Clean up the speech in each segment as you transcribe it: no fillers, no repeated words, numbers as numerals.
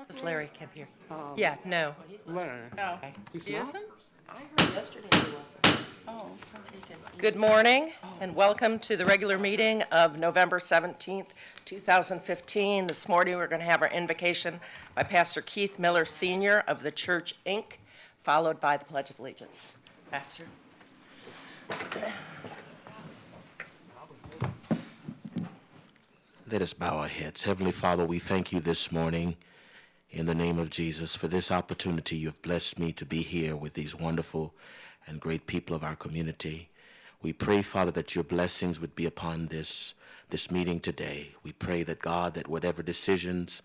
Does Larry come here? Yeah, no. Larry. Okay. He isn't? I heard yesterday he wasn't. Oh. Good morning and welcome to the regular meeting of November 17th, 2015. This morning we're going to have our invocation by Pastor Keith Miller Sr. of the Church, Inc., followed by the Pledge of Allegiance. Pastor. Let us bow our heads. Heavenly Father, we thank you this morning in the name of Jesus for this opportunity you have blessed me to be here with these wonderful and great people of our community. We pray, Father, that your blessings would be upon this meeting today. We pray that, God, that whatever decisions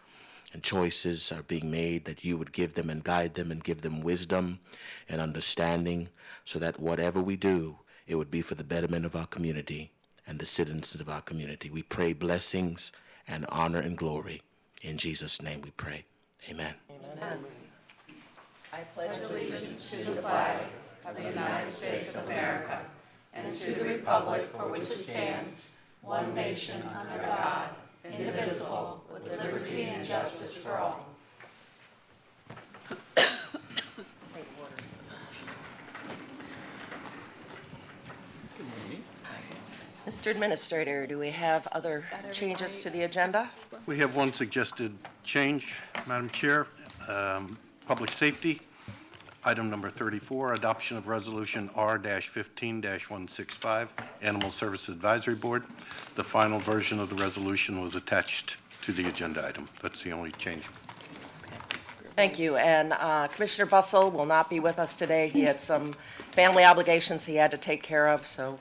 and choices are being made, that you would give them and guide them and give them wisdom and understanding so that whatever we do, it would be for the betterment of our community and the citizens of our community. We pray blessings and honor and glory. In Jesus' name we pray. Amen. Amen. I pledge allegiance to the flag of the United States of America and to the republic for which it stands, one nation under God, indivisible, with liberty and justice for all. Mr. Administrator, do we have other changes to the agenda? We have one suggested change, Madam Chair. Public safety, item number 34, adoption of resolution R-15-165, Animal Services Advisory Board. The final version of the resolution was attached to the agenda item. That's the only change. Thank you. And Commissioner Bussell will not be with us today. He had some family obligations he had to take care of, so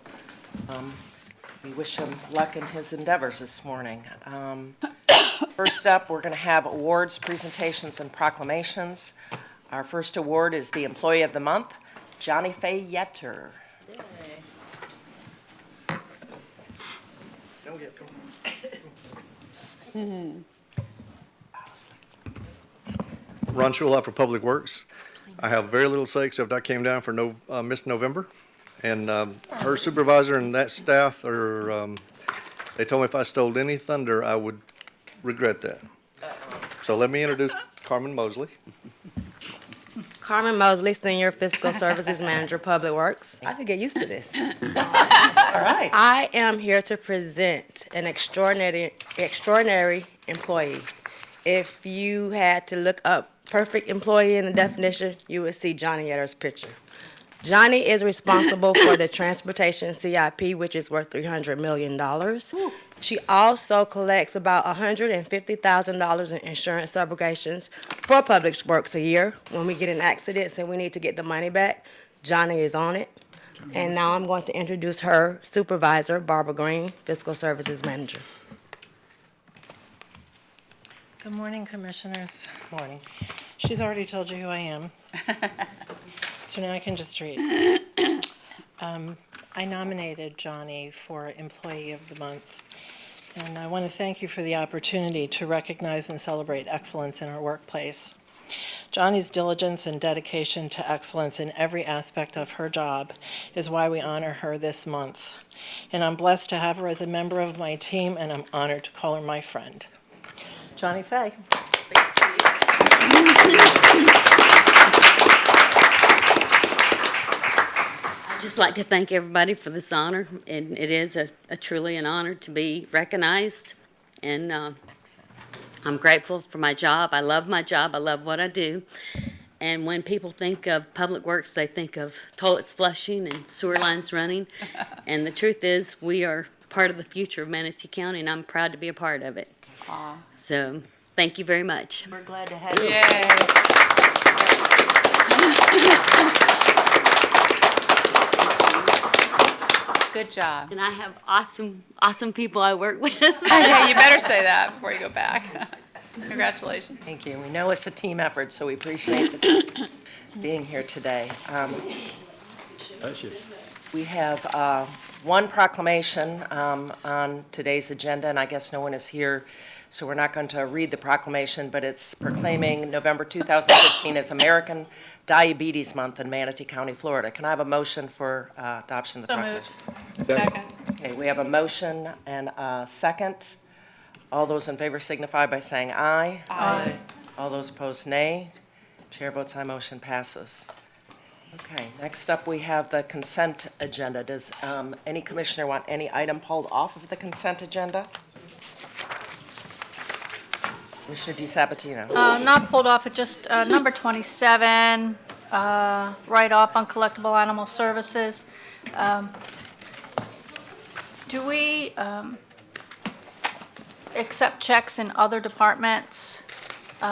we wish him luck in his endeavors this morning. First up, we're going to have awards, presentations, and proclamations. Our first award is the Employee of the Month, Johnny Faye Yetter. Ron Schulhoff for Public Works. I have very little to say except I came down for missed November, and her supervisor and that staff they told me if I stole any thunder, I would regret that. So let me introduce Carmen Mosley. Carmen Mosley, Senior Fiscal Services Manager, Public Works. I could get used to this. All right. I am here to present an extraordinary employee. If you had to look up perfect employee in the definition, you would see Johnny Yetter's picture. Johnny is responsible for the transportation CIP, which is worth $300 million. She also collects about $150,000 in insurance obligations for Public Works a year. When we get in accidents and we need to get the money back, Johnny is on it. And now I'm going to introduce her supervisor, Barbara Green, Fiscal Services Manager. Good morning, Commissioners. Morning. She's already told you who I am. So now I can just read. I nominated Johnny for Employee of the Month, and I want to thank you for the opportunity to recognize and celebrate excellence in our workplace. Johnny's diligence and dedication to excellence in every aspect of her job is why we honor her this month. And I'm blessed to have her as a member of my team, and I'm honored to call her my friend. Johnny Faye. I'd just like to thank everybody for this honor, and it is a truly an honor to be recognized, and I'm grateful for my job. I love my job. I love what I do, and when people think of Public Works, they think of toilets flushing and sewer lines running, and the truth is we are part of the future of Manatee County, and I'm proud to be a part of it. Aw. So thank you very much. We're glad to have you. Yay. Good job. And I have awesome people I work with. Okay, you better say that before you go back. Congratulations. Thank you. We know it's a team effort, so we appreciate the being here today. We have one proclamation on today's agenda, and I guess no one is here, so we're not going to read the proclamation, but it's proclaiming November 2015 as American Diabetes Month in Manatee County, Florida. Can I have a motion for adoption of the So proclamation? moved. Second. Okay, we have a motion and a second. All those in favor signify by saying aye. Aye. All those opposed, nay. Chair votes aye, motion passes. Okay, next up, we have the consent agenda. Does any commissioner want any item pulled off of the consent agenda? Commissioner DeSabatino. Not pulled off, it just, number 27, write-off on collectible animal services. Do we accept checks in other departments? Do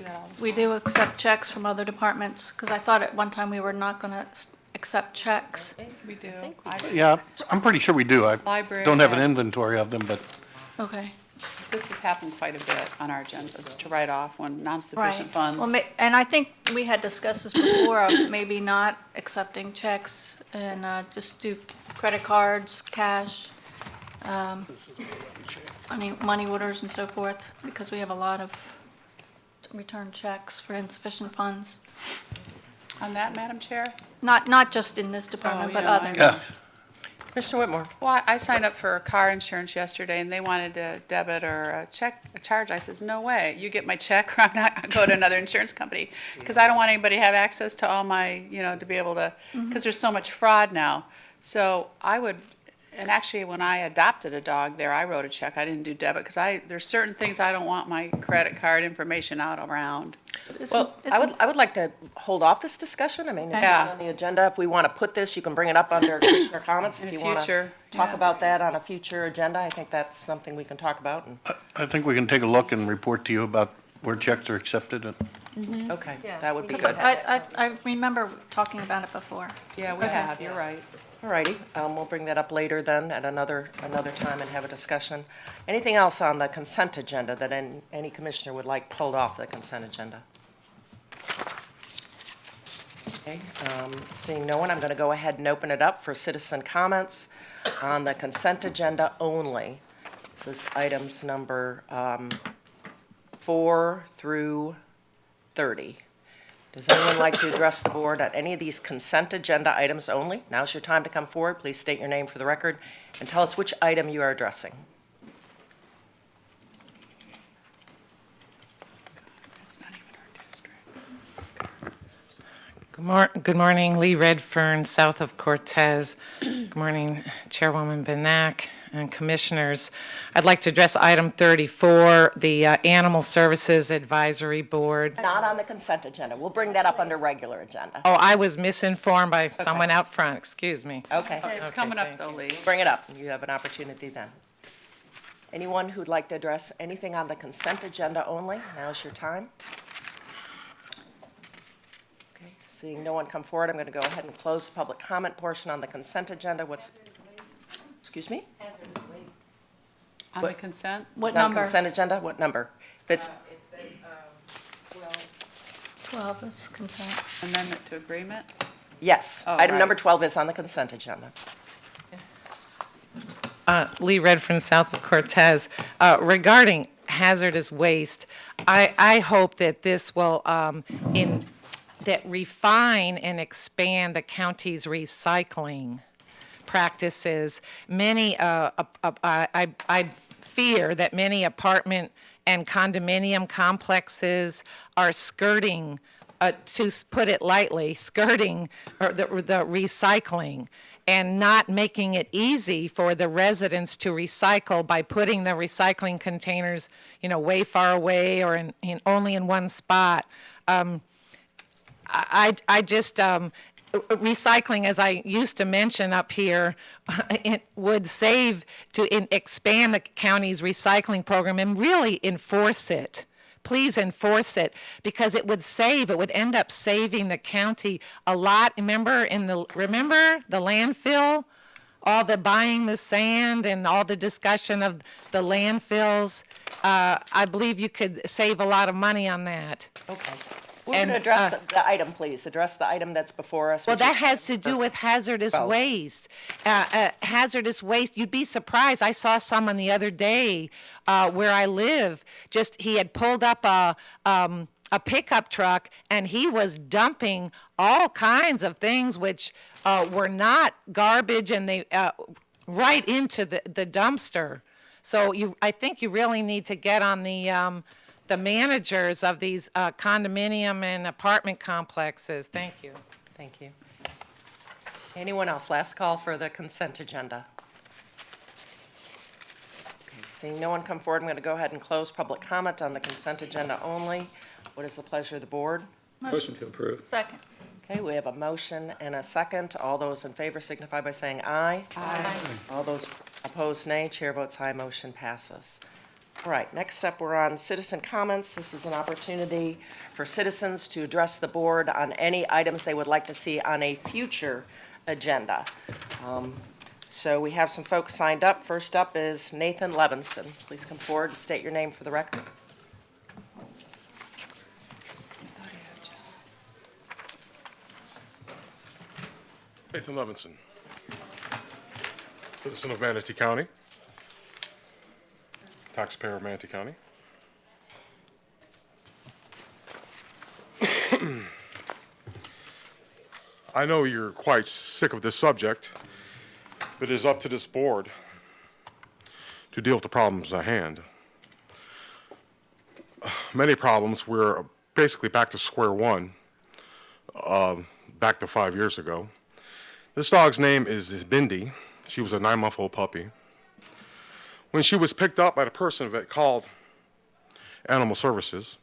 that all the We do accept checks from other departments, because I thought at one time we were not going to accept checks. time. We do. Yeah, I'm pretty sure we do. I Library, don't have an yeah. inventory of them, but Okay. This has happened quite a bit on our agendas to write off when Right. non-sufficient funds. Well, and I think we had discussed this before, of maybe not accepting checks and just do credit cards, cash, money orders and so forth, because we have a lot of return checks for insufficient funds. On that, Madam Chair? Not just in this department, but yeah, I others. yeah. Commissioner Whitmore. Well, I signed up for car insurance yesterday, and they wanted a debit or a charge. I says, no way. You get my check, or I'm not going to go to another insurance company. Because I don't want anybody to have access to all my, to be able to, because there's so much fraud now. So I would, and actually, when I adopted a dog there, I wrote a check. I didn't do debit, because there's certain things I don't want my credit card information out around. Well, I would like to hold off this discussion. I mean, it's Yeah. not on the agenda. If we want to put this, you can bring it up under commissioner comments. If In you want to future, talk yeah. about that on a future agenda, I think that's something we can talk about. And I think we can take a look and report to you about where checks are accepted. okay, that would be Because good. I remember talking about it before. Yeah, we have, you're right. All righty, we'll bring that up later then at another time and have a discussion. Anything else on the consent agenda that any commissioner would like pulled off the consent agenda? Okay, seeing no one, I'm going to go ahead and open it up for citizen comments on the consent agenda only. This is items number 4 through 30. Does anyone like to address the board on any of these consent agenda items only? Now's your time to come forward. Please state your name for the record and tell us which item you are addressing. That's not even our district. Good morning, Lee Redfern, south of Cortez. Good morning, Chairwoman Benak and Commissioners. I'd like to address item 34, the Animal Services Advisory Board. Not on the consent agenda. We'll bring that up under regular agenda. Oh, I was misinformed by someone out front, excuse me. Okay, It's Okay, coming up thank though, Lee. bring it up. You have an opportunity then. Anyone who'd like to address anything on the consent agenda only, now's your time. Okay, seeing no one come forward, I'm going to go ahead and close the public comment portion on the consent agenda. Excuse me? On the consent? What Not number? consent agenda? What number? If it's 12 is consent. Amendment to agreement? yes. Oh, Item number right. 12 is on the consent agenda. Lee Redfern, south of Cortez. Regarding hazardous waste, I hope that this will refine and expand the county's recycling practices. I fear that many apartment and condominium complexes are skirting, to put it lightly, skirting the recycling and not making it easy for the residents to recycle by putting the recycling containers, way far away or only in one spot. Recycling, as I used to mention up here, it would expand the county's recycling program and really enforce it. Please enforce it, because it would end up saving the county a lot. Remember the landfill? All the buying the sand and all the discussion of the landfills. I believe you could save a lot of money on that. Okay. We're going to And, address the item, please. Address the item that's before us. Well, which is- that has to do with hazardous 12. waste. Hazardous waste, you'd be surprised. I saw someone the other day where I live. He had pulled up a pickup truck, and he was dumping all kinds of things which were not garbage, and they right into the dumpster. So I think you really need to get on the the managers of these condominium and apartment complexes. Thank you. Thank you. Anyone else? Last call for the consent agenda. Okay, seeing no one come forward, I'm going to go ahead and close public comment on the consent agenda only. What is the pleasure of the board? Motion to approve. Second. Okay, we have a motion and a second. All those in favor signify by saying aye. Aye. All those opposed, nay. Chair votes aye. Motion passes. All right, next up, we're on citizen comments. This is an opportunity for citizens to address the board on any items they would like to see on a future agenda. So we have some folks signed up. First up is Nathan Levinson. Please come forward and state your name for the record. Nathan Levinson, citizen of Manatee County, taxpayer of Manatee County. I know you're quite sick of this subject, but it is up to this board to deal with the problems at hand. Many problems, we're basically back to square one, back to 5 years ago. This dog's name is Bindi. She was a 9-month-old puppy. When she was picked up by the person that called Animal Services,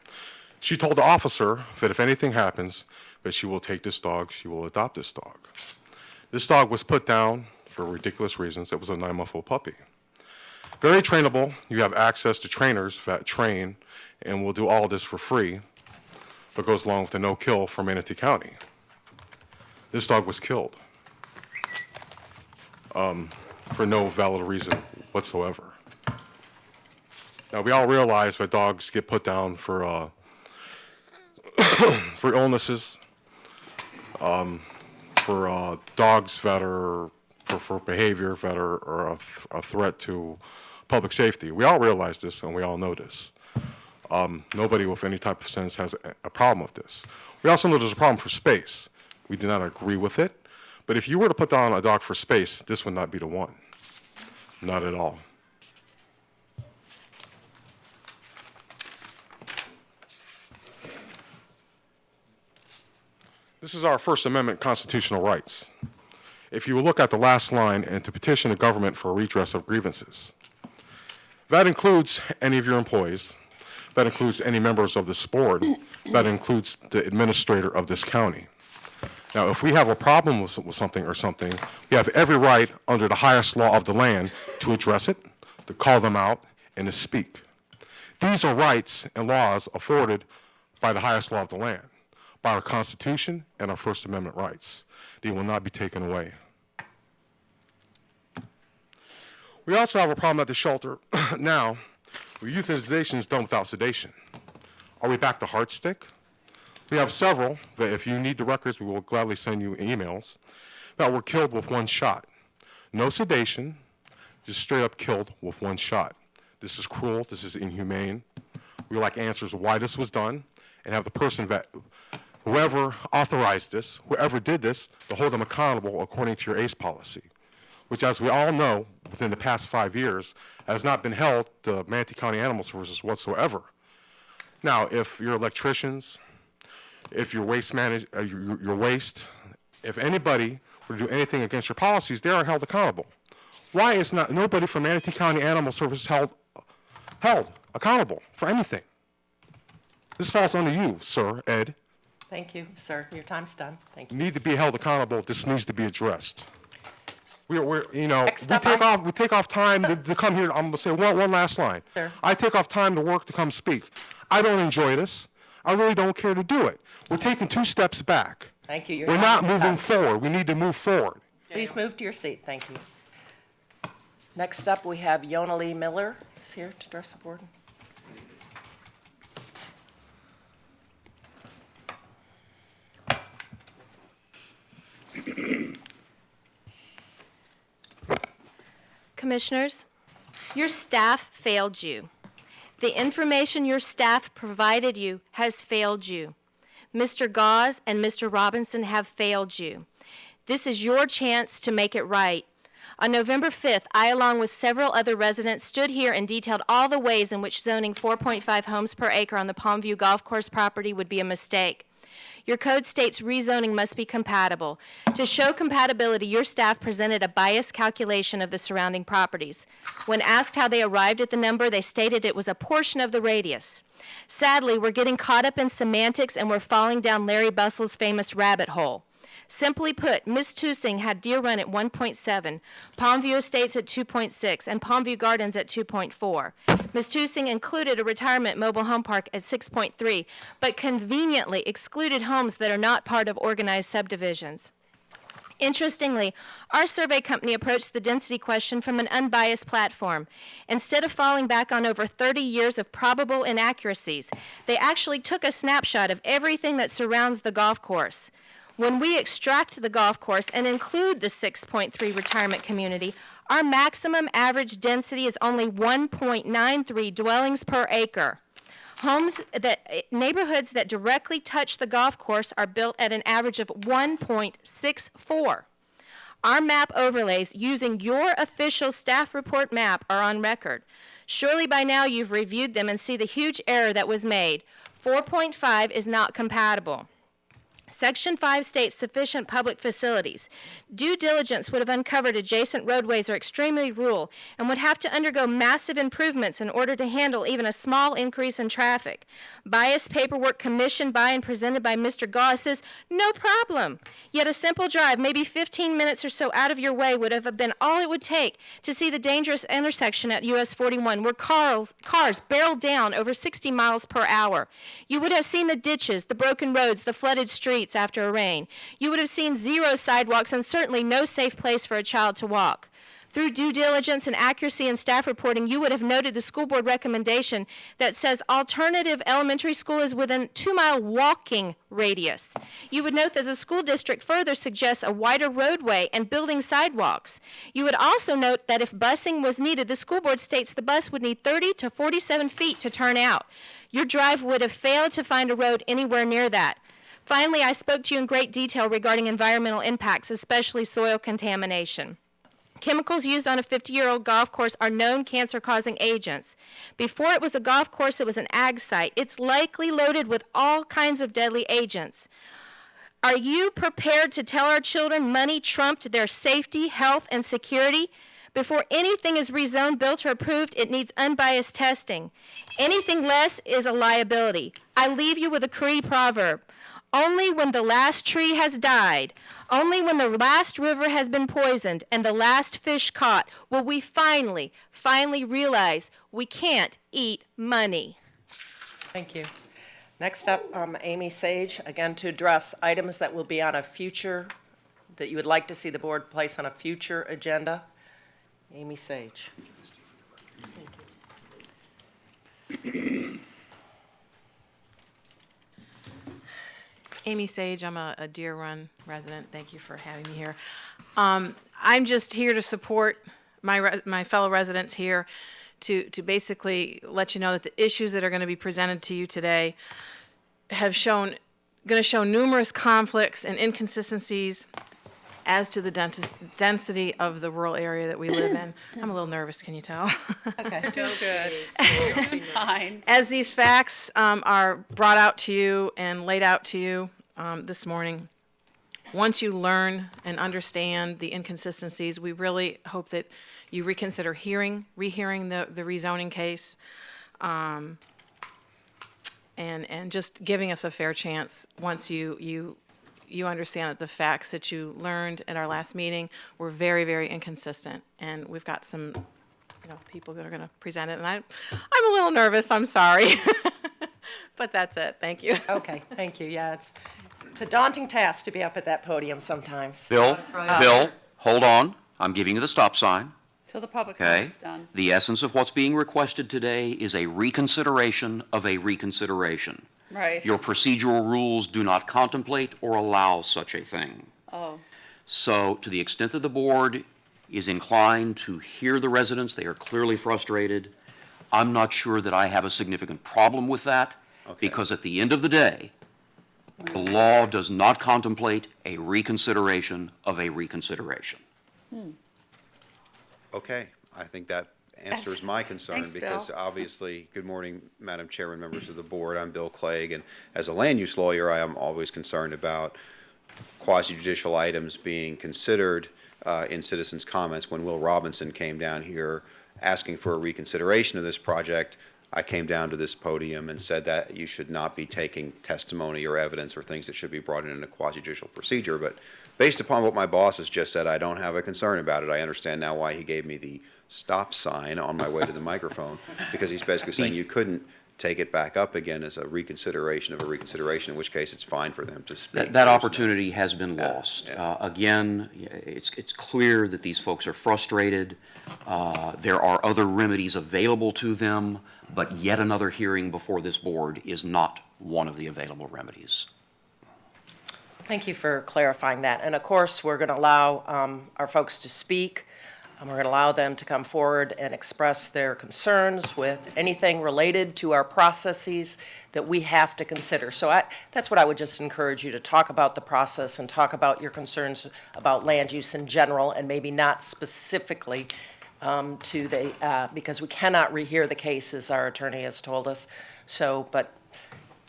she told the officer that if anything happens, that she will take this dog, she will adopt this dog. This dog was put down for ridiculous reasons. It was a 9-month-old puppy. Very trainable. You have access to trainers that train and will do all this for free, but goes along with the no-kill for Manatee County. This dog was killed. For no valid reason whatsoever. Now, we all realize that dogs get put down for for illnesses, for dogs that are, for behavior that are a threat to public safety. We all realize this and we all know this. Nobody with any type of sense has a problem with this. We also know there's a problem for space. We do not agree with it. But if you were to put down a dog for space, this would not be the one. Not at all. This is our First Amendment constitutional rights. If you will look at the last line, and to petition the government for a redress of grievances. That includes any of your employees. That includes any members of this board. That includes the administrator of this county. Now, if we have a problem with something, we have every right under the highest law of the land to address it, to call them out, and to speak. These are rights and laws afforded by the highest law of the land, by our Constitution and our First Amendment rights. They will not be taken away. We also have a problem at the shelter now, where euthanization is done without sedation. Are we back to heart stick? We have several that if you need the records, we will gladly send you emails that were killed with one shot. No sedation, just straight up killed with one shot. This is cruel, this is inhumane. We would like answers why this was done and have the person that, whoever authorized this, whoever did this, to hold them accountable according to your ACE policy, which as we all know, within the past 5 years, has not been held to Manatee County Animal Services whatsoever. Now, if your electricians, if your waste your waste, if anybody were to do anything against your policies, they are held accountable. Why is not nobody from Manatee County Animal Services held accountable for anything? This falls under you, sir, Ed. Thank you, sir. Your time's done. Thank you. You need to be held accountable. This needs to be addressed. We're Next we up, take off time to come here. I'm gonna say one last line. Sure. I take off time to work to come speak. I don't enjoy this. I really don't care to do it. We're taking 2 steps back. Thank you. Your We're time not is moving done. forward. We need to move forward. Please move to your seat. Thank you. Next up, we have Yona Lee Miller is here to address the board. Commissioners, your staff failed you. The information your staff provided you has failed you. Mr. Gause and Mr. Robinson have failed you. This is your chance to make it right. On November 5th, I, along with several other residents, stood here and detailed all the ways in which zoning 4.5 homes per acre on the Palmview Golf Course property would be a mistake. Your code states rezoning must be compatible. To show compatibility, your staff presented a biased calculation of the surrounding properties. When asked how they arrived at the number, they stated it was a portion of the radius. Sadly, we're getting caught up in semantics and we're falling down Larry Bussel's famous rabbit hole. Simply put, Ms. Tusing had Deer Run at 1.7, Palmview Estates at 2.6, and Palmview Gardens at 2.4. Ms. Tusing included a retirement mobile home park at 6.3, but conveniently excluded homes that are not part of organized subdivisions. Interestingly, our survey company approached the density question from an unbiased platform. Instead of falling back on over 30 years of probable inaccuracies, they actually took a snapshot of everything that surrounds the golf course. When we extract the golf course and include the 6.3 retirement community, our maximum average density is only 1.93 dwellings per acre. Neighborhoods that directly touch the golf course are built at an average of 1.64. Our map overlays using your official staff report map are on record. Surely by now you've reviewed them and see the huge error that was made. 4.5 is not compatible. Section 5 states sufficient public facilities. Due diligence would have uncovered adjacent roadways are extremely rural and would have to undergo massive improvements in order to handle even a small increase in traffic. Biased paperwork commissioned by and presented by Mr. Goss says, no problem. Yet a simple drive, maybe 15 minutes or so out of your way, would have been all it would take to see the dangerous intersection at US 41 where cars barreled down over 60 miles per hour. You would have seen the ditches, the broken roads, the flooded streets after a rain. You would have seen zero sidewalks and certainly no safe place for a child to walk. Through due diligence and accuracy in staff reporting, you would have noted the school board recommendation that says alternative elementary school is within a 2-mile walking radius. You would note that the school district further suggests a wider roadway and building sidewalks. You would also note that if busing was needed, the school board states the bus would need 30 to 47 feet to turn out. Your drive would have failed to find a road anywhere near that. Finally, I spoke to you in great detail regarding environmental impacts, especially soil contamination. Chemicals used on a 50-year-old golf course are known cancer-causing agents. Before it was a golf course, it was an ag site. It's likely loaded with all kinds of deadly agents. Are you prepared to tell our children money trumped their safety, health, and security? Before anything is rezoned, built, or approved, it needs unbiased testing. Anything less is a liability. I leave you with a Cree proverb. Only when the last tree has died, only when the last river has been poisoned and the last fish caught, will we finally realize we can't eat money. Thank you. Next up, Amy Sage, again to address items that will be on a future, that you would like to see the board place on a future agenda. Amy Sage. Amy Sage, I'm a Deer Run resident. Thank you for having me here. I'm just here to support my fellow residents here to basically let you know that the issues that are going to be presented to you today going to show numerous conflicts and inconsistencies as to the density of the rural area that we live in. I'm a little nervous, can you tell? Okay, so good. You'll be fine. As these facts are brought out to you and laid out to you this morning, once you learn and understand the inconsistencies, we really hope that you reconsider rehearing the rezoning case, and just giving us a fair chance once you understand that the facts that you learned at our last meeting were very, very inconsistent. And we've got some people that are going to present it. And I'm a little nervous. I'm sorry. But that's it. Thank you. Okay, thank you. Yeah, it's a daunting task to be up at that podium sometimes. Bill, hold on. I'm giving you the stop sign. Till the public Okay. comment's done. The essence of what's being requested today is a reconsideration of a reconsideration. Right. Your procedural rules do not contemplate or allow such a thing. Oh, So to the extent that the board is inclined to hear the residents, they are clearly frustrated. I'm not sure that I have a significant problem with that, because at the end of the day, the law does not contemplate a reconsideration of a reconsideration. Okay, I think that answers my concern. Thanks, Bill. Because obviously, good morning, Madam Chairman, members of the board. I'm Bill Clegg, and as a land use lawyer, I am always concerned about quasi-judicial items being considered in citizens' comments. When Will Robinson came down here asking for a reconsideration of this project, I came down to this podium and said that you should not be taking testimony or evidence or things that should be brought in a quasi-judicial procedure. But based upon what my boss has just said, I don't have a concern about it. I understand now why he gave me the stop sign on my way to the microphone, because he's basically saying you couldn't take it back up again as a reconsideration of a reconsideration, in which case it's fine for them to speak. That opportunity has been lost. Yeah. Again, it's clear that these folks are frustrated. There are other remedies available to them, but yet another hearing before this board is not one of the available remedies. Thank you for clarifying that. And of course, we're going to allow our folks to speak. We're going to allow them to come forward and express their concerns with anything related to our processes that we have to consider. So that's what I would just encourage you to talk about the process and talk about your concerns about land use in general, and maybe not specifically to the, because we cannot rehear the case, as our attorney has told us. So, but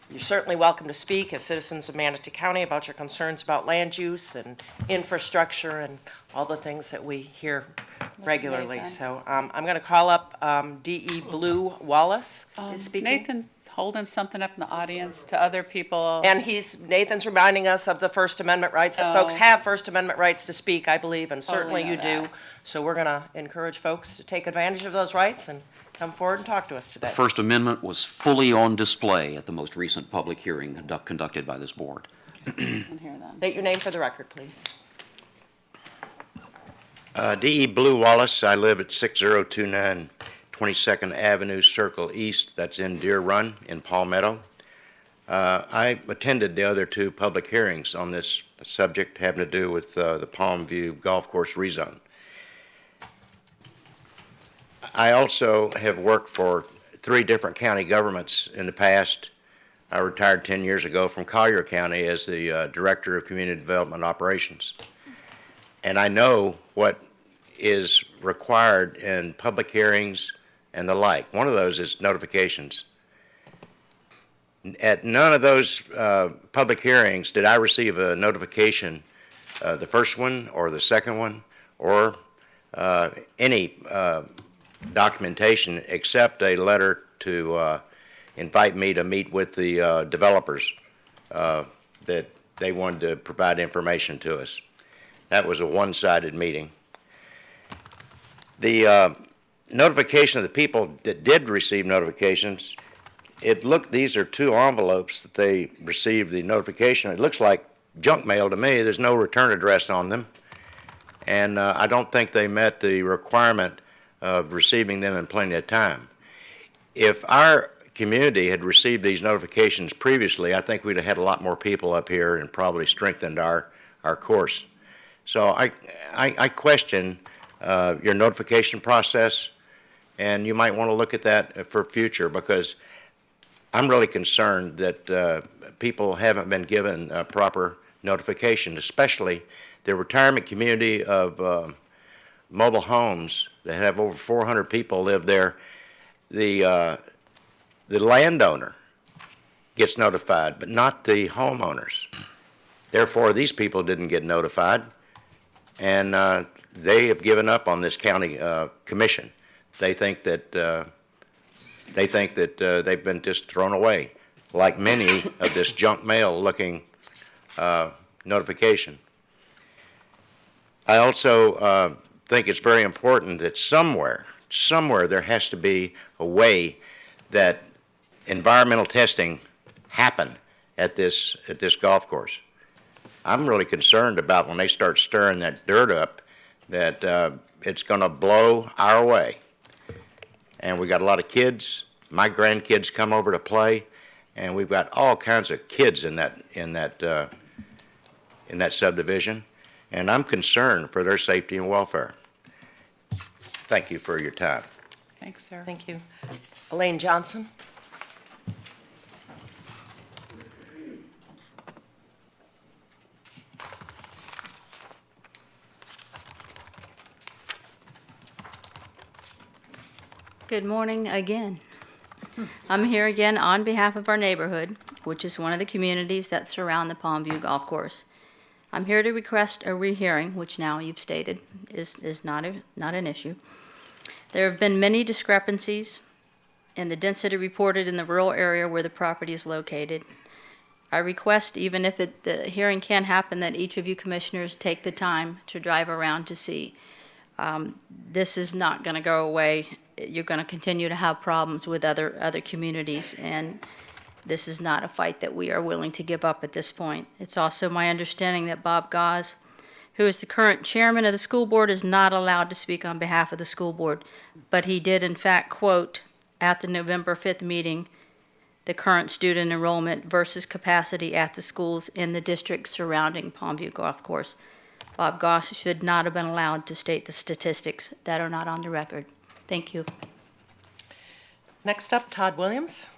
you're certainly welcome to speak as citizens of Manatee County about your concerns about land use and infrastructure and all the things that we hear regularly. Nathan. So I'm going to call up D.E. Blue Wallace is speaking. Nathan's holding something up in the audience to other people. And Nathan's reminding us of the First Amendment rights. That folks have First Amendment rights to speak, I believe, and certainly know you do. that. So we're going to encourage folks to take advantage of those rights and come forward and talk to us The today. First Amendment was fully on display at the most recent public hearing conducted by this board. State your name for the record, please. D.E. Blue Wallace. I live at 6029 22nd Avenue Circle East. That's in Deer Run in Palmetto. I attended the other two public hearings on this subject having to do with the Palm View Golf Course rezone. I also have worked for 3 different county governments in the past. I retired 10 years ago from Collier County as the Director of Community Development Operations. And I know what is required in public hearings and the like. One of those is notifications. At none of those public hearings did I receive a notification, the first one or the second one, or any documentation except a letter to invite me to meet with the developers that they wanted to provide information to us. That was a one-sided meeting. The notification of the people that did receive notifications, these are 2 envelopes that they received the notification. It looks like junk mail to me. There's no return address on them. And I don't think they met the requirement of receiving them in plenty of time. If our community had received these notifications previously, I think we'd have had a lot more people up here and probably strengthened our course. So I question your notification process, and you might want to look at that for future, because I'm really concerned that people haven't been given proper notification, especially the retirement community of mobile homes that have over 400 people live there. The landowner gets notified, but not the homeowners. Therefore, these people didn't get notified, and they have given up on this county commission. They think that they've been just thrown away, like many of this junk mail-looking notification. I also think it's very important that somewhere there has to be a way that environmental testing happen at this golf course. I'm really concerned about when they start stirring that dirt up, that it's going to blow our way. And we got a lot of kids. My grandkids come over to play, and we've got all kinds of kids in that subdivision. And I'm concerned for their safety and welfare. Thank you for your time. Thanks, sir. Thank you. Elaine Johnson. Good morning again. I'm here again on behalf of our neighborhood, which is one of the communities that surround the Palmview Golf Course. I'm here to request a rehearing, which now you've stated is not an issue. There have been many discrepancies in the density reported in the rural area where the property is located. I request, even if the hearing can happen, that each of you commissioners take the time to drive around to see. This is not going to go away. You're going to continue to have problems with other communities, and this is not a fight that we are willing to give up at this point. It's also my understanding that Bob Gause, who is the current chairman of the school board, is not allowed to speak on behalf of the school board, but he did in fact quote at the November 5th meeting the current student enrollment versus capacity at the schools in the district surrounding Palmview Golf Course. Bob Goss should not have been allowed to state the statistics that are not on the record. Thank you. Next up, Todd Williams.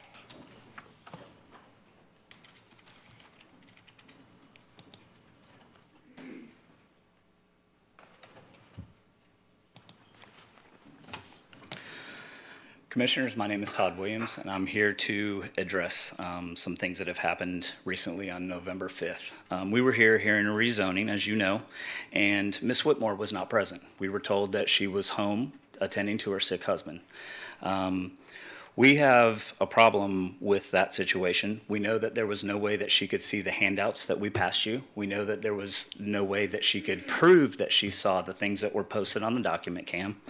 Commissioners, my name is Todd Williams, and I'm here to address some things that have happened recently on November 5th. We were here hearing a rezoning, as you know, and Ms. Whitmore was not present. We were told that she was home attending to her sick husband. We have a problem with that situation. We know that there was no way that she could see the handouts that we passed you. We know that there was no way that she could prove that she saw the things that were posted on the document cam.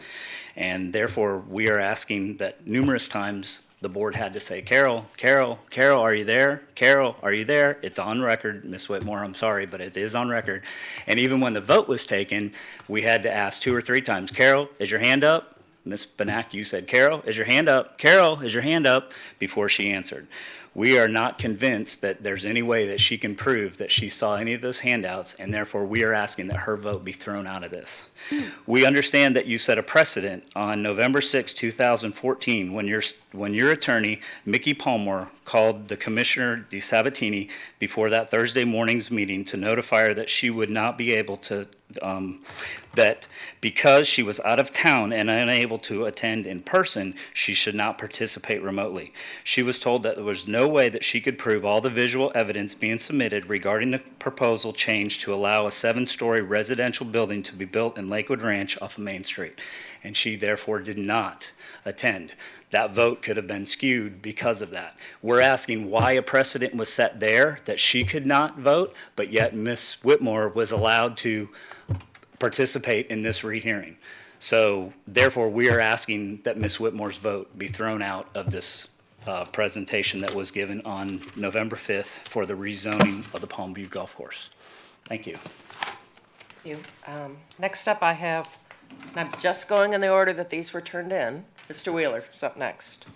And therefore, we are asking that numerous times the board had to say, Carol, Carol, Carol, are you there? Carol, are you there? It's on record, Ms. Whitmore, I'm sorry, but it is on record. And even when the vote was taken, we had to ask 2 or 3 times, Carol, is your hand up? Ms. Banak, you said, Carol, is your hand up? Carol, is your hand up? Before she answered. We are not convinced that there's any way that she can prove that she saw any of those handouts, and therefore we are asking that her vote be thrown out of this. We understand that you set a precedent on November 6, 2014, when your attorney, Mickey Palmer, called the Commissioner DeSabatini before that Thursday morning's meeting to notify her that she would not be able to that because she was out of town and unable to attend in person, she should not participate remotely. She was told that there was no way that she could prove all the visual evidence being submitted regarding the proposal change to allow a 7-story residential building to be built in Lakewood Ranch off of Main Street, and she therefore did not attend. That vote could have been skewed because of that. We're asking why a precedent was set there that she could not vote, but yet Ms. Whitmore was allowed to participate in this rehearing. So therefore, we are asking that Ms. Whitmore's vote be thrown out of this presentation that was given on November 5th for the rezoning of the Palmview Golf Course. Thank you. Thank you. Next up, I'm just going in the order that these were turned in. Mr. Wheeler is up next.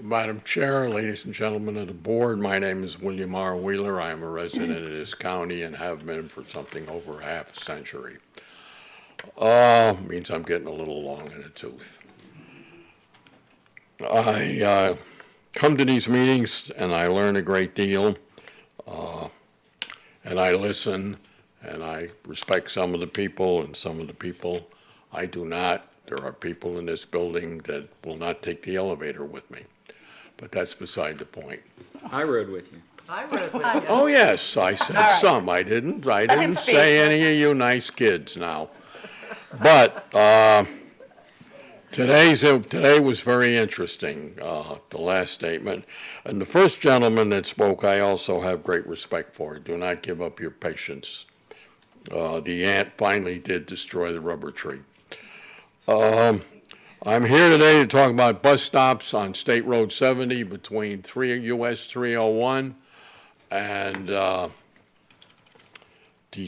Madam Chair, ladies and gentlemen of the board, my name is William R. Wheeler. I am a resident of this county and have been for something over half a century. Means I'm getting a little long in the tooth. I come to these meetings and I learn a great deal, and I listen, and I respect some of the people, and some of the people I do not. There are people in this building that will not take the elevator with me, but that's beside the point. I rode with you. I rode with you. Oh, yes, I said right. some. I didn't speak. say any of you nice kids now. But today was very interesting, the last statement. And the first gentleman that spoke, I also have great respect for. Do not give up your patience. The ant finally did destroy the rubber tree. I'm here today to talk about bus stops on State Road 70 between US 301 and the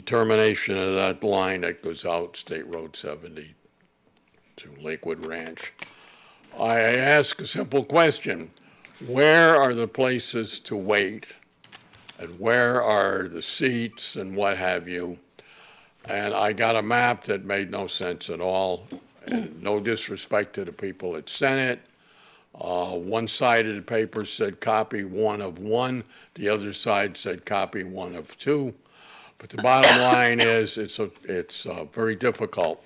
termination of that line that goes out State Road 70 to Lakewood Ranch. I ask a simple question. Where are the places to wait? And where are the seats and what have you? And I got a map that made no sense at all. And no disrespect to the people that sent it. One side of the paper said copy 1 of 1, the other side said copy 1 of 2. But the bottom line is it's very difficult.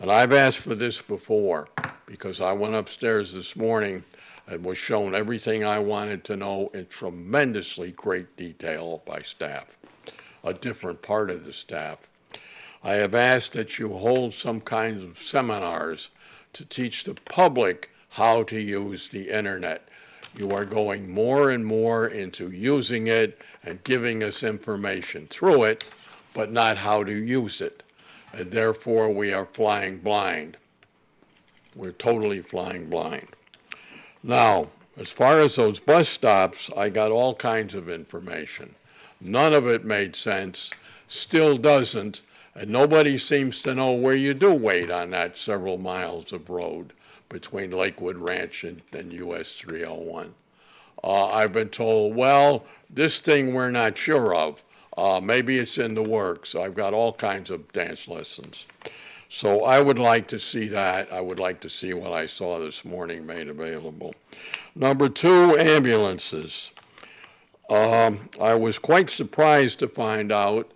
And I've asked for this before because I went upstairs this morning and was shown everything I wanted to know in tremendously great detail by staff, a different part of the staff. I have asked that you hold some kinds of seminars to teach the public how to use the internet. You are going more and more into using it and giving us information through it, but not how to use it. And therefore, we are flying blind. We're totally flying blind. Now, as far as those bus stops, I got all kinds of information. None of it made sense, still doesn't, and nobody seems to know where you do wait on that several miles of road between Lakewood Ranch and US 301. I've been told, well, this thing we're not sure of. Maybe it's in the works. I've got all kinds of dance lessons. So I would like to see that. I would like to see what I saw this morning made available. Number 2, ambulances. I was quite surprised to find out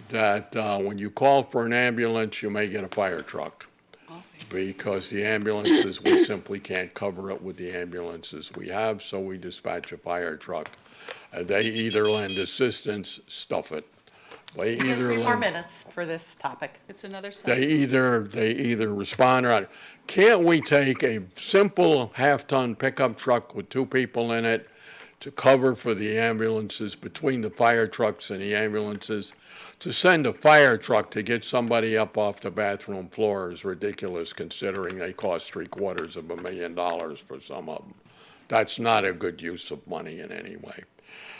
that when you call for an ambulance, you may get a fire truck. Because the ambulances, we simply can't cover it with the ambulances we have, so we dispatch a fire truck. They either lend assistance, stuff it. They either 3 more lend, minutes for this topic. It's another side. they either respond or not. Can't we take a simple half-ton pickup truck with 2 people in it to cover for the ambulances, between the fire trucks and the ambulances? To send a fire truck to get somebody up off the bathroom floor is ridiculous, considering they cost $750,000 for some of them. That's not a good use of money in any way.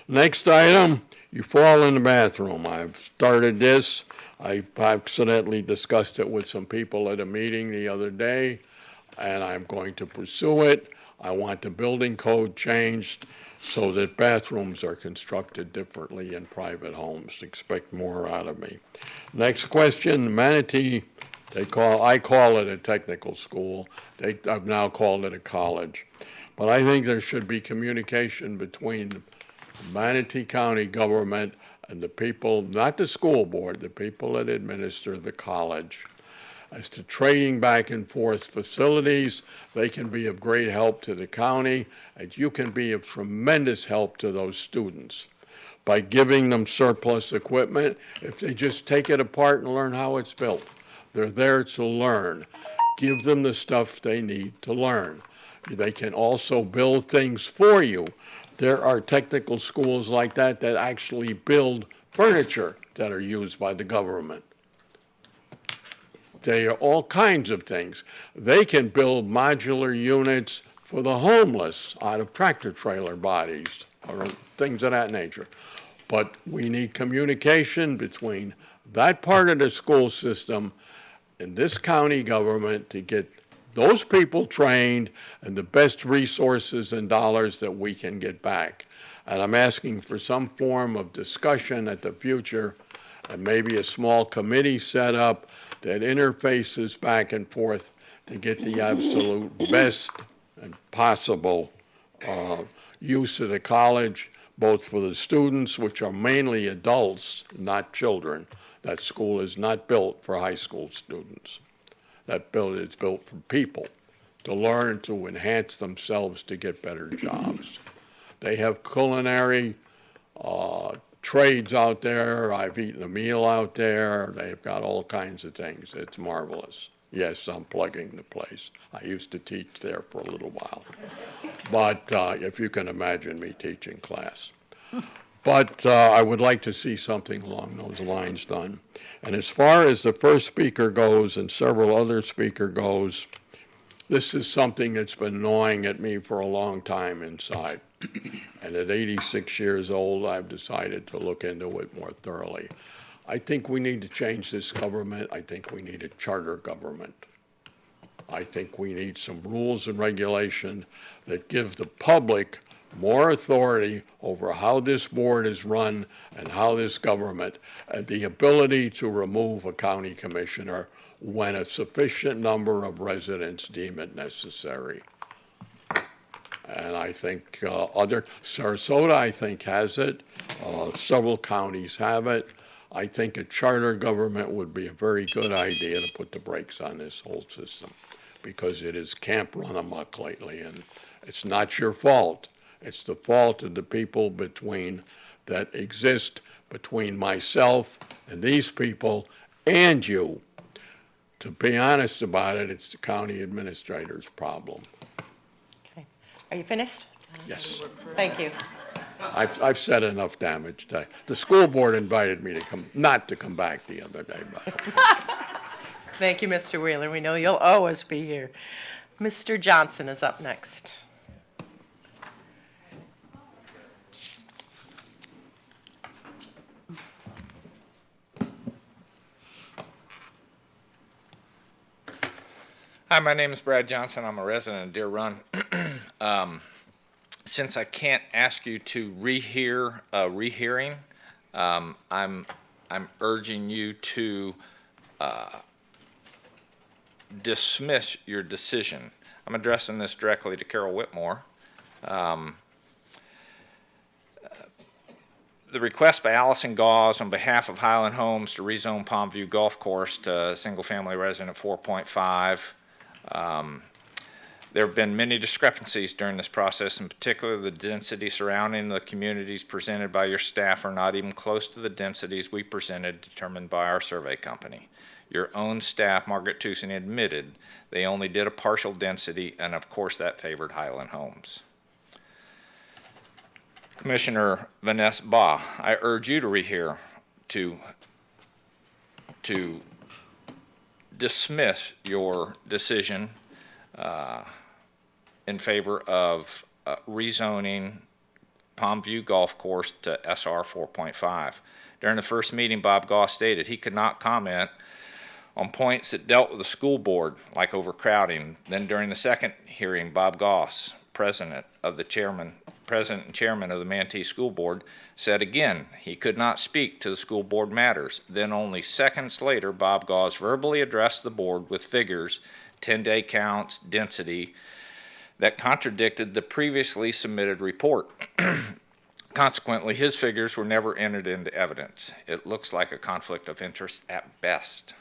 Next item, you fall in the bathroom. I've started this. I accidentally discussed it with some people at a meeting the other day, and I'm going to pursue it. I want the building code changed so that bathrooms are constructed differently in private homes. Expect more out of me. Next question, Manatee, I call it a technical school. I've now called it a college. But I think there should be communication between the Manatee County government and the people, not the school board, the people that administer the college. As to trading back and forth facilities, they can be of great help to the county, and you can be of tremendous help to those students by giving them surplus equipment. If they just take it apart and learn how it's built, they're there to learn. Give them the stuff they need to learn. They can also build things for you. There are technical schools like that that actually build furniture that are used by the government. They are all kinds of things. They can build modular units for the homeless out of tractor trailer bodies or things of that nature. But we need communication between that part of the school system and this county government to get those people trained and the best resources and dollars that we can get back. And I'm asking for some form of discussion at the future and maybe a small committee set up that interfaces back and forth to get the absolute best and possible use of the college, both for the students, which are mainly adults, not children. That school is not built for high school students. That is built for people to learn to enhance themselves to get better jobs. They have culinary trades out there. I've eaten a meal out there. They've got all kinds of things. It's marvelous. Yes, I'm plugging the place. I used to teach there for a little while. But if you can imagine me teaching class. But I would like to see something along those lines done. And as far as the first speaker goes and several other speaker goes, this is something that's been gnawing at me for a long time inside. And at 86 years old, I've decided to look into it more thoroughly. I think we need to change this government. I think we need a charter government. I think we need some rules and regulation that give the public more authority over how this board is run and how this government, and the ability to remove a county commissioner when a sufficient number of residents deem it necessary. And I think Sarasota, I think, has it. Several counties have it. I think a charter government would be a very good idea to put the brakes on this whole system, because it is camp run amok lately, and it's not your fault. It's the fault of the people that exist between myself and these people and you. To be honest about it, it's the county administrator's problem. Okay. Are you finished? Yes. Thank you. I've said enough damage today. The school board invited me not to come back the other day, but Thank you, Mr. Wheeler. We know you'll always be here. Mr. Johnson is up next. Hi, my name is Brad Johnson. I'm a resident of Deer Run. Since I can't ask you to rehear a rehearing, I'm urging you to dismiss your decision. I'm addressing this directly to Carol Whitmore. The request by Allison Gauze on behalf of Highland Homes to rezone Palmview Golf Course to single-family resident 4.5. There have been many discrepancies during this process. In particular, the density surrounding the communities presented by your staff are not even close to the densities we presented determined by our survey company. Your own staff, Margaret Tucson, admitted they only did a partial density, and of course that favored Highland Homes. Commissioner Vanessa Baugh, I urge you to rehear, to dismiss your decision in favor of rezoning Palmview Golf Course to SR 4.5. During the first meeting, Bob Goss stated he could not comment on points that dealt with the school board, like overcrowding. Then during the second hearing, Bob Goss, president and chairman of the Manatee School Board, said again he could not speak to the school board matters. Then only seconds later, Bob Goss verbally addressed the board with figures, 10-day counts, density, that contradicted the previously submitted report. Consequently, his figures were never entered into evidence. It looks like a conflict of interest at best.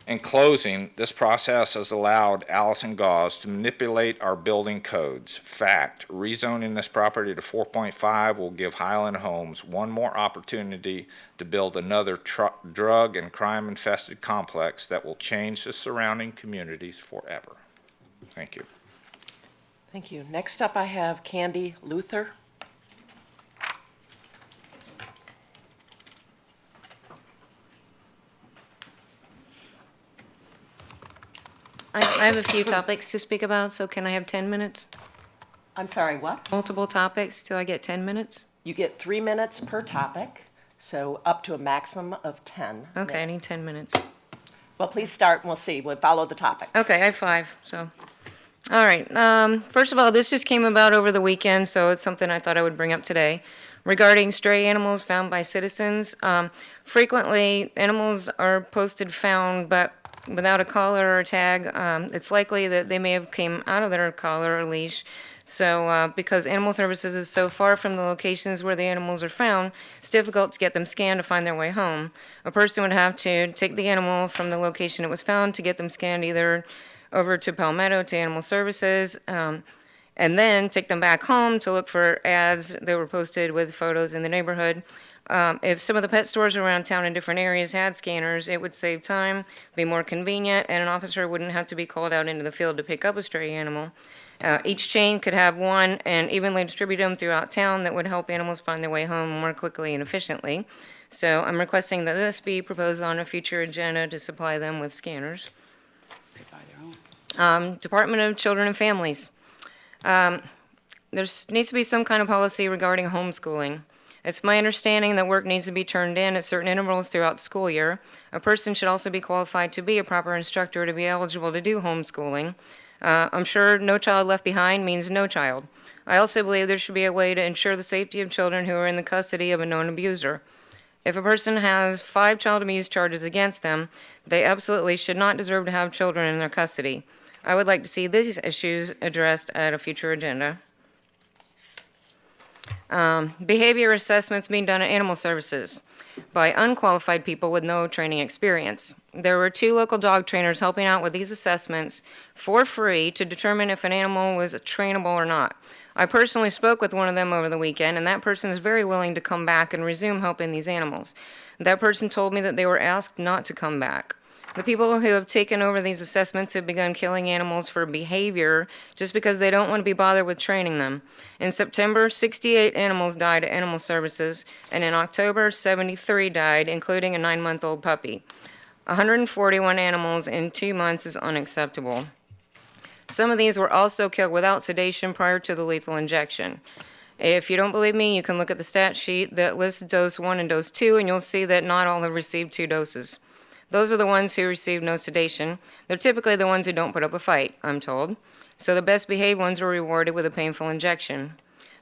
In closing, this process has allowed Allison Gauze to manipulate our building codes. Fact, rezoning this property to 4.5 will give Highland Homes one more opportunity to build another drug and crime-infested complex that will change the surrounding communities forever. Thank you. Thank you. Next up, I have Candy Luther. I have a few topics to speak about, so can I have 10 minutes? I'm sorry, what? Multiple topics, do I get 10 minutes? You get 3 minutes per topic, so up to a maximum of 10. Okay, I need 10 minutes. Well, please start and we'll see. We'll follow the topics. Okay, I have 5, so. All right, first of all, this just came about over the weekend, so it's something I thought I would bring up today. Regarding stray animals found by citizens, frequently animals are posted found, but without a collar or a tag. It's likely that they may have came out of their collar or leash. So because Animal Services is so far from the locations where the animals are found, it's difficult to get them scanned to find their way home. A person would have to take the animal from the location it was found to get them scanned either over to Palmetto to Animal Services, and then take them back home to look for ads that were posted with photos in the neighborhood. If some of the pet stores around town in different areas had scanners, it would save time, be more convenient, and an officer wouldn't have to be called out into the field to pick up a stray animal. Each chain could have one and evenly distribute them throughout town that would help animals find their way home more quickly and efficiently. So I'm requesting that this be proposed on a future agenda to supply them with scanners. Department of Children and Families. There needs to be some kind of policy regarding homeschooling. It's my understanding that work needs to be turned in at certain intervals throughout the school year. A person should also be qualified to be a proper instructor to be eligible to do homeschooling. I'm sure no child left behind means no child. I also believe there should be a way to ensure the safety of children who are in the custody of a known abuser. If a person has 5 child abuse charges against them, they absolutely should not deserve to have children in their custody. I would like to see these issues addressed at a future agenda. Behavior assessments being done at animal services by unqualified people with no training experience. There were 2 local dog trainers helping out with these assessments for free to determine if an animal was trainable or not. I personally spoke with one of them over the weekend, and that person is very willing to come back and resume helping these animals. That person told me that they were asked not to come back. The people who have taken over these assessments have begun killing animals for behavior just because they don't want to be bothered with training them. In September, 68 animals died at animal services, and in October, 73 died, including a 9-month-old puppy. 141 animals in 2 months is unacceptable. Some of these were also killed without sedation prior to the lethal injection. If you don't believe me, you can look at the stat sheet that lists dose 1 and dose 2, and you'll see that not all have received 2 doses. Those are the ones who receive no sedation. They're typically the ones who don't put up a fight, I'm told. So the best behaved ones were rewarded with a painful injection.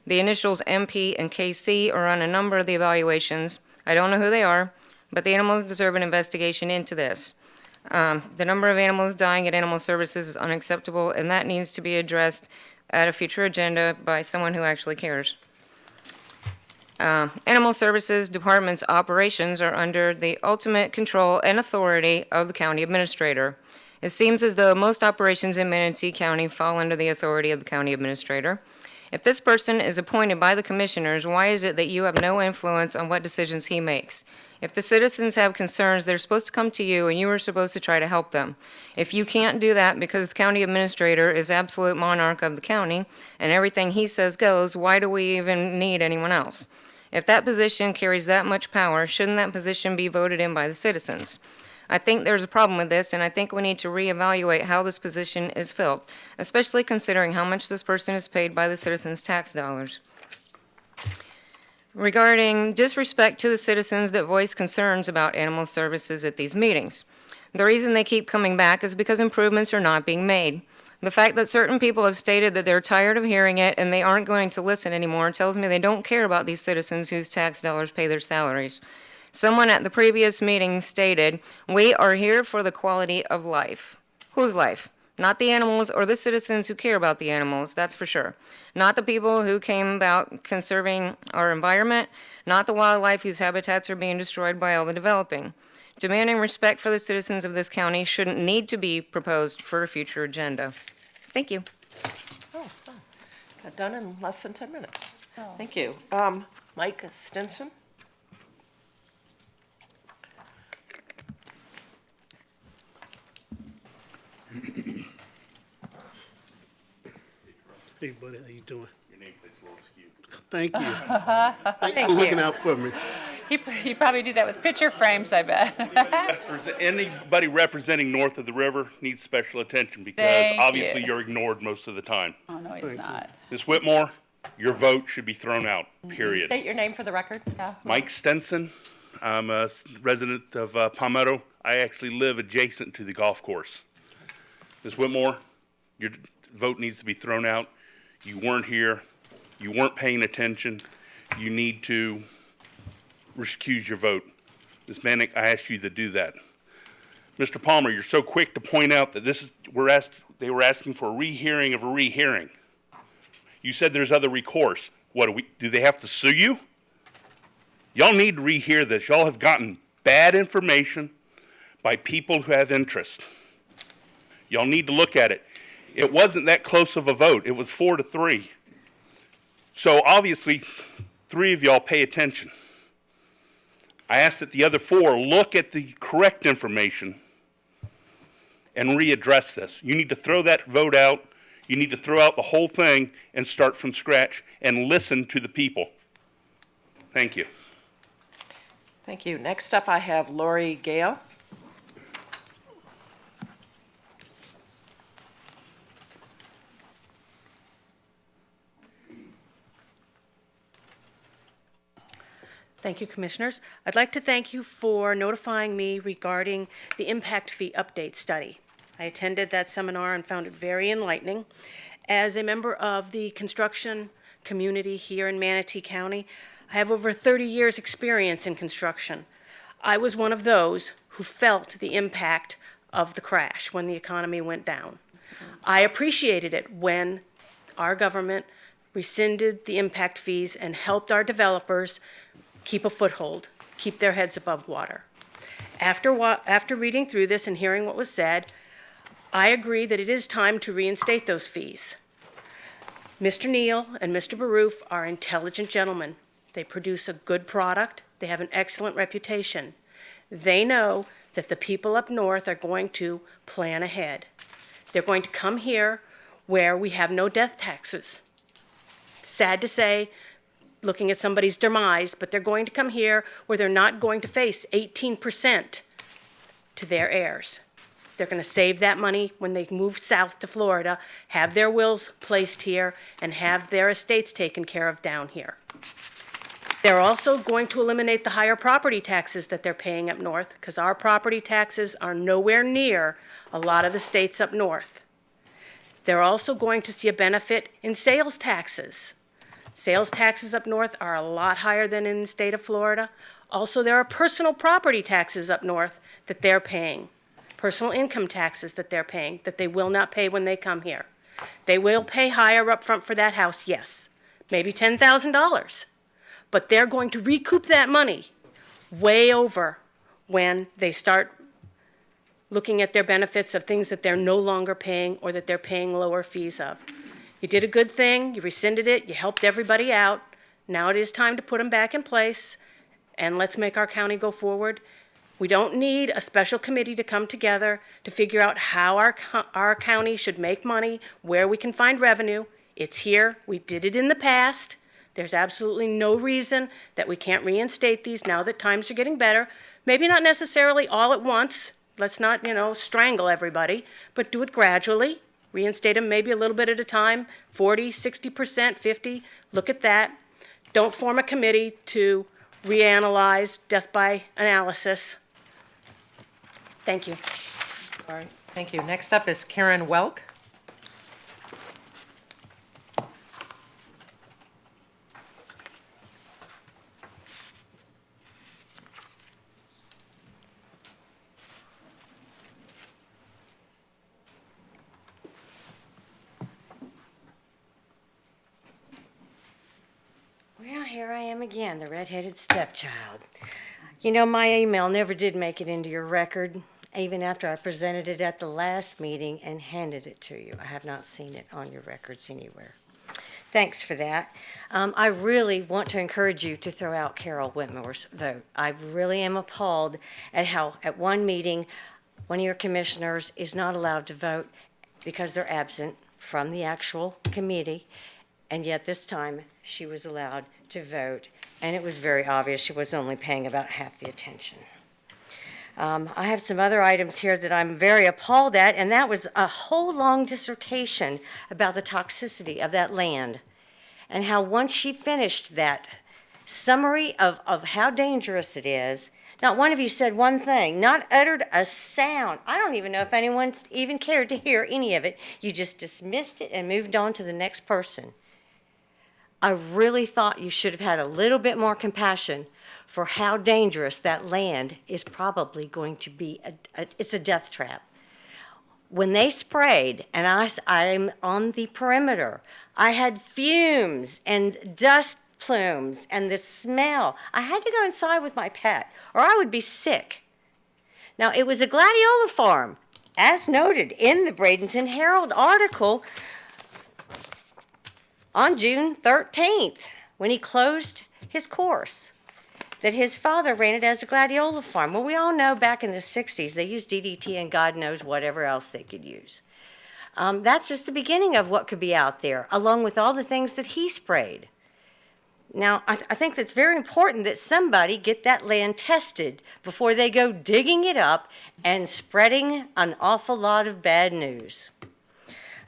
The initials MP and KC are on a number of the evaluations. I don't know who they are, but the animals deserve an investigation into this. The number of animals dying at animal services is unacceptable, and that needs to be addressed at a future agenda by someone who actually cares. Animal Services Department's operations are under the ultimate control and authority of the county administrator. It seems as though most operations in Manatee County fall under the authority of the county administrator. If this person is appointed by the commissioners, why is it that you have no influence on what decisions he makes? If the citizens have concerns, they're supposed to come to you, and you are supposed to try to help them. If you can't do that because the county administrator is absolute monarch of the county and everything he says goes, why do we even need anyone else? If that position carries that much power, shouldn't that position be voted in by the citizens? I think there's a problem with this, and I think we need to reevaluate how this position is filled, especially considering how much this person is paid by the citizens' tax dollars. Regarding disrespect to the citizens that voice concerns about animal services at these meetings, the reason they keep coming back is because improvements are not being made. The fact that certain people have stated that they're tired of hearing it and they aren't going to listen anymore tells me they don't care about these citizens whose tax dollars pay their salaries. Someone at the previous meeting stated, "We are here for the quality of life." Whose life? Not the animals or the citizens who care about the animals, that's for sure. Not the people who came about conserving our environment, not the wildlife whose habitats are being destroyed by all the developing. Demanding respect for the citizens of this county shouldn't need to be proposed for a future agenda. Thank you. Oh, wow. Got done in less than 10 minutes. Thank you. Mike Stinson? Hey, buddy, how you doing? Your nameplate's a little skewed. Thank you. Thanks for looking out for me. He probably do that with picture frames, I bet. Anybody representing north of the river needs special attention because Thank obviously you. you're ignored most of the time. Oh, no, he's not. Ms. Whitmore, your vote should be thrown out, period. State your name for the record. Yeah. Mike Stenson, I'm a resident of Palmetto. I actually live adjacent to the golf course. Ms. Whitmore, your vote needs to be thrown out. You weren't here. You weren't paying attention. You need to recuse your vote. Ms. Manick, I asked you to do that. Mr. Palmer, you're so quick to point out that they were asking for a rehearing of a rehearing. You said there's other recourse. Do they have to sue you? Y'all need to rehear this. Y'all have gotten bad information by people who have interest. Y'all need to look at it. It wasn't that close of a vote. It was 4-3. So obviously, 3 of y'all pay attention. I asked that the other 4 look at the correct information and readdress this. You need to throw that vote out. You need to throw out the whole thing and start from scratch and listen to the people. Thank you. Thank you. Next up, I have Lori Gale. Thank you, Commissioners. I'd like to thank you for notifying me regarding the impact fee update study. I attended that seminar and found it very enlightening. As a member of the construction community here in Manatee County, I have over 30 years' experience in construction. I was one of those who felt the impact of the crash when the economy went down. I appreciated it when our government rescinded the impact fees and helped our developers keep a foothold, keep their heads above water. After reading through this and hearing what was said, I agree that it is time to reinstate those fees. Mr. Neal and Mr. Baroof are intelligent gentlemen. They produce a good product. They have an excellent reputation. They know that the people up north are going to plan ahead. They're going to come here where we have no death taxes. Sad to say, looking at somebody's demise, but they're going to come here where they're not going to face 18% to their heirs. They're going to save that money when they move south to Florida, have their wills placed here, and have their estates taken care of down here. They're also going to eliminate the higher property taxes that they're paying up north, because our property taxes are nowhere near a lot of the states up north. They're also going to see a benefit in sales taxes. Sales taxes up north are a lot higher than in the state of Florida. Also, there are personal property taxes up north that they're paying, personal income taxes that they're paying that they will not pay when they come here. They will pay higher up front for that house, yes, maybe $10,000. But they're going to recoup that money way over when they start looking at their benefits of things that they're no longer paying or that they're paying lower fees of. You did a good thing, you rescinded it, you helped everybody out. Now it is time to put them back in place, and let's make our county go forward. We don't need a special committee to come together to figure out how our county should make money, where we can find revenue. It's here, we did it in the past. There's absolutely no reason that we can't reinstate these now that times are getting better. Maybe not necessarily all at once. Let's not, strangle everybody, but do it gradually. Reinstate them maybe a little bit at a time, 40, 60%, 50. Look at that. Don't form a committee to reanalyze death by analysis. Thank you. All right, thank you. Next up is Karen Welk. Well, here I am again, the redheaded stepchild. My email never did make it into your record, even after I presented it at the last meeting and handed it to you. I have not seen it on your records anywhere. Thanks for that. I really want to encourage you to throw out Carol Whitmore's vote. I really am appalled at how at one meeting, one of your commissioners is not allowed to vote because they're absent from the actual committee, and yet this time she was allowed to vote, and it was very obvious she was only paying about half the attention. I have some other items here that I'm very appalled at, and that was a whole long dissertation about the toxicity of that land and how once she finished that summary of how dangerous it is, not one of you said one thing, not uttered a sound. I don't even know if anyone even cared to hear any of it. You just dismissed it and moved on to the next person. I really thought you should have had a little bit more compassion for how dangerous that land is probably going to be. It's a death trap. When they sprayed, and I'm on the perimeter, I had fumes and dust plumes and the smell. I had to go inside with my pet, or I would be sick. Now, it was a gladiola farm, as noted in the Bradenton Herald article on June 13th, when he closed his course, that his father ran it as a gladiola farm. Well, we all know back in the 60s, they used DDT and God knows whatever else they could use. That's just the beginning of what could be out there, along with all the things that he sprayed. Now, I think that's very important that somebody get that land tested before they go digging it up and spreading an awful lot of bad news.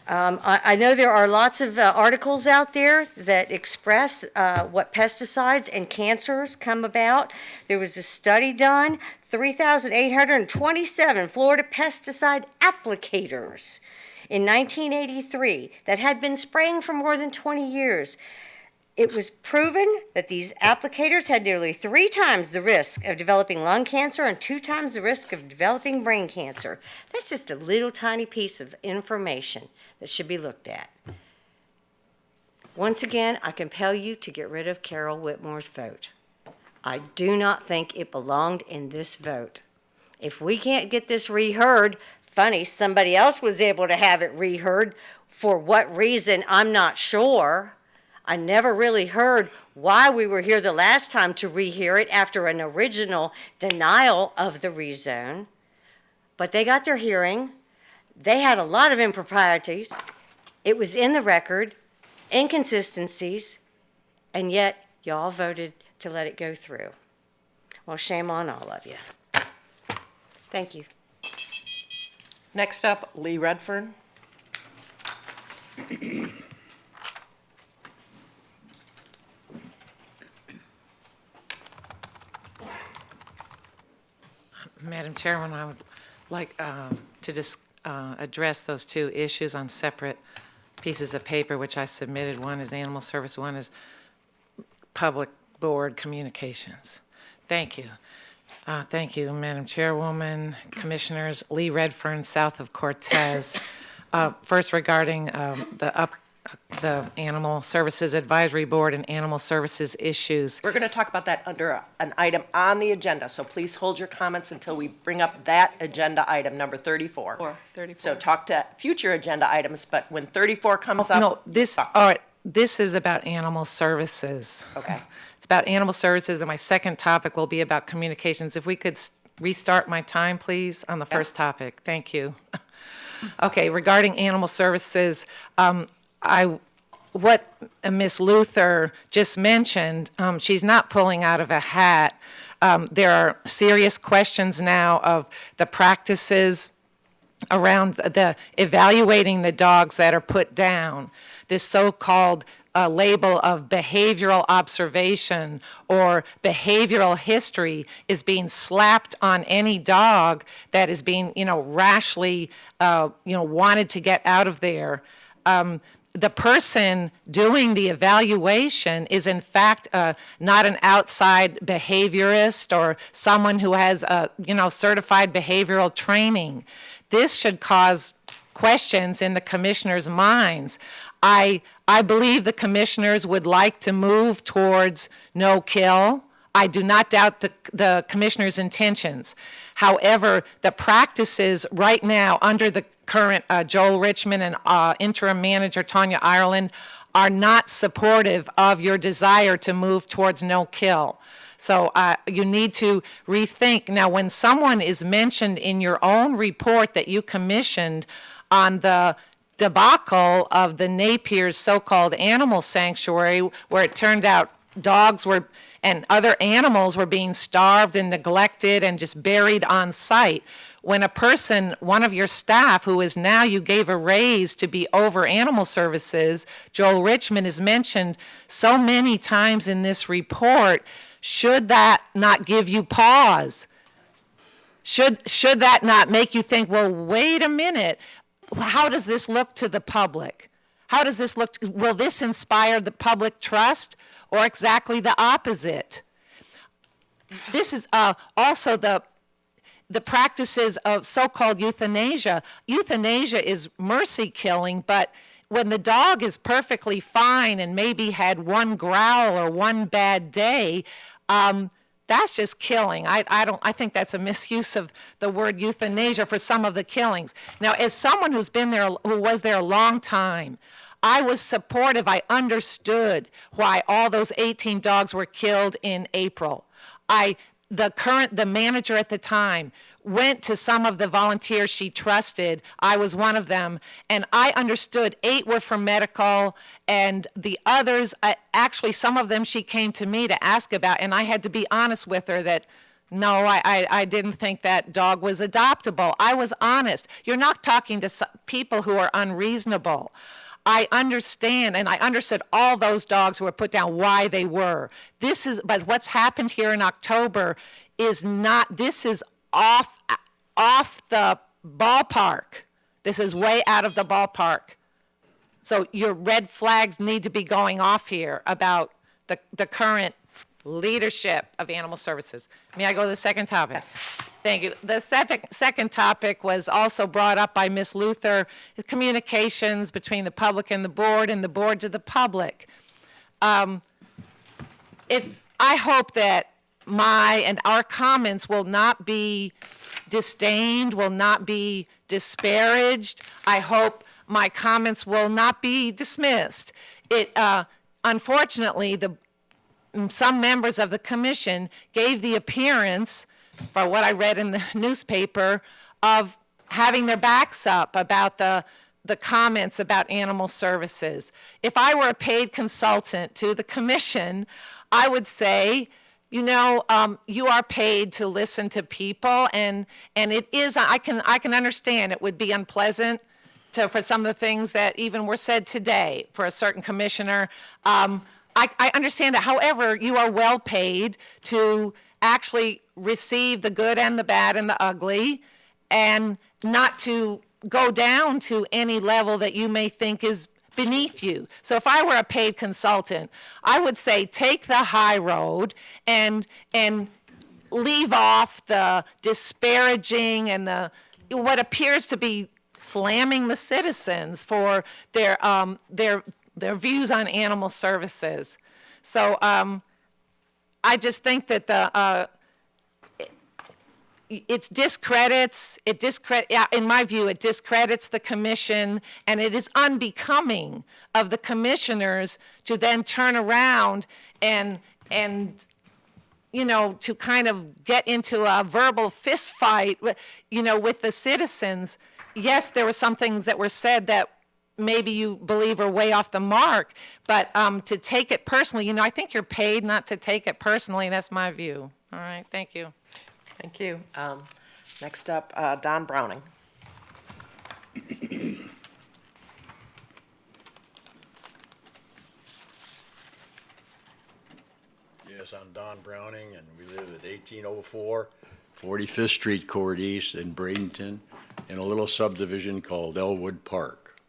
I know there are lots of articles out there that express what pesticides and cancers come about. There was a study done, 3,827 Florida pesticide applicators in 1983 that had been spraying for more than 20 years. It was proven that these applicators had nearly 3 times the risk of developing lung cancer and 2 times the risk of developing brain cancer. That's just a little tiny piece of information that should be looked at. Once again, I compel you to get rid of Carol Whitmore's vote. I do not think it belonged in this vote. If we can't get this reheard, funny, somebody else was able to have it reheard. For what reason, I'm not sure. I never really heard why we were here the last time to rehear it after an original denial of the rezone. But they got their hearing. They had a lot of improprieties. It was in the record, inconsistencies, and yet y'all voted to let it go through. Well, shame on all of you. Thank you. Next up, Lee Redfern. Madam Chairman, I would like to just address those 2 issues on separate pieces of paper, which I submitted. One is animal service, one is public board communications. Thank you. Thank you, Madam Chairwoman, Commissioners. Lee Redfern, south of Cortez. First, regarding the Animal Services Advisory Board and Animal Services issues. We're going to talk about that under an item on the agenda, so please hold your comments until we bring up that agenda item, number 34. 34. So talk to future agenda items, but when 34 comes up... No, this is about animal services. Okay. It's about animal services, and my second topic will be about communications. If we could restart my time, please, on the first topic. Thank you. Okay, regarding animal services, what Ms. Luther just mentioned, she's not pulling out of a hat. There are serious questions now of the practices around the evaluating the dogs that are put down. This so-called label of behavioral observation or behavioral history is being slapped on any dog that is being, rashly, wanted to get out of there. The person doing the evaluation is in fact not an outside behaviorist or someone who has certified behavioral training. This should cause questions in the commissioners' minds. I believe the commissioners would like to move towards no kill. I do not doubt the commissioners' intentions. However, the practices right now under the current Joel Richmond and interim manager Tanya Ireland are not supportive of your desire to move towards no kill. So you need to rethink. Now, when someone is mentioned in your own report that you commissioned on the debacle of the Napier's so-called animal sanctuary, where it turned out dogs were and other animals were being starved and neglected and just buried on site. When a person, one of your staff, who is now you gave a raise to be over animal services, Joel Richmond, is mentioned so many times in this report, should that not give you pause? Should that not make you think, well, wait a minute, how does this look to the public? How does this look? Will this inspire the public trust or exactly the opposite? This is also the practices of so-called euthanasia. Euthanasia is mercy killing, but when the dog is perfectly fine and maybe had one growl or one bad day, that's just killing. I think that's a misuse of the word euthanasia for some of the killings. Now, as someone who was there a long time, I was supportive. I understood why all those 18 dogs were killed in April. The manager at the time went to some of the volunteers she trusted. I was one of them, and I understood 8 were for medical, and the others, actually some of them she came to me to ask about, and I had to be honest with her that no, I didn't think that dog was adoptable. I was honest. You're not talking to people who are unreasonable. I understand, and I understood all those dogs who were put down, why they were. But what's happened here in October is not, this is off the ballpark. This is way out of the ballpark. So your red flags need to be going off here about the current leadership of animal services. May I go to the second topic? Yes. Thank you. The second topic was also brought up by Ms. Luther, the communications between the public and the board to the public. I hope that my and our comments will not be disdained, will not be disparaged. I hope my comments will not be dismissed. Unfortunately, some members of the commission gave the appearance, by what I read in the newspaper, of having their backs up about the comments about animal services. If I were a paid consultant to the commission, I would say, you know, you are paid to listen to people, and it is, I can understand it would be unpleasant for some of the things that even were said today for a certain commissioner. I understand that. However, you are well paid to actually receive the good and the bad and the ugly, and not to go down to any level that you may think is beneath you. So if I were a paid consultant, I would say take the high road and leave off the disparaging and what appears to be slamming the citizens for their views on animal services. So I just think that in my view, it discredits the commission, and it is unbecoming of the commissioners to then turn around and you know, to kind of get into a verbal fist fight, you know, with the citizens. Yes, there were some things that were said that maybe you believe are way off the mark, but to take it personally, you know, I think you're paid not to take it personally. That's my view. All right, thank you. Thank you. Next up, Don Browning. Yes, I'm Don Browning, and we live at 1804 45th Street, Court East in Bradenton, in a little subdivision called Elwood Park.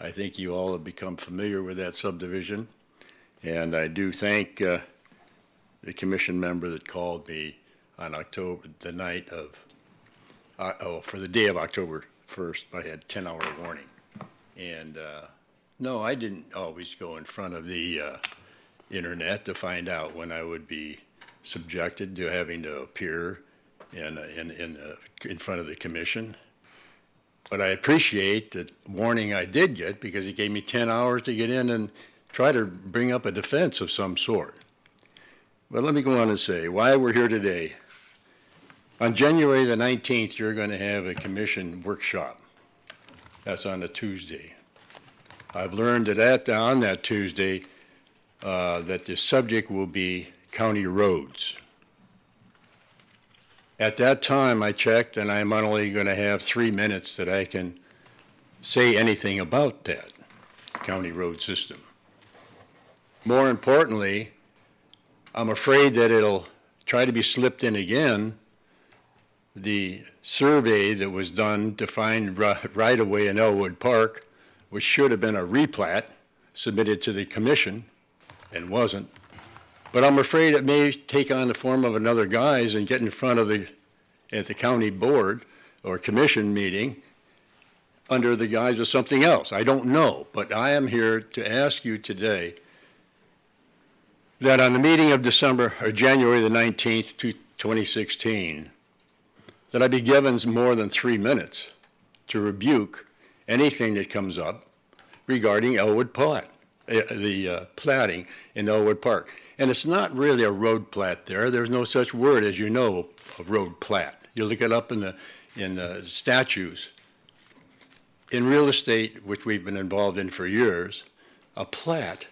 I think you all have become familiar with that subdivision, and I do thank the commission member that called me on the night of, for the day of October 1st. I had 10-hour warning. And no, I didn't always go in front of the internet to find out when I would be subjected to having to appear in front of the commission. But I appreciate the warning I did get, because it gave me 10 hours to get in and try to bring up a defense of some sort. But let me go on and say why we're here today. On January the 19th, you're going to have a commission workshop. That's on a Tuesday. I've learned that on that Tuesday that the subject will be county roads. At that time, I checked, and I'm only going to have 3 minutes that I can say anything about that county road system. More importantly, I'm afraid that it'll try to be slipped in again, the survey that was done to find right-of-way in Elwood Park, which should have been a replat submitted to the commission and wasn't. But I'm afraid it may take on the form of another guise and get in front of at the county board or commission meeting under the guise of something else. I don't know, but I am here to ask you today that on the meeting of January the 19th, 2016, that I be given more than 3 minutes to rebuke anything that comes up regarding Elwood Plat, the platting in Elwood Park. And it's not really a road plat there. There's no such word, as you know, a road plat. You look it up in the statutes. In real estate, which we've been involved in for years, a plat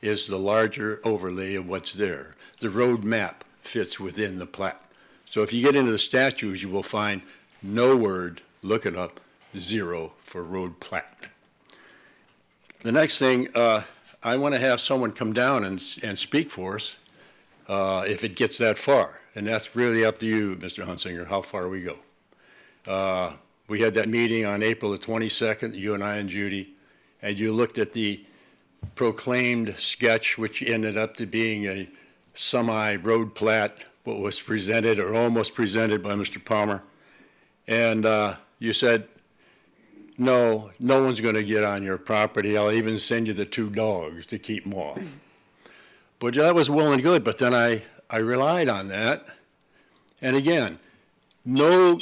is the larger overlay of what's there. The road map fits within the plat. So if you get into the statutes, you will find no word, look it up, 0 for road plat. The next thing, I want to have someone come down and speak for us if it gets that far. And that's really up to you, Mr. Hunsinger, how far we go. We had that meeting on April the 22nd, you and I and Judy, and you looked at the proclaimed sketch, which ended up to being a semi-road plat, what was presented or almost presented by Mr. Palmer, and you said, no one's going to get on your property. I'll even send you the 2 dogs to keep them off. But that was well and good, but then I relied on that. And again, Mr.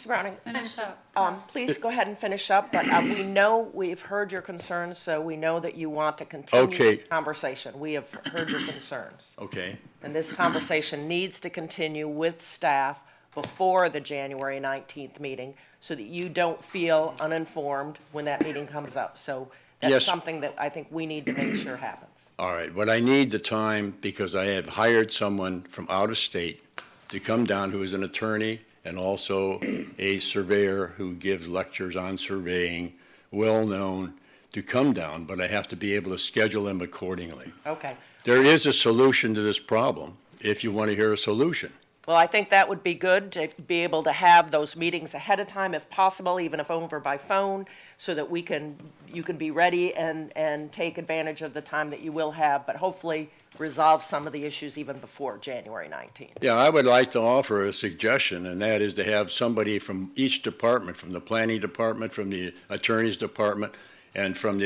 Browning, Finish up. please go ahead and finish up, but we know, we've heard your concerns, so we know that you want to continue Okay. this conversation. We have heard your concerns. Okay. And this conversation needs to continue with staff before the January 19th meeting so that you don't feel uninformed when that meeting comes up. So that's Yes. something that I think we need to make sure happens. All right, but I need the time because I have hired someone from out of state to come down who is an attorney and also a surveyor who gives lectures on surveying, well-known, to come down, but I have to be able to schedule them accordingly. Okay. There is a solution to this problem, if you want to hear a solution. Well, I think that would be good to be able to have those meetings ahead of time if possible, even if over by phone, so that you can be ready and take advantage of the time that you will have, but hopefully resolve some of the issues even before January 19th. Yeah, I would like to offer a suggestion, and that is to have somebody from each department, from the planning department, from the attorney's department, and from the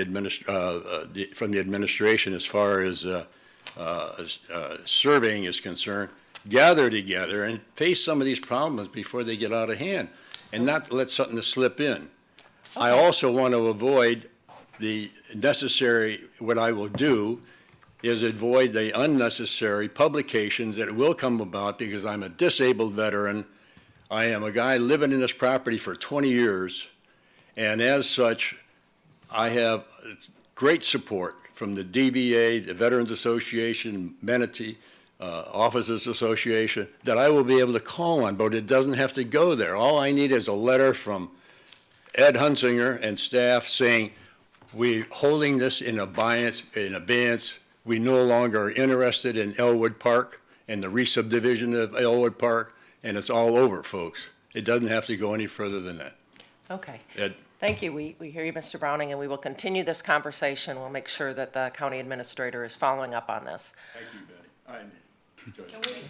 administration as far as surveying is concerned, gather together and face some of these problems before they get out of hand and not let something slip in. I also want to avoid the necessary, what I will do is avoid the unnecessary publications that will come about because I'm a disabled veteran. I am a guy living in this property for 20 years, and as such, I have great support from the DVA, the Veterans Association, Menatee, Officers Association, that I will be able to call on, but it doesn't have to go there. All I need is a letter from Ed Hunsinger and staff saying, we're holding this in abeyance. We no longer are interested in Elwood Park and the re-subdivision of Elwood Park, and it's all over, folks. It doesn't have to go any further than that. Okay. Ed? Thank you. We hear you, Mr. Browning, and we will continue this conversation. We'll make sure that the county administrator is following up on this. Thank you, Betty.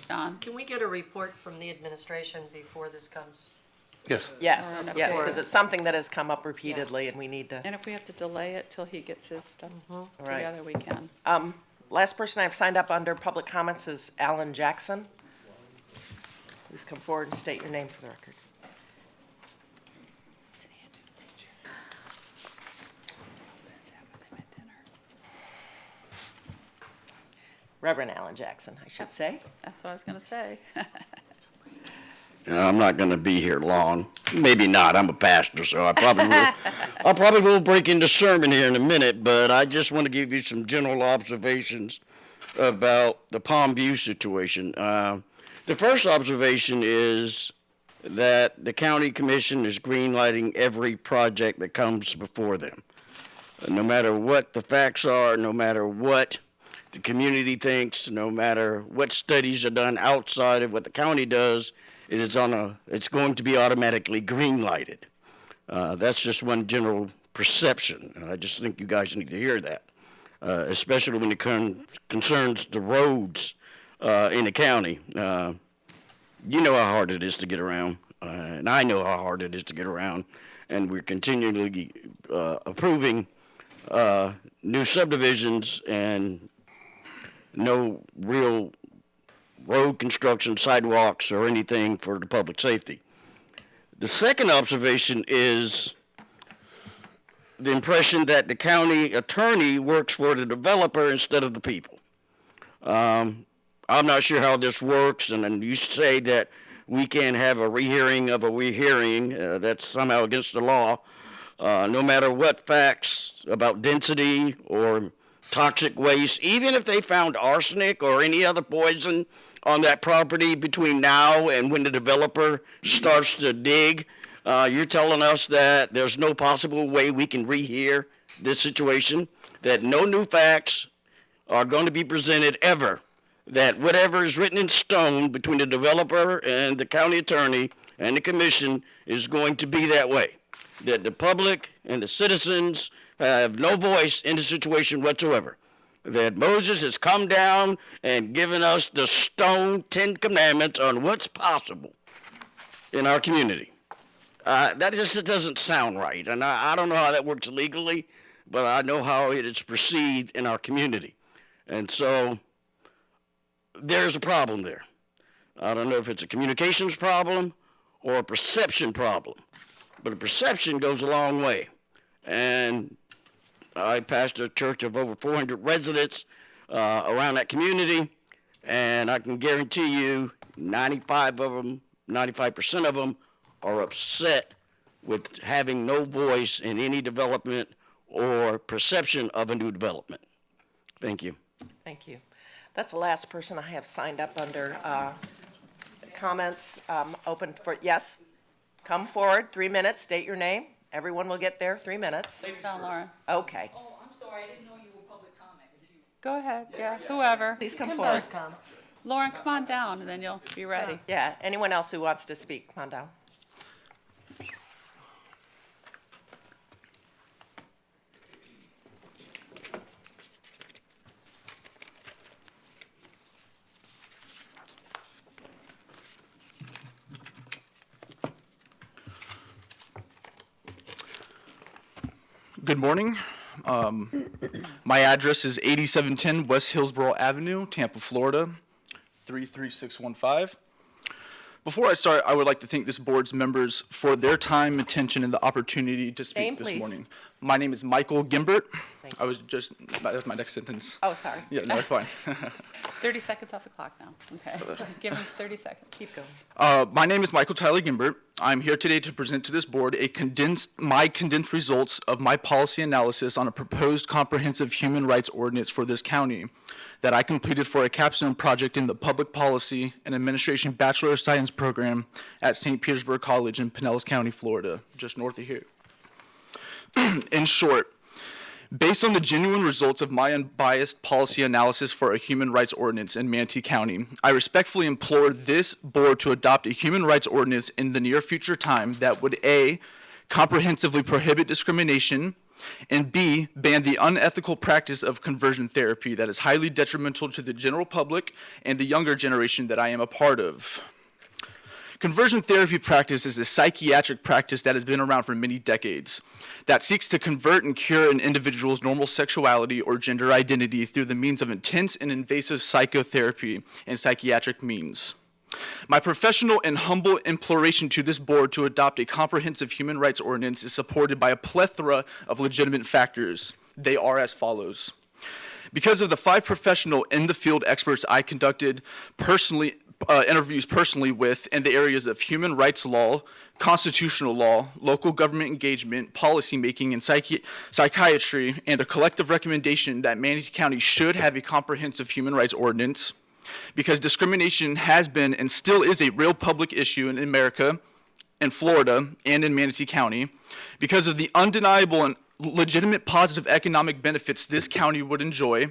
Don? Can we get a report from the administration before this comes? Yes. Yes, Or an yes, update. because it's something that has come up repeatedly, and we need to. And if we have to delay it till he gets his stuff Right. together, we can. Last person I've signed up under public comments is Alan Jackson. Please come forward and state your name for the record. Reverend Alan Jackson, I should say. That's what I was going to say. I'm not going to be here long. Maybe not. I'm a pastor, so I probably will break into sermon here in a minute, but I just want to give you some general observations about the Palm View situation. The first observation is that the county commission is greenlighting every project that comes before them. No matter what the facts are, no matter what the community thinks, no matter what studies are done outside of what the county does, it's going to be automatically green lighted. That's just one general perception. And I just think you guys need to hear that, especially when it concerns the roads in the county. You know how hard it is to get around, and I know how hard it is to get around, and we're continually approving new subdivisions and no real road construction, sidewalks, or anything for the public safety. The second observation is the impression that the county attorney works for the developer instead of the people. I'm not sure how this works, and then you say that we can't have a rehearing of a rehearing. That's somehow against the law. No matter what facts about density or toxic waste, even if they found arsenic or any other poison on that property between now and when the developer starts to dig, you're telling us that there's no possible way we can rehear this situation, that no new facts are going to be presented ever, that whatever is written in stone between the developer and the county attorney and the commission is going to be that way. that the public and the citizens have no voice in the situation whatsoever. That Moses has come down and given us the stone 10 commandments on what's possible in our community. That just doesn't sound right, and I don't know how that works legally, but I know how it is perceived in our community. And so there's a problem there. I don't know if it's a communications problem or a perception problem, but a perception goes a long way. And I pastor a church of over 400 residents around that community, and I can guarantee you 95% of them are upset with having no voice in any development or perception of a new development. Thank you. Thank you. That's the last person I have signed up under comments. Open for, yes? Come forward, 3 minutes, state your name. Everyone will get there, 3 minutes. Down, Lauren. Okay. Oh, I'm sorry, I didn't know you were public comment. Go ahead, yeah, whoever. Please come Kimberly. forward. Lauren, come on down, and then you'll be ready. Yeah, anyone else who wants to speak, come on down. Good morning. My address is 8710 West Hillsborough Avenue, Tampa, Florida, 33615. Before I start, I would like to thank this board's members for their time, attention, and the opportunity to speak Name, this please. morning. My name is Michael Gimbert. I was just, that's my next sentence. Oh, sorry. Yeah, no, that's fine. 30 seconds off the clock now, okay. Give him 30 seconds. Keep going. My name is Michael Tyler Gimbert. I'm here today to present to this board my condensed results of my policy analysis on a proposed comprehensive human rights ordinance for this county that I completed for a capstone project in the Public Policy and Administration Bachelor of Science program at St. Petersburg College in Pinellas County, Florida, just north of here. In short, based on the genuine results of my unbiased policy analysis for a human rights ordinance in Manatee County, I respectfully implore this board to adopt a human rights ordinance in the near future time that would A, comprehensively prohibit discrimination, and B, ban the unethical practice of conversion therapy that is highly detrimental to the general public and the younger generation that I am a part of. Conversion therapy practice is a psychiatric practice that has been around for many decades that seeks to convert and cure an individual's normal sexuality or gender identity through the means of intense and invasive psychotherapy and psychiatric means. My professional and humble imploration to this board to adopt a comprehensive human rights ordinance is supported by a plethora of legitimate factors. They are as follows. Because of the 5 professional in-the-field experts I conducted interviews personally with in the areas of human rights law, constitutional law, local government engagement, policymaking, and psychiatry, and a collective recommendation that Manatee County should have a comprehensive human rights ordinance, because discrimination has been and still is a real public issue in America, in Florida, and in Manatee County, because of the undeniable and legitimate positive economic benefits this county would enjoy,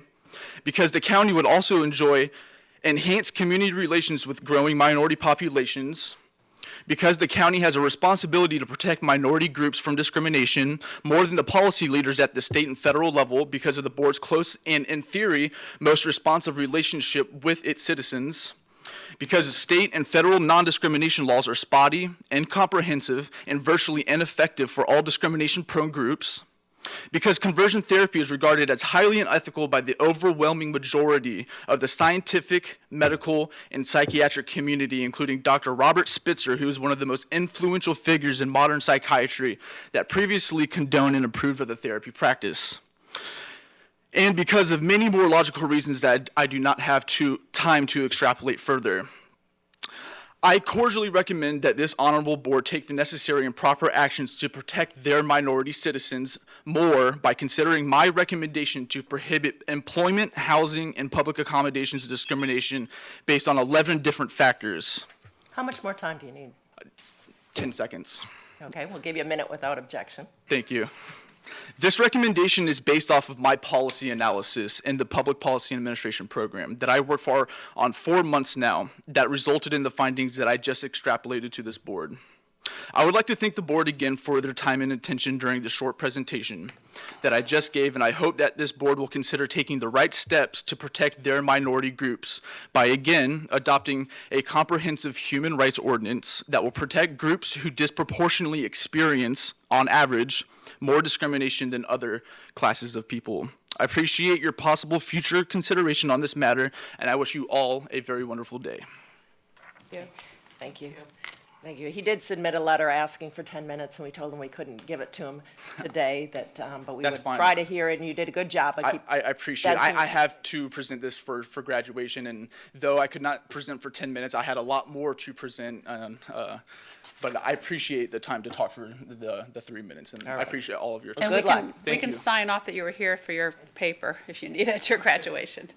because the county would also enjoy enhanced community relations with growing minority populations, because the county has a responsibility to protect minority groups from discrimination more than the policy leaders at the state and federal level because of the board's close and, in theory, most responsive relationship with its citizens, because state and federal non-discrimination laws are spotty, incomprehensive, and virtually ineffective for all discrimination-prone groups, because conversion therapy is regarded as highly unethical by the overwhelming majority of the scientific, medical, and psychiatric community, including Dr. Robert Spitzer, who is one of the most influential figures in modern psychiatry that previously condoned and approved of the therapy practice. And because of many more logical reasons that I do not have time to extrapolate further. I cordially recommend that this honorable board take the necessary and proper actions to protect their minority citizens more by considering my recommendation to prohibit employment, housing, and public accommodations discrimination based on 11 different factors. How much more time do you need? 10 seconds. Okay, we'll give you a minute without objection. Thank you. This recommendation is based off of my policy analysis in the Public Policy and Administration program that I worked for on 4 months now that resulted in the findings that I just extrapolated to this board. I would like to thank the board again for their time and attention during the short presentation that I just gave, and I hope that this board will consider taking the right steps to protect their minority groups by, again, adopting a comprehensive human rights ordinance that will protect groups who disproportionately experience, on average, more discrimination than other classes of people. I appreciate your possible future consideration on this matter, and I wish you all a very wonderful day. Thank you. Thank you. He did submit a letter asking for 10 minutes, and we told him we couldn't give it to him today, but we That's would fine. try to hear it, and you did a good job. I appreciate it. I have to present this for graduation, and though I could not present for 10 minutes, I had a lot more to present, but I appreciate the time to talk for the 3 minutes, and I appreciate all of your time. And we can sign off that you were here for your paper if you need it at your graduation.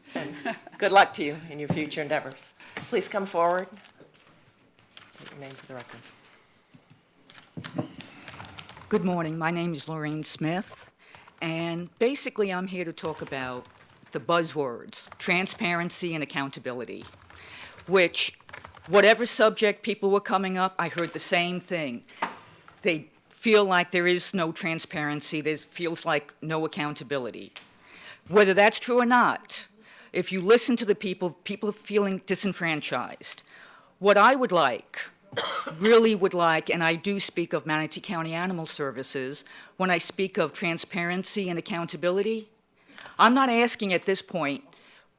Good luck to you in your future endeavors. Please come forward. Take your name for the record. Good morning. My name is Lorraine Smith, and basically I'm here to talk about the buzzwords, transparency and accountability, which, whatever subject people were coming up, I heard the same thing. They feel like there is no transparency, there feels like no accountability. Whether that's true or not, if you listen to the people, people are feeling disenfranchised. What I would like, really would like, and I do speak of Manatee County Animal Services, when I speak of transparency and accountability, I'm not asking at this point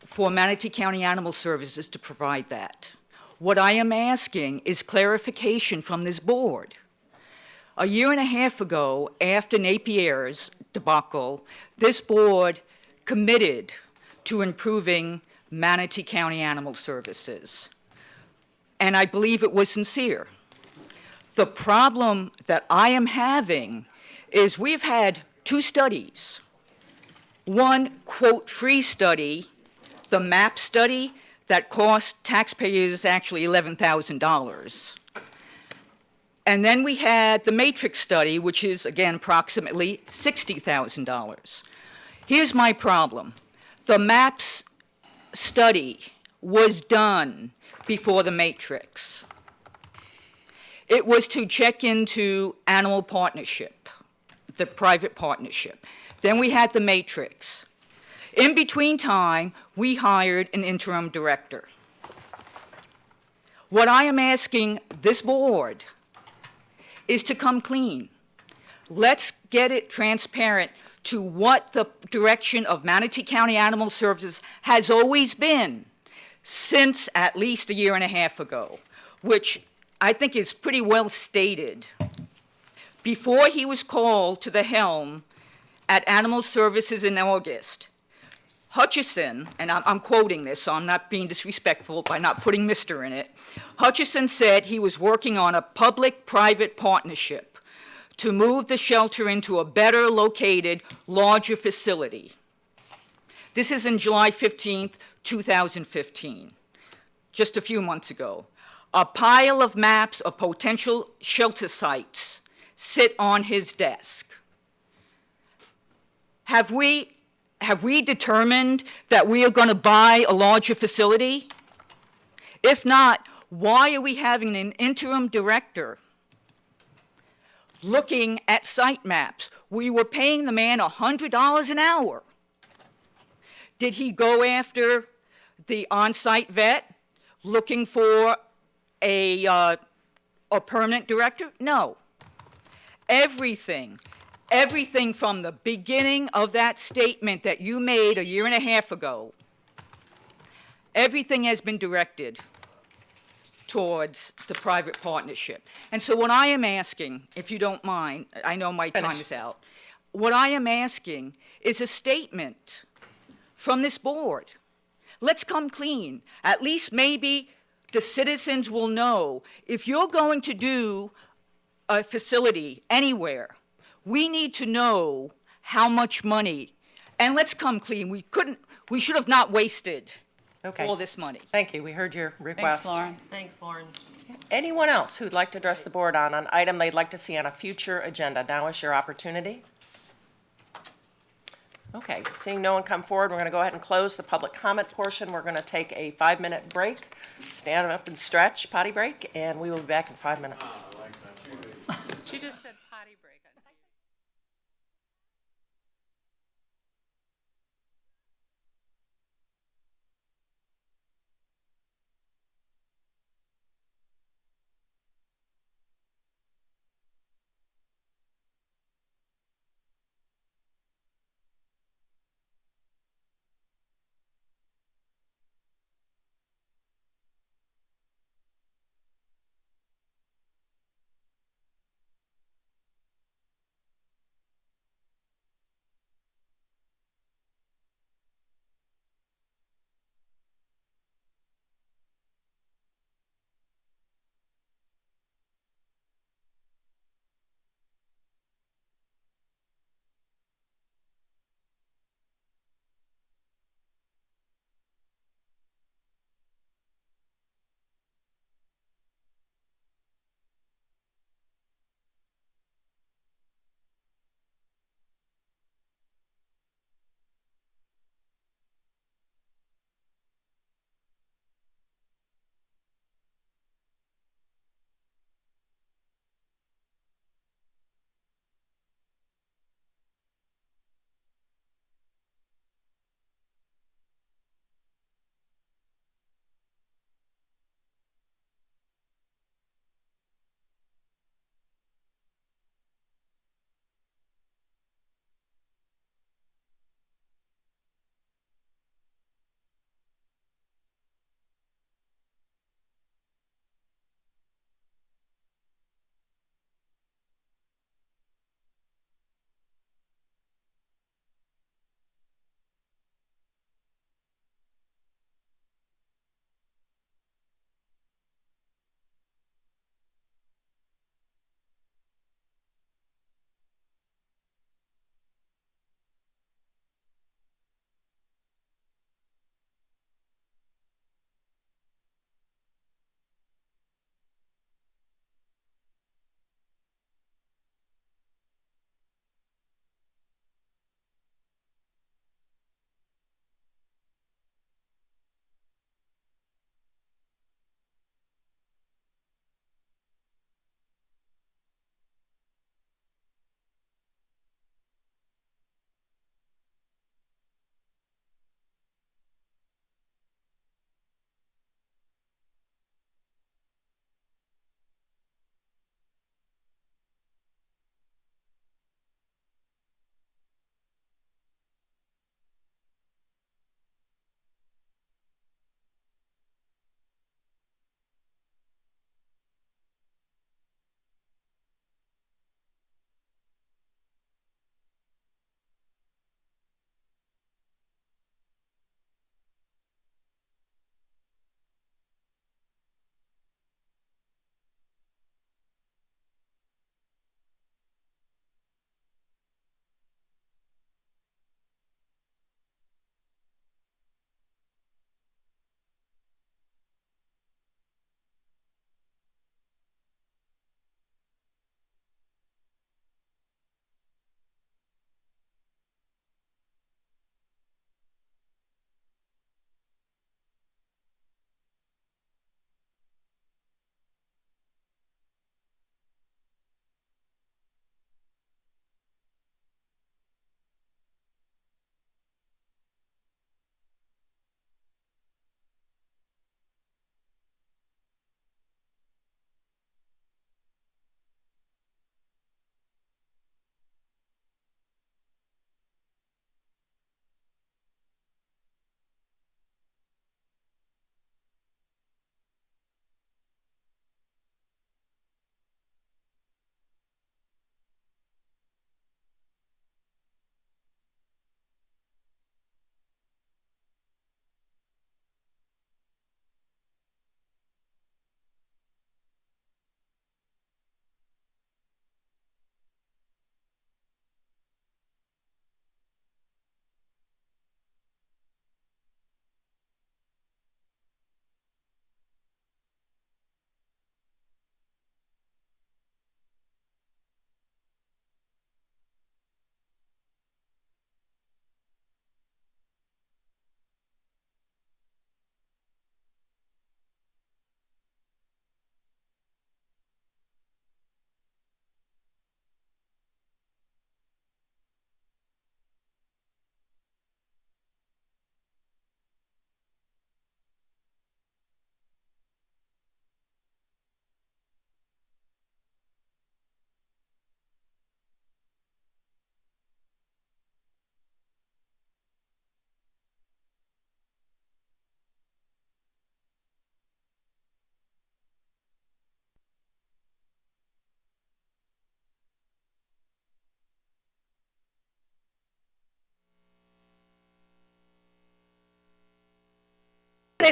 for Manatee County Animal Services to provide that. What I am asking is clarification from this board. A year and a half ago, after Napier's debacle, this board committed to improving Manatee County Animal Services. And I believe it was sincere. The problem that I am having is we've had 2 studies. One quote-free study, the MAP study, that cost taxpayers actually $11,000. And then we had the Matrix study, which is, again, approximately $60,000. Here's my problem. The MAPS study was done before the Matrix. It was to check into animal partnership, the private partnership. Then we had the Matrix. In between time, we hired an interim director. What I am asking this board is to come clean. Let's get it transparent to what the direction of Manatee County Animal Services has always been since at least a year and a half ago, which I think is pretty well stated. Before he was called to the helm at Animal Services in August, Hutchison, and I'm quoting this, so I'm not being disrespectful by not putting Mr. in it, Hutchison said he was working on a public-private partnership to move the shelter into a better located, larger facility. This is in July 15th, 2015, just a few months ago. A pile of maps of potential shelter sites sit on his desk. Have we determined that we are going to buy a larger facility? If not, why are we having an interim director looking at site maps? We were paying the man $100 an hour. Did he go after the on-site vet looking for a permanent director? No. Everything from the beginning of that statement that you made a year and a half ago, everything has been directed towards the private partnership. And so what I am asking, if you don't mind, I know my time is out, what I am asking is a statement from this board. Let's come clean. At least maybe the citizens will know if you're going to do a facility anywhere, we need to know how much money. And let's come clean. We should have not wasted all this money. Thank you. We heard your request. Thanks, Lauren. Thanks, Lauren. Anyone else who'd like to address the board on an item they'd like to see on a future agenda? Now is your opportunity. Okay, seeing no one come forward, we're going to go ahead and close the public comment portion. We're going to take a 5-minute break, stand up and stretch, potty break, and we will be back in 5 minutes.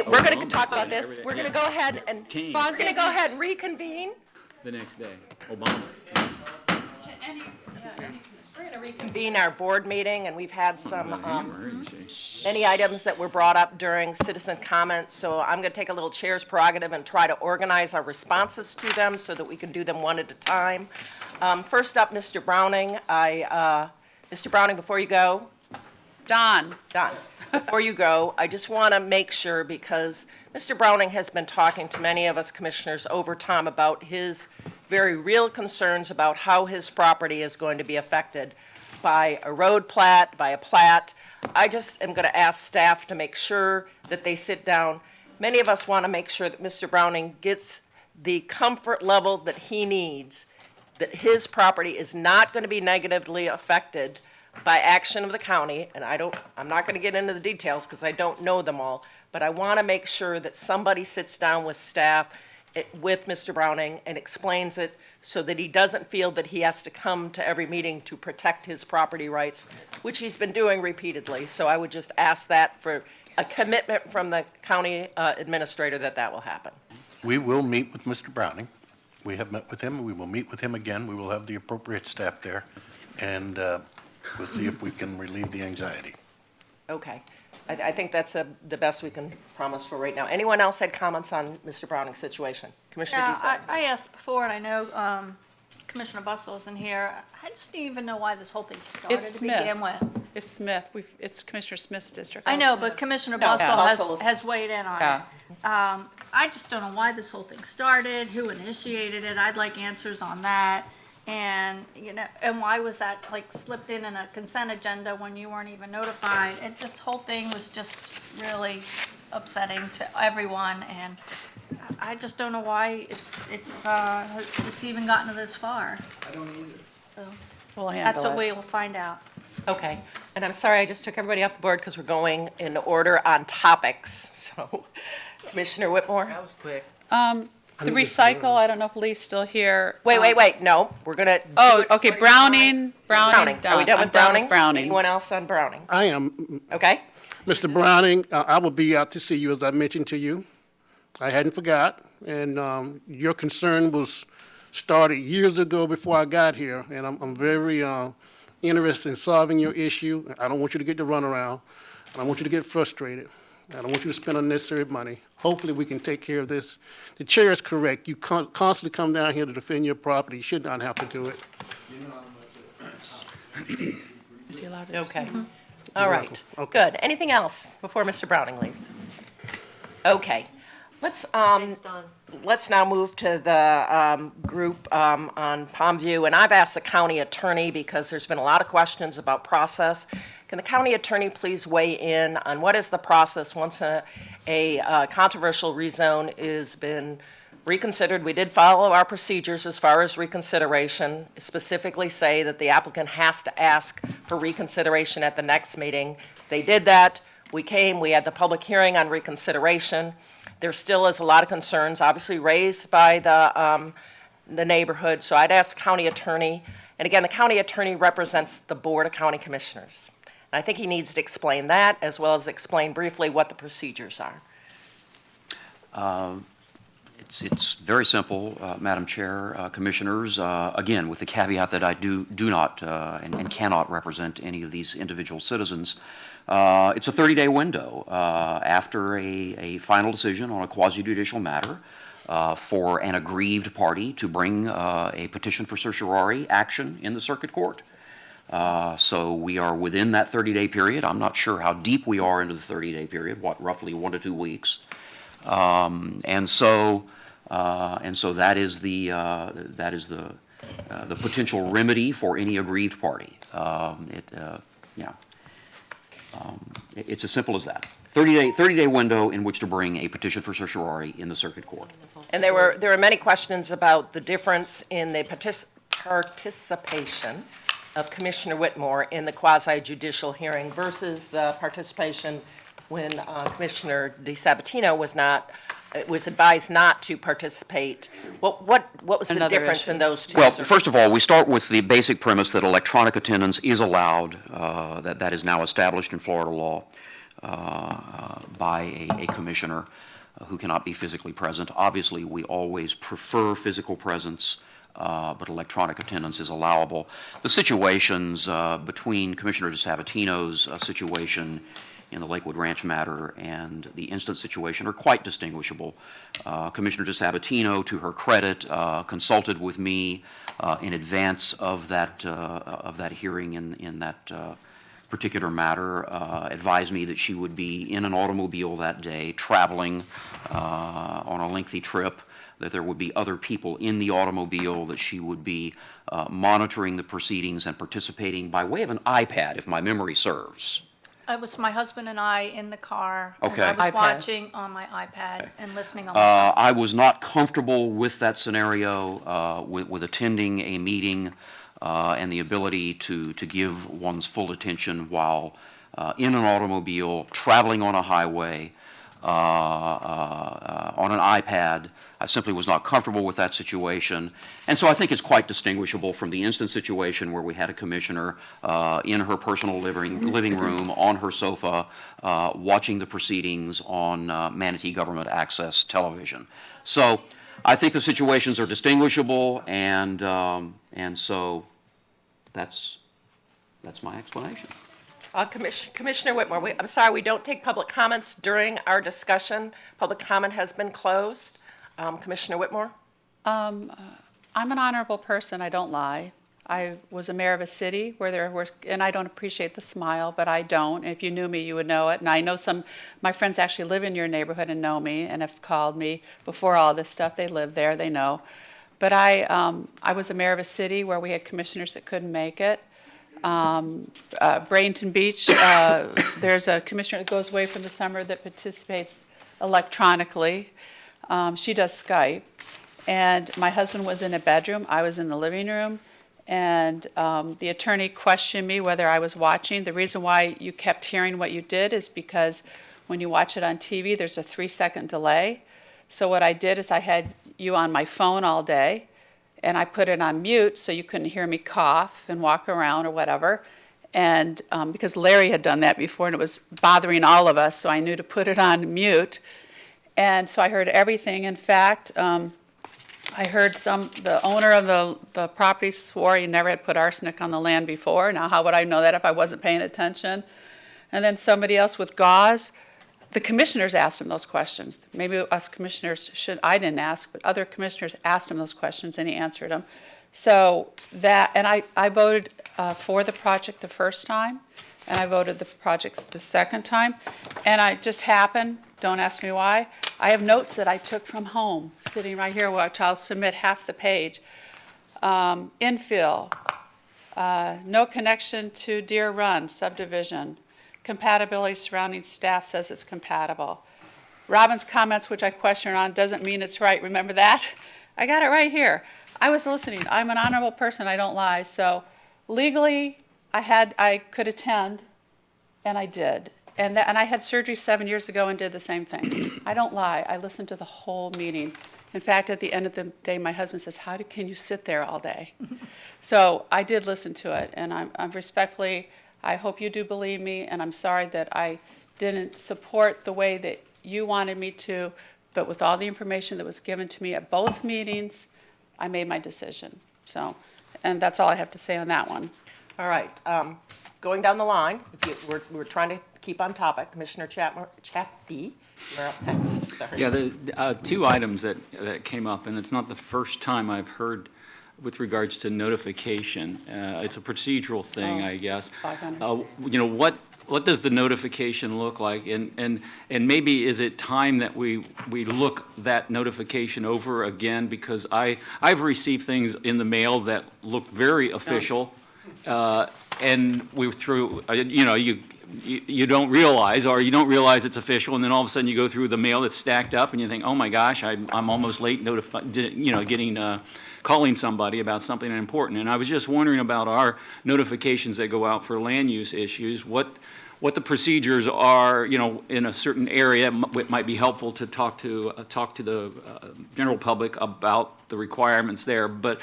gonna talk about this. We're gonna go ahead and, we're gonna go ahead and reconvene. The next day, Obama. We're gonna reconvene our board meeting, and we've had some, many items that were brought up during citizen comments, so I'm gonna take a little chair's prerogative and try to organize our responses to them so that we can do them one at a time. First up, Mr. Browning, Mr. Browning, before you go. Don. Before you go, I just want to make sure, because Mr. Browning has been talking to many of us commissioners over time about his very real concerns about how his property is going to be affected by a road plat, by a plat. I just am going to ask staff to make sure that they sit down. Many of us want to make sure that Mr. Browning gets the comfort level that he needs, that his property is not going to be negatively affected by action of the county, and I'm not going to get into the details because I don't know them all, but I want to make sure that somebody sits down with staff, with Mr. Browning, and explains it so that he doesn't feel that he has to come to every meeting to protect his property rights, which he's been doing repeatedly. So I would just ask that for a commitment from the county administrator that will happen. We will meet with Mr. Browning. We have met with him. We will meet with him again. We will have the appropriate staff there, and we'll see if we can relieve the anxiety. Okay. I think that's the best we can promise for right now. Anyone else had comments on Mr. Browning's situation? Commissioner Yeah, Desatt? I asked before, and I know Commissioner Bustle in here. I just didn't even know why this whole thing started It's to Smith. begin with. It's Smith. It's Commissioner Smith's district. I know, but Commissioner No, Bustle has weighed in on Yeah. it. I just don't know why this whole thing started, who initiated it. I'd like answers on that. And, and why was that slipped in a consent agenda when you weren't even notified? This whole thing was just really upsetting to everyone, and I just don't know why it's even gotten to this far. I don't either. So We'll handle that's what it. we will find out. Okay. And I'm sorry, I just took everybody off the board because we're going in order on topics. So, Commissioner Whitmore? That was quick. The recycle, I don't know if Lee's still here. Wait. No, we're going to. Oh, okay, Browning. Are we done with I'm done Browning? Browning. Anyone else on Browning? I am. Okay. Mr. Browning, I will be out to see you, as I mentioned to you. I hadn't forgot, and your concern was started years ago before I got here, and I'm very interested in solving your issue. I don't want you to get the runaround, and I want you to get frustrated. I don't want you to spend unnecessary money. Hopefully, we can take care of this. The chair is correct. You constantly come down here to defend your property. You should not have to do it. Is he allowed to? Okay. All right. Good. Anything else before Mr. Browning leaves? Okay. Let's now move to the group on Palmview, and I've asked the county attorney because there's been a lot of questions about process. Can the county attorney please weigh in on what is the process once a controversial rezone has been reconsidered? We did follow our procedures as far as reconsideration, specifically say that the applicant has to ask for reconsideration at the next meeting. They did that. We came, we had the public hearing on reconsideration. There still is a lot of concerns, obviously raised by the neighborhood, so I'd ask the county attorney, and again, the county attorney represents the Board of County Commissioners. And I think he needs to explain that, as well as explain briefly what the procedures are. It's very simple, Madam Chair, Commissioners. Again, with the caveat that I do not and cannot represent any of these individual citizens. It's a 30-day window after a final decision on a quasi-judicial matter for an aggrieved party to bring a petition for certiorari action in the circuit court. So we are within that 30-day period. I'm not sure how deep we are into the 30-day period, roughly 1 to 2 weeks. And so that is the potential remedy for any aggrieved party. It's as simple as that. 30-day window in which to bring a petition for certiorari in the circuit court. And there were many questions about the difference in the participation of Commissioner Whitmore in the quasi-judicial hearing versus the participation when Commissioner DeSabatino was advised not to participate. What was the difference in those two? Well, first of all, we start with the basic premise that electronic attendance is allowed, that is now established in Florida law. by a commissioner who cannot be physically present. Obviously, we always prefer physical presence, but electronic attendance is allowable. The situations between Commissioner DeSabatino's situation in the Lakewood Ranch matter and the instant situation are quite distinguishable. Commissioner DeSabatino, to her credit, consulted with me in advance of that hearing in that particular matter, advised me that she would be in an automobile that day, traveling on a lengthy trip, that there would be other people in the automobile, that she would be monitoring the proceedings and participating by way of an iPad, if my memory serves. It was my husband and I in the car. Okay. And I was iPad. watching on my iPad and listening on my phone. I was not comfortable with that scenario, with attending a meeting and the ability to give one's full attention while in an automobile, traveling on a highway, on an iPad. I simply was not comfortable with that situation. And so I think it's quite distinguishable from the instant situation where we had a commissioner in her personal living room, on her sofa, watching the proceedings on Manatee Government Access Television. So I think the situations are distinguishable, and so that's my explanation. Commissioner Whitmore, I'm sorry, we don't take public comments during our discussion. Public comment has been closed. Commissioner Whitmore? I'm an honorable person, I don't lie. I was a mayor of a city where there were, and I don't appreciate the smile, but I don't. If you knew me, you would know it. And I know my friends actually live in your neighborhood and know me and have called me before all this stuff. They live there, they know. But I was a mayor of a city where we had commissioners that couldn't make it. Bradenton Beach, there's a commissioner that goes away for the summer that participates electronically. She does Skype. And my husband was in a bedroom, I was in the living room, and the attorney questioned me whether I was watching. The reason why you kept hearing what you did is because when you watch it on TV, there's a 3-second delay. So what I did is I had you on my phone all day, and I put it on mute so you couldn't hear me cough and walk around or whatever. And because Larry had done that before and it was bothering all of us, so I knew to put it on mute. And so I heard everything. In fact, I heard the owner of the property swore he never had put arsenic on the land before. Now, how would I know that if I wasn't paying attention? And then somebody else with gauze. The commissioners asked him those questions. Maybe us commissioners I didn't ask, but other commissioners asked him those questions and he answered them. So and I voted for the project the first time, and I voted the project the second time. And I just happened, don't ask me why, I have notes that I took from home, sitting right here, which I'll submit half the page. Infill, no connection to Deer Run subdivision. Compatibility surrounding staff says it's compatible. Robin's comments, which I question on, doesn't mean it's right. Remember that? I got it right here. I was listening. I'm an honorable person. I don't lie. So legally, I could attend, and I did. And I had surgery 7 years ago and did the same thing. I don't lie. I listened to the whole meeting. In fact, at the end of the day, my husband says, can you sit there all day? So I did listen to it, and I'm respectfully, I hope you do believe me, and I'm sorry that I didn't support the way that you wanted me to, but with all the information that was given to me at both meetings, I made my decision. So, and that's all I have to say on that one. All right. Going down the line, we're trying to keep on topic. Commissioner Chappie, you're up next. Sorry. Yeah, the two items that came up, and it's not the first time I've heard with regards to notification. It's a procedural thing, I guess. What does the notification look like? And maybe is it time that we look that notification over again? Because I've received things in the mail that look very official, and we through, you don't realize, or you don't realize it's official, and then all of a sudden you go through the mail that's stacked up, and you think, oh my gosh, I'm almost late calling somebody about something important. And I was just wondering about our notifications that go out for land use issues, what the procedures are, in a certain area. It might be helpful to talk to the general public about the requirements there, but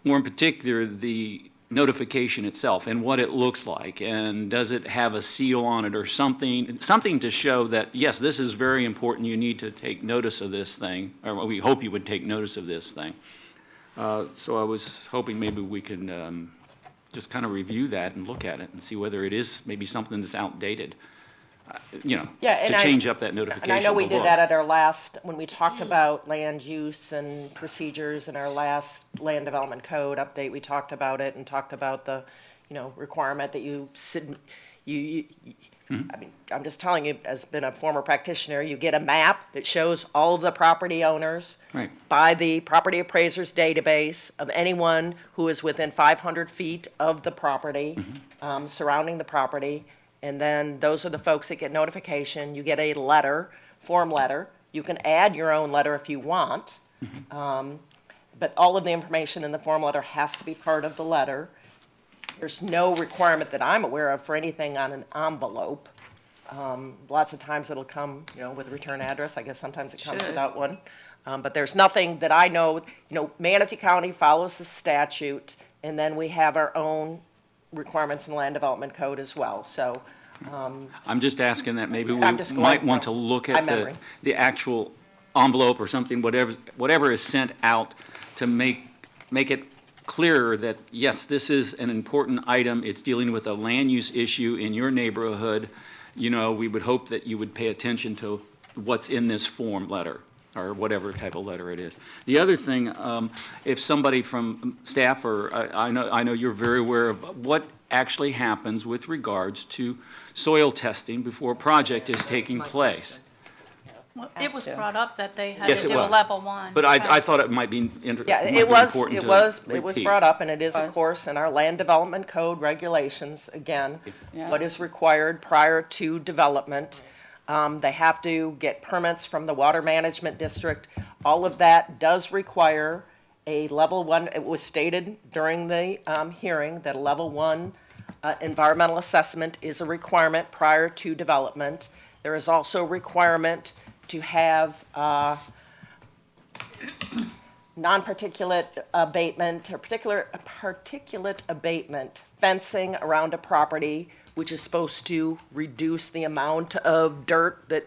more in particular, the notification itself and what it looks like, and does it have a seal on it or something to show that, yes, this is very important, you need to take notice of this thing, or we hope you would take notice of this thing. So I was hoping maybe we can just kind of review that and look at it and see whether it is maybe something that's outdated, to change up that notification. And I know we of the did book. that at our last, when we talked about land use and procedures in our last land development code update, we talked about it and talked about the, requirement that you I mean, I'm just telling you, as been a former practitioner, you get a map that shows all of the property owners Right. by the property appraisers database of anyone who is within 500 feet of the property, surrounding the property. And then those are the folks that get notification. You get a letter, form letter. You can add your own letter if you want. But all of the information in the form letter has to be part of the letter. There's no requirement that I'm aware of for anything on an envelope. Lots of times it'll come, with a return address. I guess sometimes it comes Should. without one. But there's nothing that I know, Manatee County follows the statute, and then we have our own requirements in the land development code as well, so. I'm just asking that maybe we I'm just going might want to from look my at memory. the actual envelope or something, whatever is sent out to make it clearer that, yes, this is an important item, it's dealing with a land use issue in your neighborhood. We would hope that you would pay attention to what's in this form letter, or whatever type of letter it is. The other thing, if somebody from staff, or I know you're very aware of what actually happens with regards to soil testing before a project is taking place. Well, it was brought up that they had Yes, to it do a was. level one. But I thought it might be Yeah, might it be was, important it to was repeat. brought up, and it is, of course, in our land development code regulations, again, what is required prior to development. They have to get permits from the water management district. All of that does require a level one. It was stated during the hearing that a level one environmental assessment is a requirement prior to development. There is also a requirement to have non-particulate abatement or particulate abatement fencing around a property, which is supposed to reduce the amount of dirt that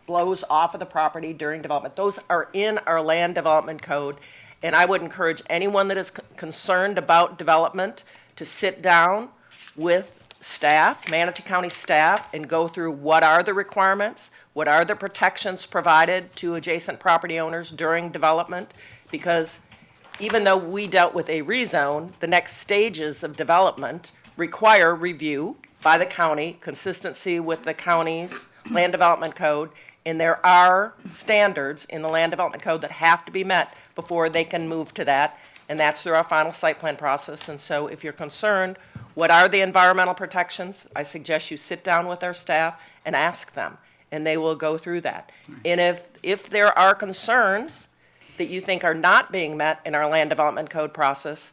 blows off of the property during development. Those are in our land development code, and I would encourage anyone that is concerned about development to sit down with staff, Manatee County staff, and go through what are the requirements, what are the protections provided to adjacent property owners during development, because even though we dealt with a rezone, the next stages of development require review by the county, consistency with the county's land development code, and there are standards in the land development code that have to be met before they can move to that, and that's through our final site plan process. And so if you're concerned, what are the environmental protections? I suggest you sit down with our staff and ask them, and they will go through that. And if there are concerns that you think are not being met in our land development code process,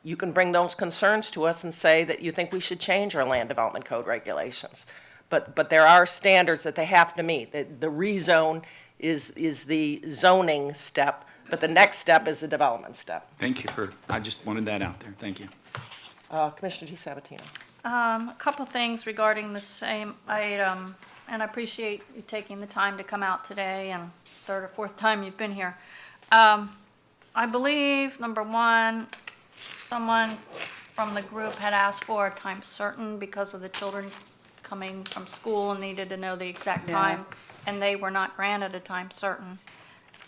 you can bring those concerns to us and say that you think we should change our land development code regulations. But there are standards that they have to meet. The rezone is the zoning step, but the next step is the development step. Thank you I just wanted that out there. Thank you. Commissioner DiSabatino. A couple things regarding the same item, and I appreciate you taking the time to come out today, and third or fourth time you've been here. I believe, number one, someone from the group had asked for a time certain because of the children coming from school and needed to know the exact time, and they were not granted a time certain.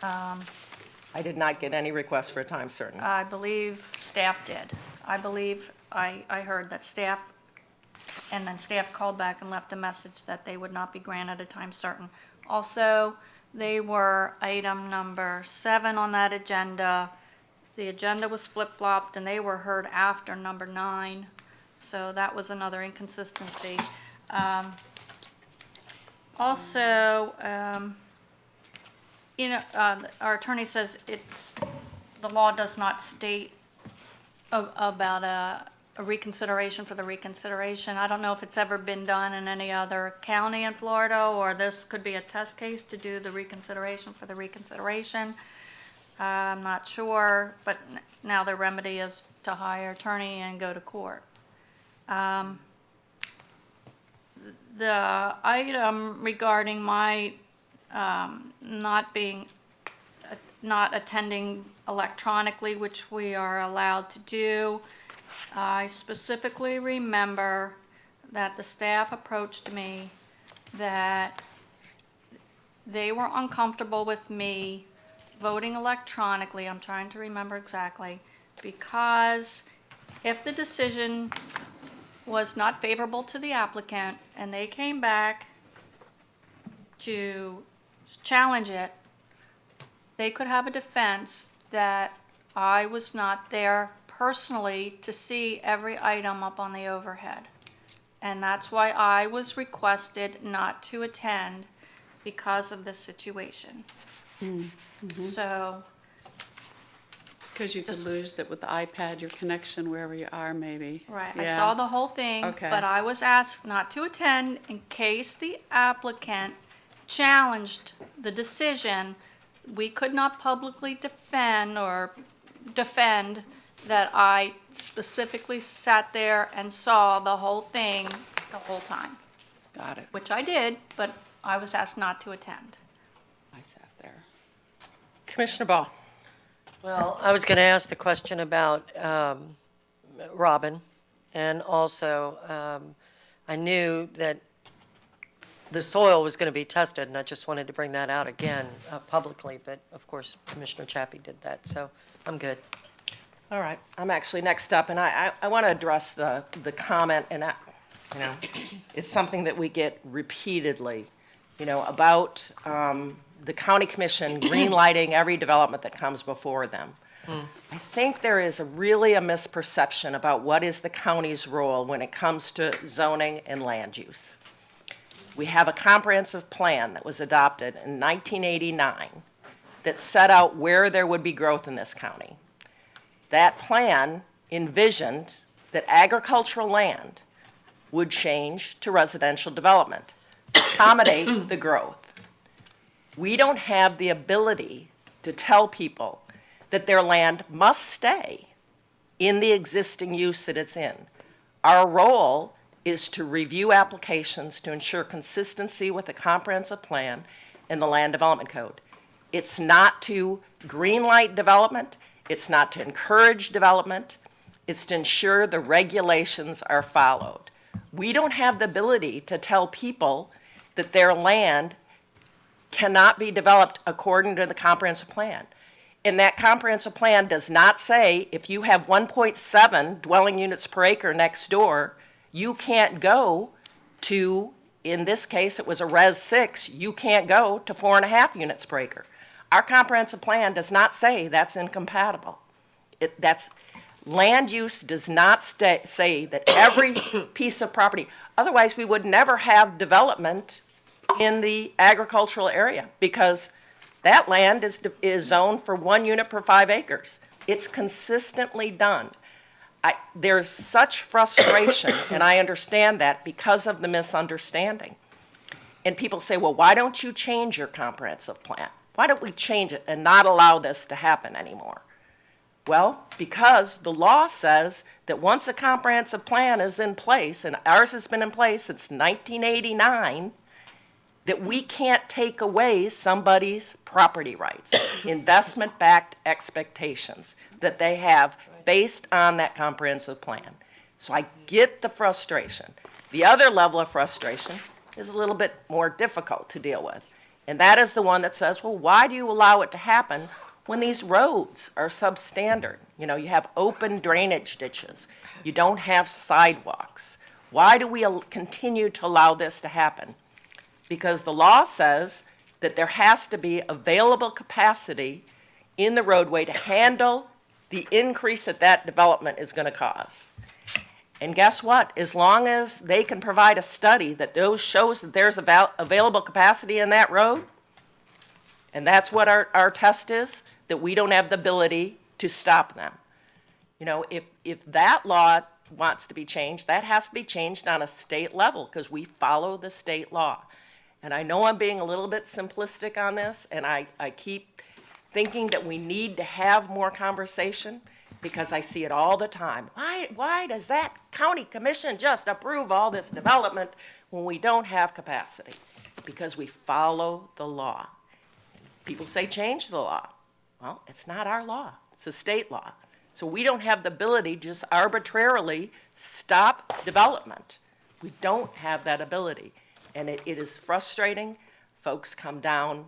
I did not get any requests for a time certain. I believe staff did. I believe I heard that staff, and then staff called back and left a message that they would not be granted a time certain. Also, they were item number 7 on that agenda. The agenda was flip-flopped, and they were heard after number 9. So that was another inconsistency. Also, our attorney says the law does not state about a reconsideration for the reconsideration. I don't know if it's ever been done in any other county in Florida, or this could be a test case to do the reconsideration for the reconsideration. I'm not sure, but now the remedy is to hire attorney and go to court. The item regarding my not attending electronically, which we are allowed to do, I specifically remember that the staff approached me that they were uncomfortable with me voting electronically, I'm trying to remember exactly, because if the decision was not favorable to the applicant and they came back to challenge it, they could have a defense that I was not there personally to see every item up on the overhead. And that's why I was requested not to attend because of this situation. So, Because you could lose it with the iPad, your connection wherever you are, maybe. right, I Yeah. saw the whole thing, Okay. but I was asked not to attend in case the applicant challenged the decision. We could not publicly defend that I specifically sat there and saw the whole thing the whole time. Got it. Which I did, but I was asked not to attend. I sat there. Commissioner Ball. Well, I was going to ask the question about Robin, and also I knew that the soil was going to be tested, and I just wanted to bring that out again publicly, but of course Commissioner Chappie did that, so I'm good. All right, I'm actually next up, and I want to address the comment, and it's something that we get repeatedly, about the county commission greenlighting every development that comes before them. I think there is really a misperception about what is the county's role when it comes to zoning and land use. We have a comprehensive plan that was adopted in 1989 that set out where there would be growth in this county. That plan envisioned that agricultural land would change to residential development to accommodate the growth. We don't have the ability to tell people that their land must stay in the existing use that it's in. Our role is to review applications to ensure consistency with the comprehensive plan and the land development code. It's not to greenlight development. It's not to encourage development. It's to ensure the regulations are followed. We don't have the ability to tell people that their land cannot be developed according to the comprehensive plan. And that comprehensive plan does not say if you have 1.7 dwelling units per acre next door, you can't go to, in this case, it was a Res 6, you can't go to 4.5 units per acre. Our comprehensive plan does not say that's incompatible. Land use does not say that every piece of property, otherwise we would never have development in the agricultural area because that land is zoned for 1 unit per 5 acres. It's consistently done. There's such frustration, and I understand that because of the misunderstanding. And people say, well, why don't you change your comprehensive plan? Why don't we change it and not allow this to happen anymore? Well, because the law says that once a comprehensive plan is in place, and ours has been in place since 1989, that we can't take away somebody's property rights, investment-backed expectations that they have based on that comprehensive plan. So I get the frustration. The other level of frustration is a little bit more difficult to deal with, and that is the one that says, well, why do you allow it to happen when these roads are substandard? You have open drainage ditches. You don't have sidewalks. Why do we continue to allow this to happen? Because the law says that there has to be available capacity in the roadway to handle the increase that development is going to cause. And guess what? As long as they can provide a study that shows that there's available capacity in that road, and that's what our test is, that we don't have the ability to stop them. If that law wants to be changed, that has to be changed on a state level because we follow the state law. And I know I'm being a little bit simplistic on this, and I keep thinking that we need to have more conversation because I see it all the time. Why does that county commission just approve all this development when we don't have capacity? Because we follow the law. People say change the law. Well, it's not our law. It's a state law. So we don't have the ability to just arbitrarily stop development. We don't have that ability. And it is frustrating. Folks come down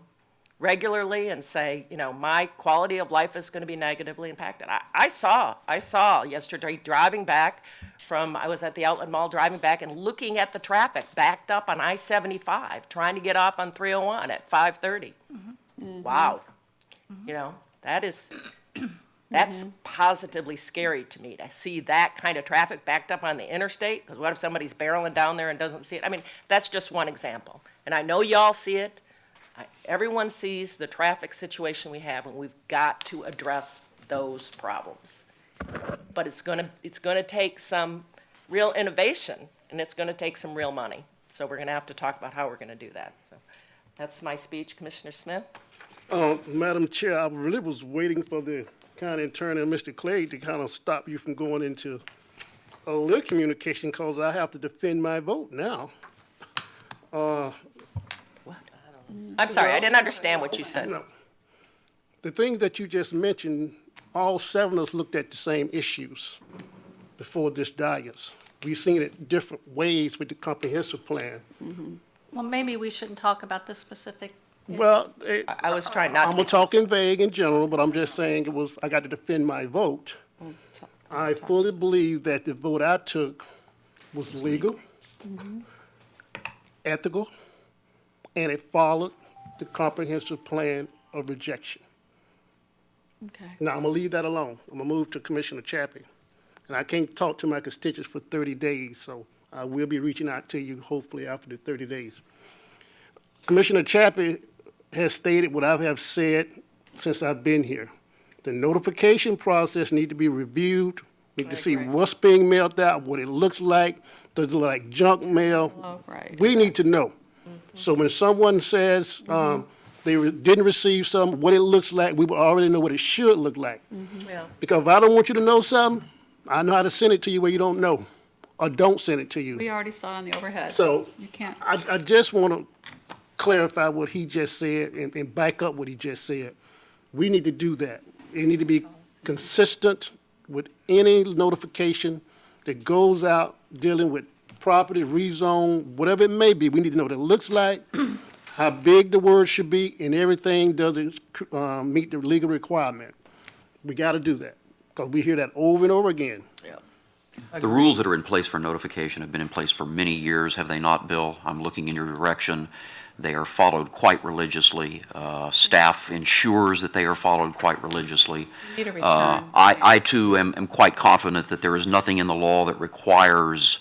regularly and say, you know, my quality of life is going to be negatively impacted. I saw yesterday driving back I was at the Outlet Mall driving back and looking at the traffic backed up on I-75, trying to get off on 301 at 5:30. Wow. You know, that's positively scary to me to see that kind of traffic backed up on the interstate, because what if somebody's barreling down there and doesn't see it? I mean, that's just one example. And I know y'all see it. Everyone sees the traffic situation we have, and we've got to address those problems. But it's gonna take some real innovation, and it's gonna take some real money. So we're gonna have to talk about how we're gonna do that. So that's my speech, Commissioner Smith. Madam Chair, I really was waiting for the county attorney and Mr. Clay to kind of stop you from going into a little communication, because I have to defend my vote now. I'm sorry, I didn't understand what you said. No. The things that you just mentioned, all 7 of us looked at the same issues before this dais. We've seen it different ways with the comprehensive plan. Well, maybe we shouldn't talk about the specific. Well, I was trying not to. I'm talking vague in general, but I'm just saying I got to defend my vote. I fully believe that the vote I took was legal, ethical, and it followed the comprehensive plan of rejection. Okay. Now, I'm going to leave that alone. I'm going to move to Commissioner Chappie. And I can't talk to my constituents for 30 days, so I will be reaching out to you hopefully after the 30 days. Commissioner Chappie has stated what I have said since I've been here. The notification process needs to be reviewed. We need to see what's being mailed out, what it looks like. Does it look like junk mail? Oh, right. We need to know. So when someone says they didn't receive something, what it looks like, we will already know what it should look like. Yeah. Because if I don't want you to know something, I know how to send it to you where you don't know, or don't send it to you. We already saw it on the overhead. So You can't. I just want to clarify what he just said and back up what he just said. We need to do that. It need to be consistent with any notification that goes out dealing with property, rezone, whatever it may be. We need to know what it looks like, how big the word should be, and everything does it meet the legal requirement. We got to do that, because we hear that over and over again. The rules that are in place for notification have been in place for many years, have they not, Bill? I'm looking in your direction. They are followed quite religiously. Staff ensures that they are followed quite religiously. Need a return. I too am quite confident that there is nothing in the law that requires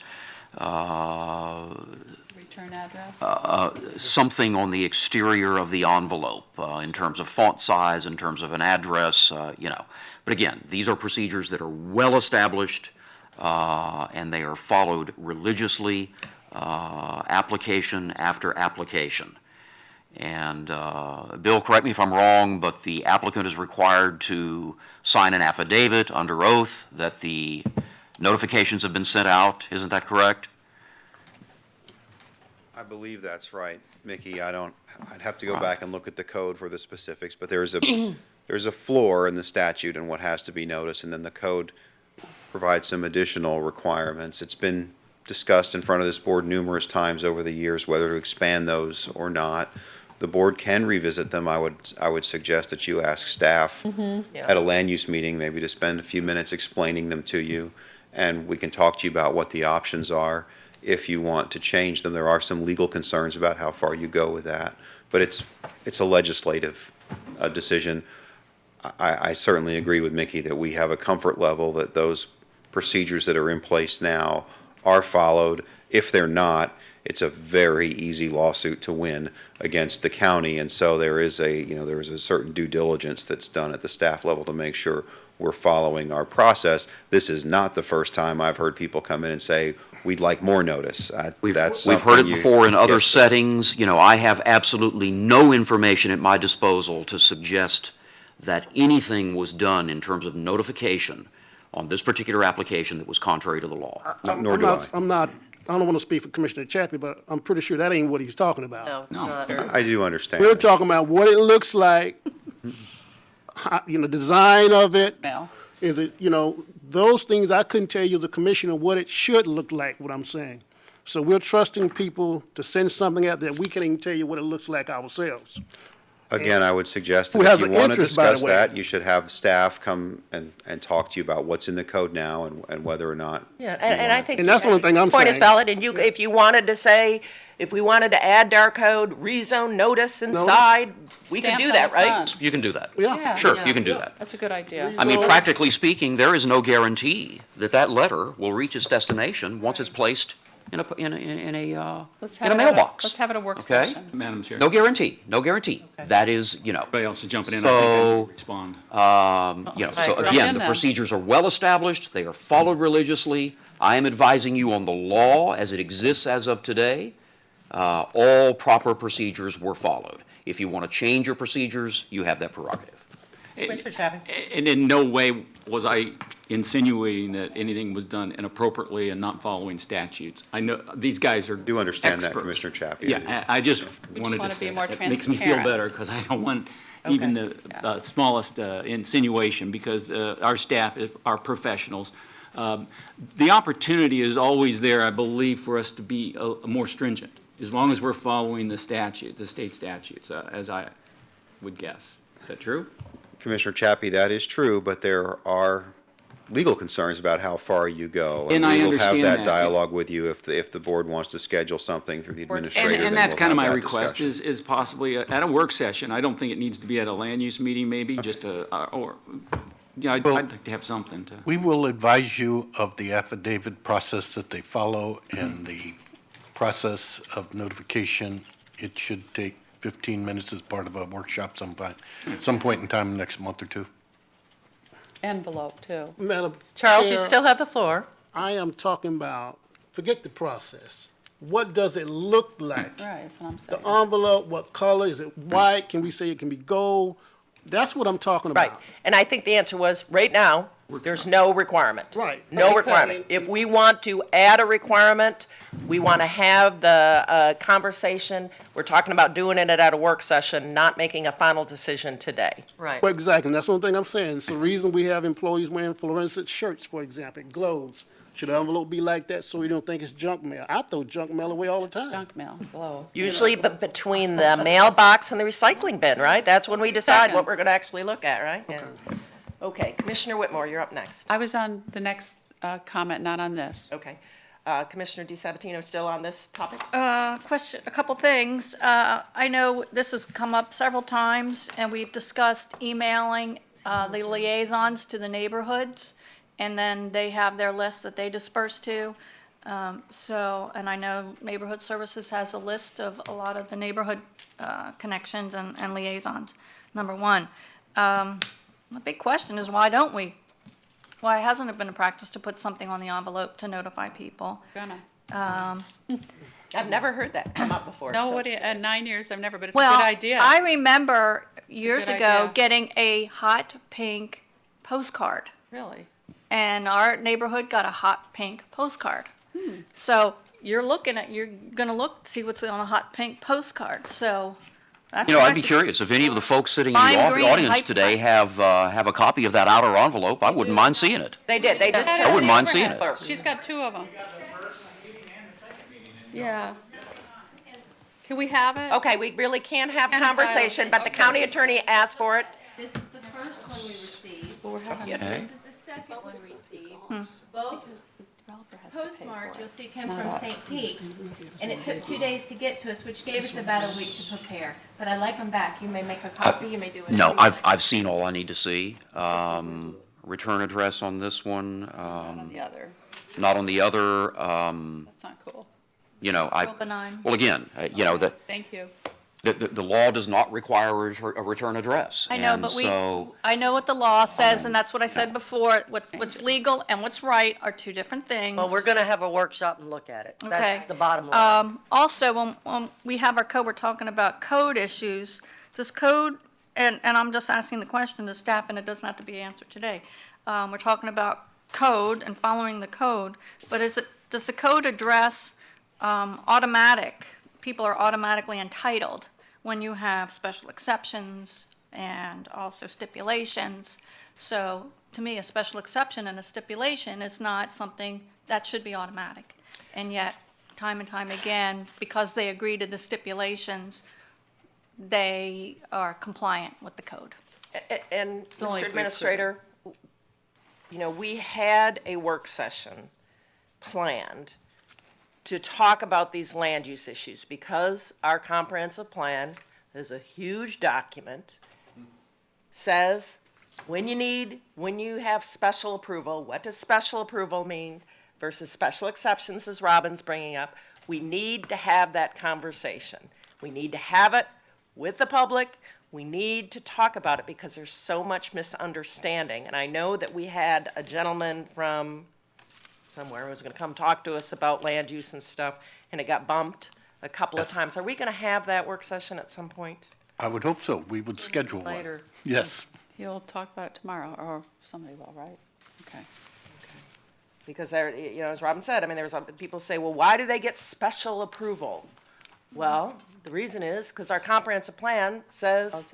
Return address. something on the exterior of the envelope in terms of font size, in terms of an address, you know. But again, these are procedures that are well established, and they are followed religiously, application after application. And Bill, correct me if I'm wrong, but the applicant is required to sign an affidavit under oath that the notifications have been sent out. Isn't that correct? I believe that's right, Mickey. I'd have to go back and look at the code for the specifics, but there's a floor in the statute and what has to be noticed, and then the code provides some additional requirements. It's been discussed in front of this board numerous times over the years whether to expand those or not. The board can revisit them. I would suggest that you ask staff at a land use meeting maybe to spend a few minutes explaining them to you, and we can talk to you about what the options are if you want to change them. There are some legal concerns about how far you go with that, but it's a legislative decision. I certainly agree with Mickey that we have a comfort level that those procedures that are in place now are followed. If they're not, it's a very easy lawsuit to win against the county, and so there is a certain due diligence that's done at the staff level to make sure we're following our process. This is not the first time I've heard people come in and say, we'd like more notice. We've heard it before in other settings. You know, I have absolutely no information at my disposal to suggest that anything was done in terms of notification on this particular application that was contrary to the law. Nor do I. I don't want to speak for Commissioner Chappie, but I'm pretty sure that ain't what he's talking about. No, it's No. not. I do understand. We're talking about what it looks like, design of it. Mel. Is it, those things I couldn't tell you as a commissioner what it should look like, what I'm saying. So we're trusting people to send something out that we can't even tell you what it looks like ourselves. Again, I would suggest Who that if has you an want to interest, by the discuss way. that, you should have staff come and talk to you about what's in the code now and whether or not. Yeah, and I think. And that's the only thing I'm Point is saying. valid, and if you wanted to say, if we wanted to add to our code, rezone notice inside, we could Stamp do on that, the right? front. You can do that. Yeah. Sure, Yeah. you can do that. That's a good idea. I mean, practically speaking, there is no guarantee that that letter will reach its destination once it's placed in a Let's in have a it at mailbox. Let's have it a work Okay? session. Madam Chair. No guarantee, no guarantee. That is, Anybody else is jumping in, I think I So, need to respond. so Jump again, in the then. procedures are well established, they are followed religiously. I am advising you on the law as it exists as of today. All proper procedures were followed. If you want to change your procedures, you have that prerogative. Commissioner Chapman. And in no way was I insinuating that anything was done inappropriately and not following statutes. I know, these guys are Do understand that, experts. Commissioner Chappie. Yeah, I just We wanted just to want to say be more that. It makes me feel transparent. better, because I don't want even Okay. the smallest insinuation, because our staff are professionals. The opportunity is always there, I believe, for us to be more stringent, as long as we're following the statute, the state statutes, as I would guess. Is that true? Commissioner Chappie, that is true, but there are legal concerns about how far you go. And I we will have understand that that. dialogue with you if the board wants to schedule something through the administrator. then And that's we'll kind of have my that request, discussion. is possibly at a work session. I don't think it needs to be at a land use meeting, maybe, just I'd like to have something to. We will advise you of the affidavit process that they follow and the process of notification. It should take 15 minutes as part of a workshop some point in time next month or two. Envelope, too. Madam Charles, you Chair, still have the floor. I am talking about, forget the process. What does it look like? Right, that's what I'm The saying. envelope, what color? Is it white? Can we say it can be gold? That's what I'm talking Right, about. and I think the answer was, right now, there's no requirement. Right. No Right. requirement. If we want to add a requirement, we want to have the conversation. We're talking about doing it at a work session, not making a final decision today. Right. Well, exactly. That's one thing I'm saying. It's the reason we have employees wearing fluorescent shirts, for example, it glows. Should the envelope be like that so we don't think it's junk mail? I throw junk mail away all the time. Junk mail, glow. Usually between the mailbox and the recycling bin, right? That's when we decide what we're going to actually look at, right? Yeah. Okay, Commissioner Whitmore, you're up next. I was on the next comment, not on this. Okay. Commissioner DiSabatino still on this topic? Question, a couple things. I know this has come up several times, and we've discussed emailing the liaisons to the neighborhoods, and then they have their list that they disperse to. And I know Neighborhood Services has a list of a lot of the neighborhood connections and liaisons, number one. The big question is, why don't we? Why hasn't it been a practice to put something on the envelope to notify people? Gonna. I've never heard that come up before. so- Nobody, in 9 years, I've never, but it's a Well, good idea. I remember years good ago idea. getting a hot pink postcard, Really? and our neighborhood got a hot pink postcard. So you're gonna look, see what's on a hot pink postcard, so that's. You know, my I'd be sug- curious, if any of the folks sitting in Lime the green, audience light today pink. have a copy of that outer envelope, I wouldn't mind seeing it. They did, they just. I wouldn't mind seeing it. She's got 2 of them. Yeah. Can we have it? Okay, we really can't have Can't have conversation, but the okay. county attorney asked for it. This is the first one we received. Well, we're having Okay. This is the second one received. Both developer has to pay postmarked, for you'll it. see, came Not from us. St. Pete. And it took 2 days to get to us, which gave us about a week to prepare. But I like them back. You may make a copy, you may do it. No, I've seen all I need to see. Return address on this one, On the other. not on the other. That's not cool. You know, Real benign. well, again, you know, Thank you. the law does not require a return address. I know, And but so, I know what the law says, and that's what I said before. What's legal and what's right are two different things. Well, we're going to have a workshop and look at it. That's Okay. the bottom line. Also, when we have our code, we're talking about code issues. Does code, and I'm just asking the question to staff, and it doesn't have to be answered today. We're talking about code and following the code, but does the code address people are automatically entitled when you have special exceptions and also stipulations? So to me, a special exception and a stipulation is not something that should be automatic. And yet, time and time again, because they agree to the stipulations, they are compliant with the code. And Only Mr. if we Administrator, you know, we had a work session planned to talk about these land use issues because our comprehensive plan is a huge document, says when you have special approval, what does special approval mean versus special exceptions, as Robin's bringing up. We need to have that conversation. We need to have it with the public. We need to talk about it because there's so much misunderstanding. And I know that we had a gentleman from somewhere who was going to come talk to us about land use and stuff, and it got bumped a couple of times. Are we going to have that work session at some point? I would hope so. We would schedule one. Later. Yes. You'll talk about it tomorrow, or somebody will, right? Okay. Because there, you know, as Robin said, I mean, there's people say, well, why do they get special approval? Well, the reason is because our comprehensive plan says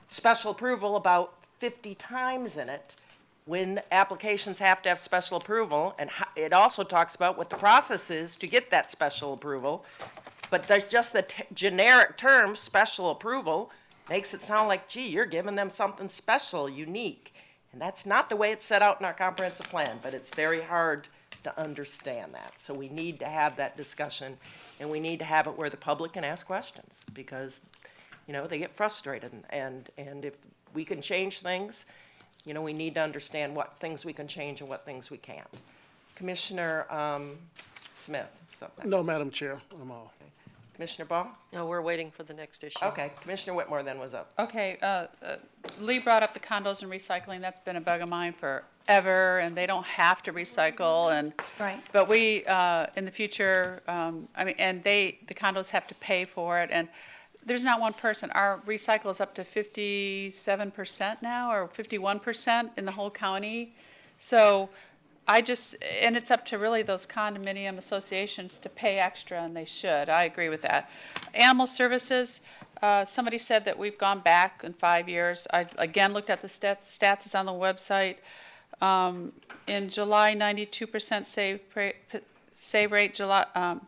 special approval about 50 times in it when applications have to have special approval, and it also talks about what the process is to get that special approval. But there's just the generic term, special approval, makes it sound like, gee, you're giving them something special, unique. And that's not the way it's set out in our comprehensive plan, but it's very hard to understand that. So we need to have that discussion, and we need to have it where the public can ask questions, because, you know, they get frustrated. And if we can change things, you know, we need to understand what things we can change and what things we can't. Commissioner Smith. No, Madam Chair, I'm all. Commissioner Ball? No, we're waiting for the next issue. Okay, Commissioner Whitmore then was up. Okay, Lee brought up the condos and recycling. That's been a bug of mine forever, and they don't have to recycle. And Right. But we, in the future, I mean, and the condos have to pay for it. And there's not one person. Our recycle is up to 57% now, or 51% in the whole county. So and it's up to really those condominium associations to pay extra, and they should. I agree with that. Animal services, somebody said that we've gone back in 5 years. I, again, looked at the stats is on the website. In July, 92% save rate,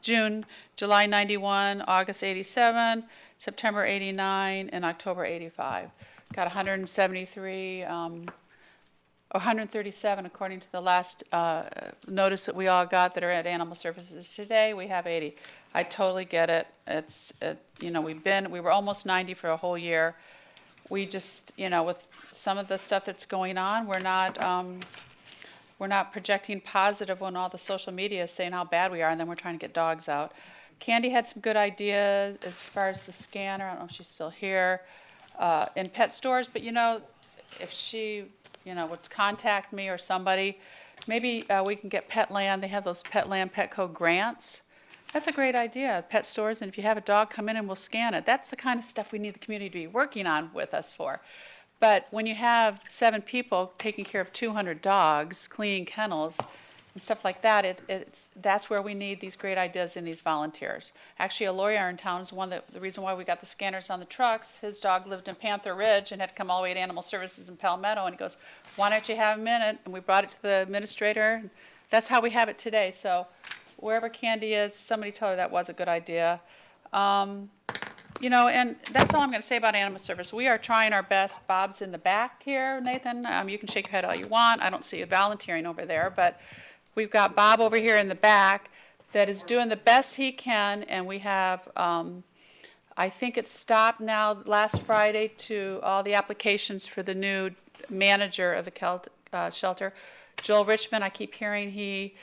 June, July 91, August 87, September 89, and October 85. Got 137 according to the last notice that we all got that are at Animal Services today. We have 80. I totally get it. You know, we were almost 90 for a whole year. We just, you know, with some of the stuff that's going on, we're not projecting positive when all the social media is saying how bad we are, and then we're trying to get dogs out. Candy had some good ideas as far as the scanner. I don't know if she's still here, in pet stores, but you know, if she, you know, would contact me or somebody, maybe we can get Petland. They have those Petland Petco grants. That's a great idea, pet stores, and if you have a dog, come in and we'll scan it. That's the kind of stuff we need the community to be working on with us for. But when you have 7 people taking care of 200 dogs, cleaning kennels, and stuff like that, that's where we need these great ideas in these volunteers. Actually, a lawyer in town is the reason why we got the scanners on the trucks. His dog lived in Panther Ridge and had to come all the way to Animal Services in Palmetto, and he goes, why don't you have a minute? And we brought it to the administrator. And that's how we have it today. So wherever Candy is, somebody told her that was a good idea. You know, and that's all I'm going to say about Animal Service. We are trying our best. Bob's in the back here, Nathan. You can shake your head all you want. I don't see you volunteering over there, but we've got Bob over here in the back that is doing the best he can, and we have, I think it's stopped now last Friday to all the applications for the new manager of the shelter. Joel Richmond, I keep hearing he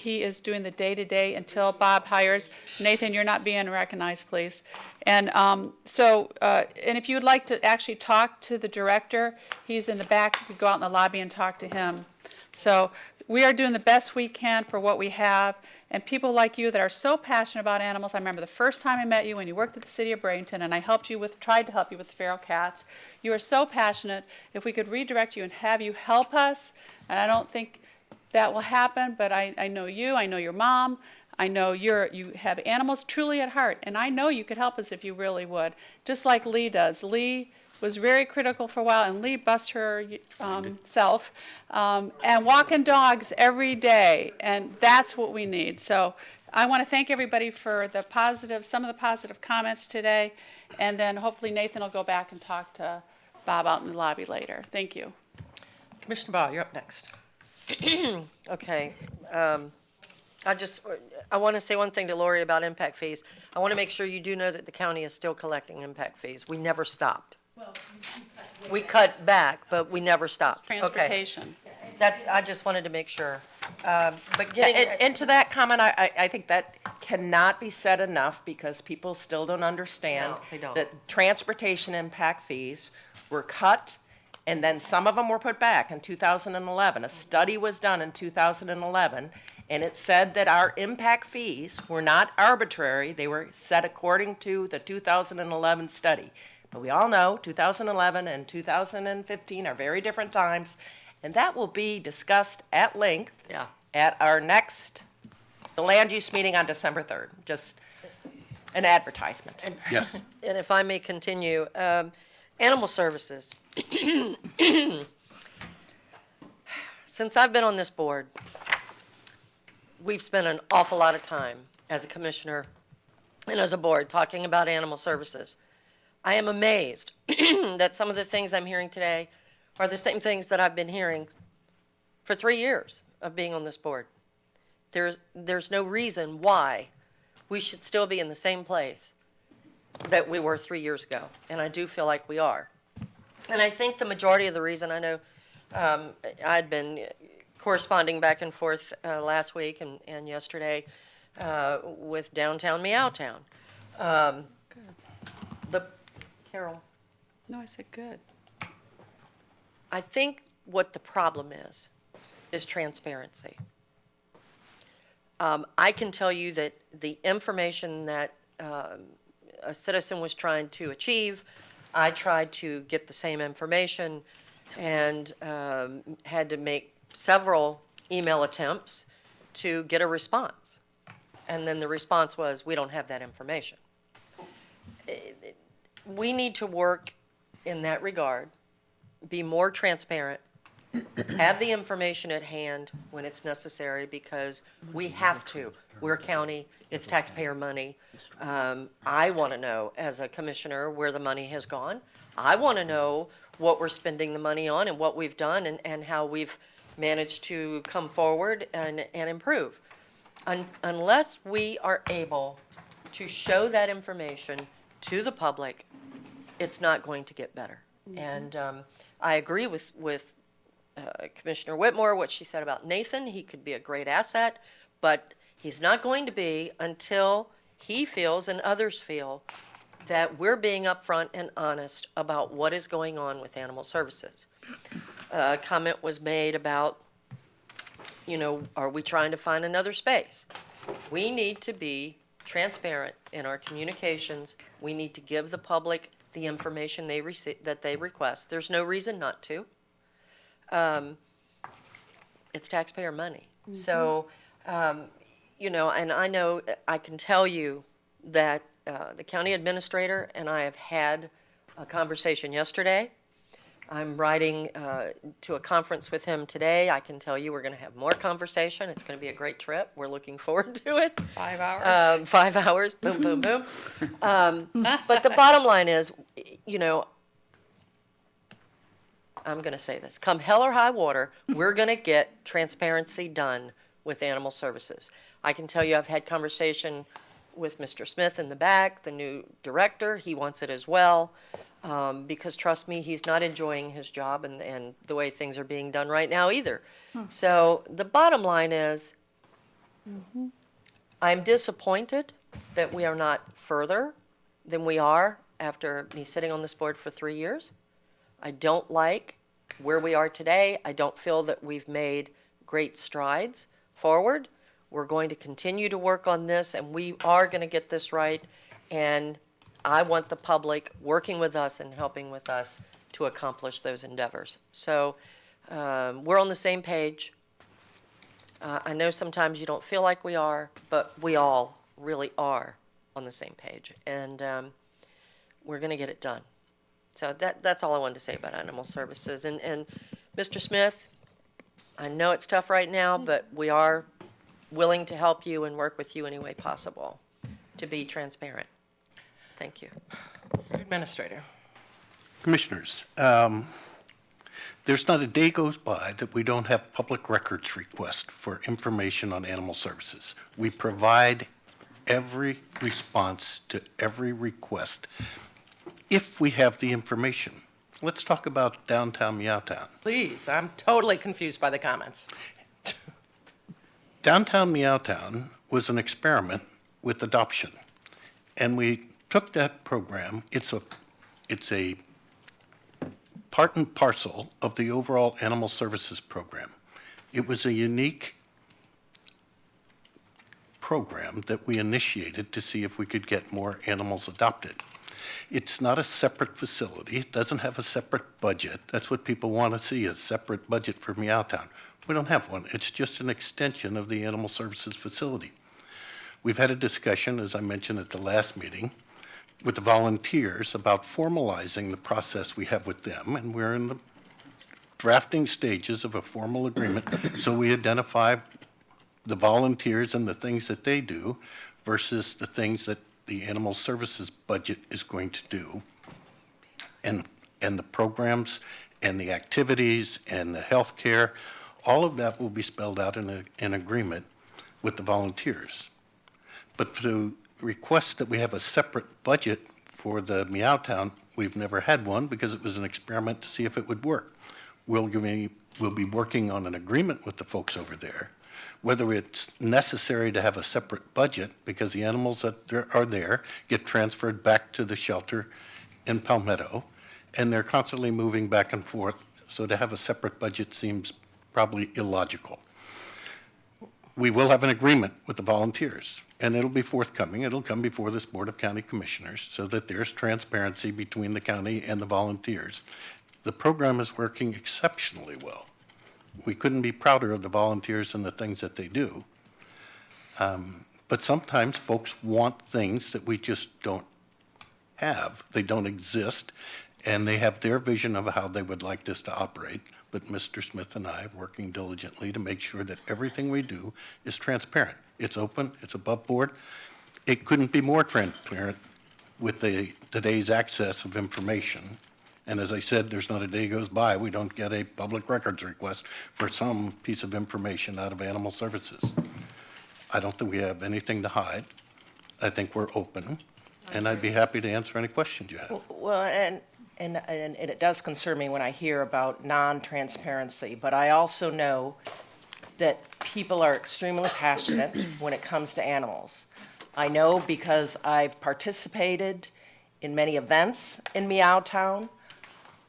is doing the day-to-day until Bob hires. Nathan, you're not being recognized, please. And and if you would like to actually talk to the director, he's in the back. You could go out in the lobby and talk to him. So we are doing the best we can for what we have, and people like you that are so passionate about animals. I remember the first time I met you when you worked at the city of Bradenton, and I tried to help you with the feral cats. You are so passionate. If we could redirect you and have you help us, and I don't think that will happen, but I know you, I know your mom, I know you have animals truly at heart, and I know you could help us if you really would, just like Lee does. Lee was very critical for a while, and Lee busts her self and walking dogs every day, and that's what we need. So I want to thank everybody for the positive, some of the positive comments today, and then hopefully Nathan will go back and talk to Bob out in the lobby later. Thank you. Commissioner Ball, you're up next. Okay. I want to say one thing to Lori about impact fees. I want to make sure you do know that the county is still collecting impact fees. We never stopped. We cut back, but we never stopped. Transportation. Okay. I just wanted to make sure. But getting And to that comment, I think that cannot be said enough because people still don't understand No, they don't. that transportation impact fees were cut and then some of them were put back in 2011. A study was done in 2011 and it said that our impact fees were not arbitrary. They were set according to the 2011 study. But we all know 2011 and 2015 are very different times. And that will be discussed at length at our next, the land use meeting on December 3rd. Just an advertisement. Yes. And if I may continue, animal services. Since I've been on this board, we've spent an awful lot of time as a commissioner and as a board talking about animal services. I am amazed that some of the things I'm hearing today are the same things that I've been hearing for 3 years of being on this board. There's no reason why we should still be in the same place that we were 3 years ago, and I do feel like we are. And I think the majority of the reason, I know I'd been corresponding back and forth last week and yesterday with Downtown Meowtown. Carol. No, I said good. I think what the problem is transparency. I can tell you that the information that a citizen was trying to achieve, I tried to get the same information and had to make several email attempts to get a response. And then the response was, we don't have that information. We need to work in that regard, be more transparent, have the information at hand when it's necessary because we have to. We're a county, it's taxpayer money. I want to know as a commissioner where the money has gone. I want to know what we're spending the money on and what we've done and how we've managed to come forward and improve. Unless we are able to show that information to the public, it's not going to get better. And I agree with Commissioner Whitmore, what she said about Nathan. He could be a great asset, but he's not going to be until he feels and others feel that we're being upfront and honest about what is going on with animal services. A comment was made about, are we trying to find another space? We need to be transparent in our communications. We need to give the public the information that they request. There's no reason not to. It's taxpayer money. Mm-hmm. So, and I know I can tell you that the county administrator and I have had a conversation yesterday. I'm riding to a conference with him today. I can tell you we're going to have more conversation. It's going to be a great trip. We're looking forward to it. 5 hours. 5 hours. Boom, boom, boom. But the bottom line is, I'm going to say this. Come hell or high water, we're going to get transparency done with animal services. I can tell you I've had conversation with Mr. Smith in the back, the new director. He wants it as well. Because trust me, he's not enjoying his job and the way things are being done right now either. So the bottom line is, I'm disappointed that we are not further than we are after me sitting on this board for 3 years. I don't like where we are today. I don't feel that we've made great strides forward. We're going to continue to work on this, and we are going to get this right. And I want the public working with us and helping with us to accomplish those endeavors. So we're on the same page. I know sometimes you don't feel like we are, but we all really are on the same page, and we're going to get it done. So that's all I wanted to say about animal services. And Mr. Smith, I know it's tough right now, but we are willing to help you and work with you any way possible to be transparent. Thank you. Mr. Administrator. Commissioners, there's not a day goes by that we don't have public records requests for information on animal services. We provide every response to every request if we have the information. Let's talk about downtown Meowtown. Please, I'm totally confused by the comments. Downtown Meowtown was an experiment with adoption, and we took that program. It's a part and parcel of the overall animal services program. It was a unique program that we initiated to see if we could get more animals adopted. It's not a separate facility. It doesn't have a separate budget. That's what people want to see, a separate budget for Meowtown. We don't have one. It's just an extension of the animal services facility. We've had a discussion, as I mentioned at the last meeting, with the volunteers about formalizing the process we have with them, and we're in the drafting stages of a formal agreement, so we identify the volunteers and the things that they do versus the things that the animal services budget is going to do, and the programs and the activities and the health care, all of that will be spelled out in an agreement with the volunteers. But to request that we have a separate budget for the Meowtown, we've never had one because it was an experiment to see if it would work. We'll be working on an agreement with the folks over there, whether it's necessary to have a separate budget because the animals that are there get transferred back to the shelter in Palmetto, and they're constantly moving back and forth, so to have a separate budget seems probably illogical. We will have an agreement with the volunteers, and it'll be forthcoming. It'll come before this Board of County Commissioners so that there's transparency between the county and the volunteers. The program is working exceptionally well. We couldn't be prouder of the volunteers and the things that they do. But sometimes folks want things that we just don't have. They don't exist, and they have their vision of how they would like this to operate. But Mr. Smith and I are working diligently to make sure that everything we do is transparent. It's open, it's above board. It couldn't be more transparent with today's access of information. And as I said, there's not a day goes by we don't get a public records request for some piece of information out of animal services. I don't think we have anything to hide. I think we're open, and I'd be happy to answer any questions you have. Well, and it does concern me when I hear about non-transparency, but I also know that people are extremely passionate when it comes to animals. I know because I've participated in many events in Meowtown.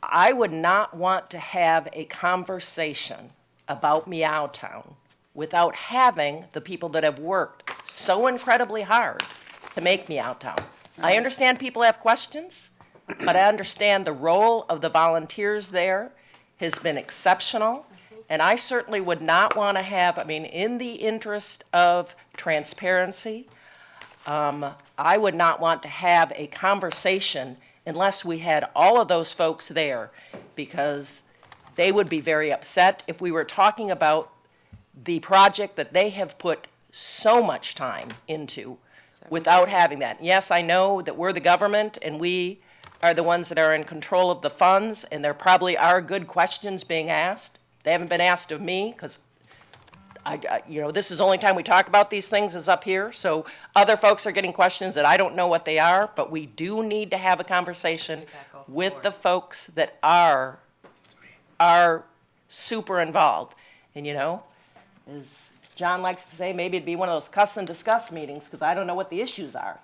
I would not want to have a conversation about Meowtown without having the people that have worked so incredibly hard to make Meowtown. I understand people have questions, but I understand the role of the volunteers there has been exceptional, and I certainly would not want to have, in the interest of transparency, I would not want to have a conversation unless we had all of those folks there, because they would be very upset if we were talking about the project that they have put so much time into without having that. Yes, I know that we're the government and we are the ones that are in control of the funds, and there probably are good questions being asked. They haven't been asked of me because this is the only time we talk about these things is up here, so other folks are getting questions that I don't know what they are, but we do need to have a conversation with the folks that are super involved. And as John likes to say, maybe it'd be one of those cuss and discuss meetings, because I don't know what the issues are,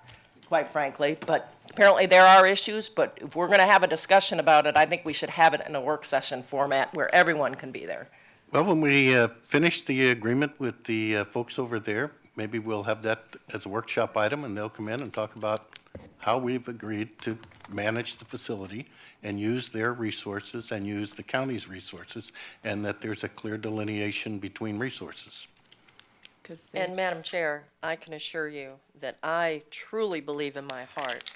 quite frankly, but apparently there are issues, but if we're going to have a discussion about it, I think we should have it in a work session format where everyone can be there. Well, when we finish the agreement with the folks over there, maybe we'll have that as a workshop item, and they'll come in and talk about how we've agreed to manage the facility and use their resources and use the county's resources, and that there's a clear delineation between resources. because And Madam Chair, I can assure you that I truly believe in my heart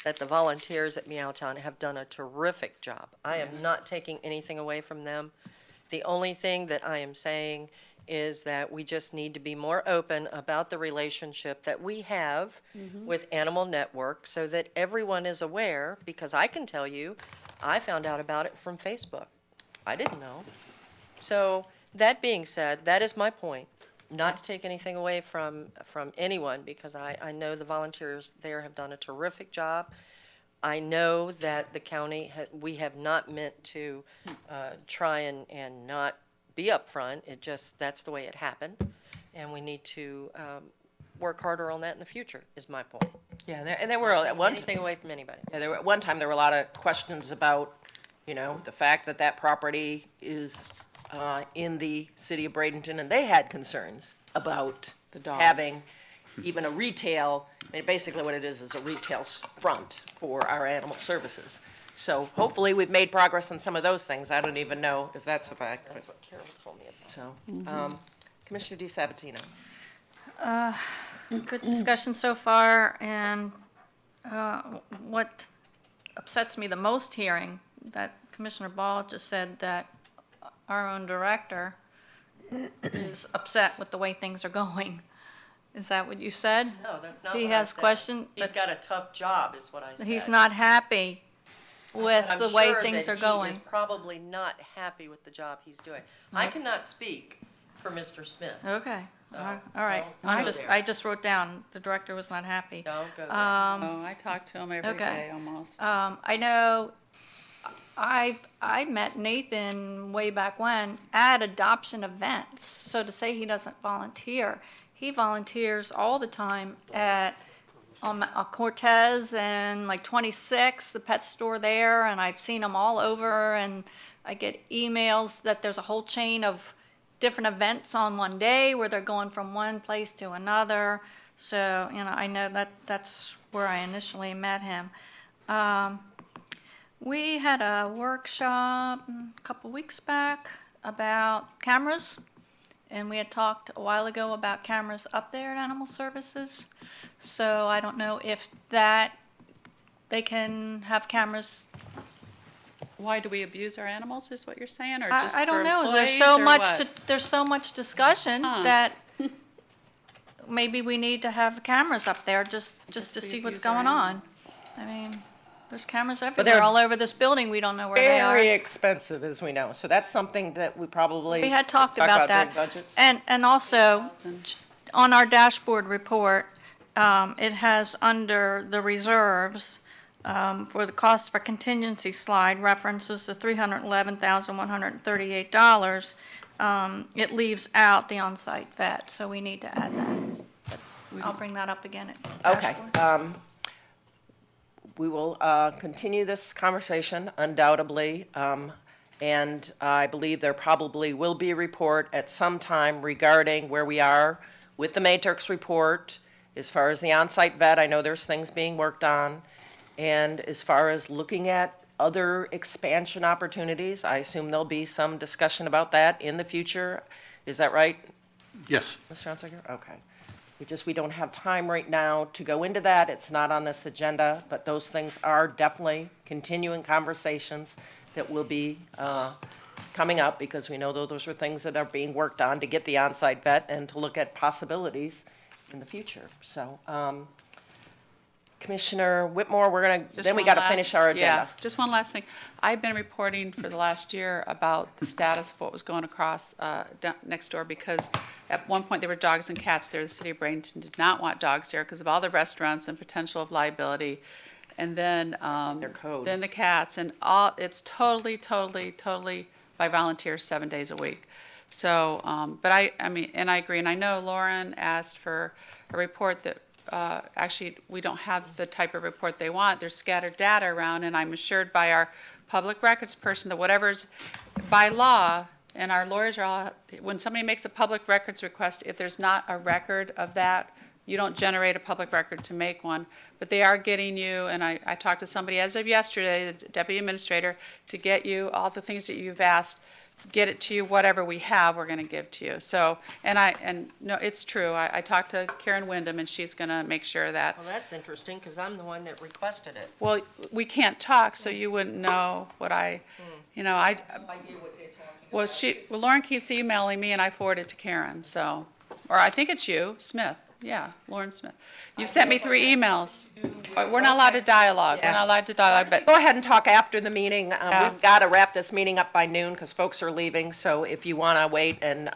that the volunteers at Meowtown have done a terrific job. I am not taking anything away from them. The only thing that I am saying is that we just need to be more open about the relationship that we have with Animal Network so that everyone is aware, because I can tell you, I found out about it from Facebook. I didn't know. So, that being said, that is my point. Not to take anything away from anyone, because I know the volunteers there have done a terrific job. I know that the county, we have not meant to try and not be upfront. It just, that's the way it happened. And we need to work harder on that in the future, is my point. Yeah, and there were at one Anything away from anybody. Yeah, at one time, there were a lot of questions about, the fact that that property is in the city of Bradenton, and they had concerns about The dogs. having even a retail, basically what it is a retail front for our animal services. So hopefully, we've made progress on some of those things. I don't even know if that's a fact. That's what Carol told me about. So, Commissioner DeSabatino. Good discussion so far, and what upsets me the most hearing that Commissioner Ball just said that our own director is upset with the way things are going. Is that what you said? No, that's not He what I has said. question. He's got a tough job, is what I said. He's not happy with I'm the way sure things that are he going. is probably not happy with the job he's doing. I cannot speak for Mr. Smith. Okay, So, all right. don't go there. I just wrote down, the director was not happy. Don't go there. Oh, I talk to him every okay. day almost. I know I met Nathan way back when at adoption events. So to say he doesn't volunteer, he volunteers all the time at Cortez and like 26, the pet store there, and I've seen him all over, and I get emails that there's a whole chain of different events on one day where they're going from one place to another. So, I know that's where I initially met him. We had a workshop a couple weeks back about cameras, and we had talked a while ago about cameras up there at Animal Services. So I don't know if they can have cameras. Why do we abuse our animals, is what you're saying, or I just I don't for know. There's employees, so or much what? there's so much discussion that maybe we need to have cameras up there just to we see what's abuse our going on. I mean, there's cameras they're everywhere, all over this building. We don't know where they are. Very expensive, as we know. So that's something that we probably We had talked talk about during that. budgets. And also, on our dashboard report, it has under the reserves, for the cost for contingency slide references the $311,138. It leaves out the on-site vet, so we need to add that. I'll bring that up again at Okay. dashboard. We will continue this conversation undoubtedly, and I believe there probably will be a report at some time regarding where we are with the Matrix report. As far as the on-site vet, I know there's things being worked on. And as far as looking at other expansion opportunities, I assume there'll be some discussion about that in the future. Is that right, Yes. Mr. Hunsaker? Okay. We don't have time right now to go into that. It's not on this agenda, but those things are definitely continuing conversations that will be coming up, because we know those are things that are being worked on to get the on-site vet and to look at possibilities in the future. So, Commissioner Whitmore, then we got to finish our agenda. Yeah, just one last thing. I've been reporting for the last year about the status of what was going across next door, because at one point there were dogs and cats there. The city of Bradenton did not want dogs there because of all the restaurants and potential of liability. And then, Their code. then the cats, and it's totally by volunteers 7 days a week. So, but I mean, and I agree, and I know Lauren asked for a report that, actually, we don't have the type of report they want. There's scattered data around, and I'm assured by our public records person that whatever's by law, and our lawyers are all, when somebody makes a public records request, if there's not a record of that, you don't generate a public record to make one. But they are getting you, and I talked to somebody as of yesterday, the deputy administrator, to get you all the things that you've asked get it to you, whatever we have, we're gonna give to you. So, no, it's true. I talked to Karen Wyndham, and she's gonna make sure that, Well, that's interesting, because I'm the one that requested it. well, we can't talk, so you wouldn't know what well, Lauren keeps emailing me, and I forward it to Karen, so, or I think it's you, Smith. Yeah, Lauren Smith. You've sent me 3 emails. We're not allowed to dialogue. We're not allowed to dialogue, but Go ahead and talk after the meeting. We've got to wrap this meeting up by noon because folks are leaving. So if you want to wait, and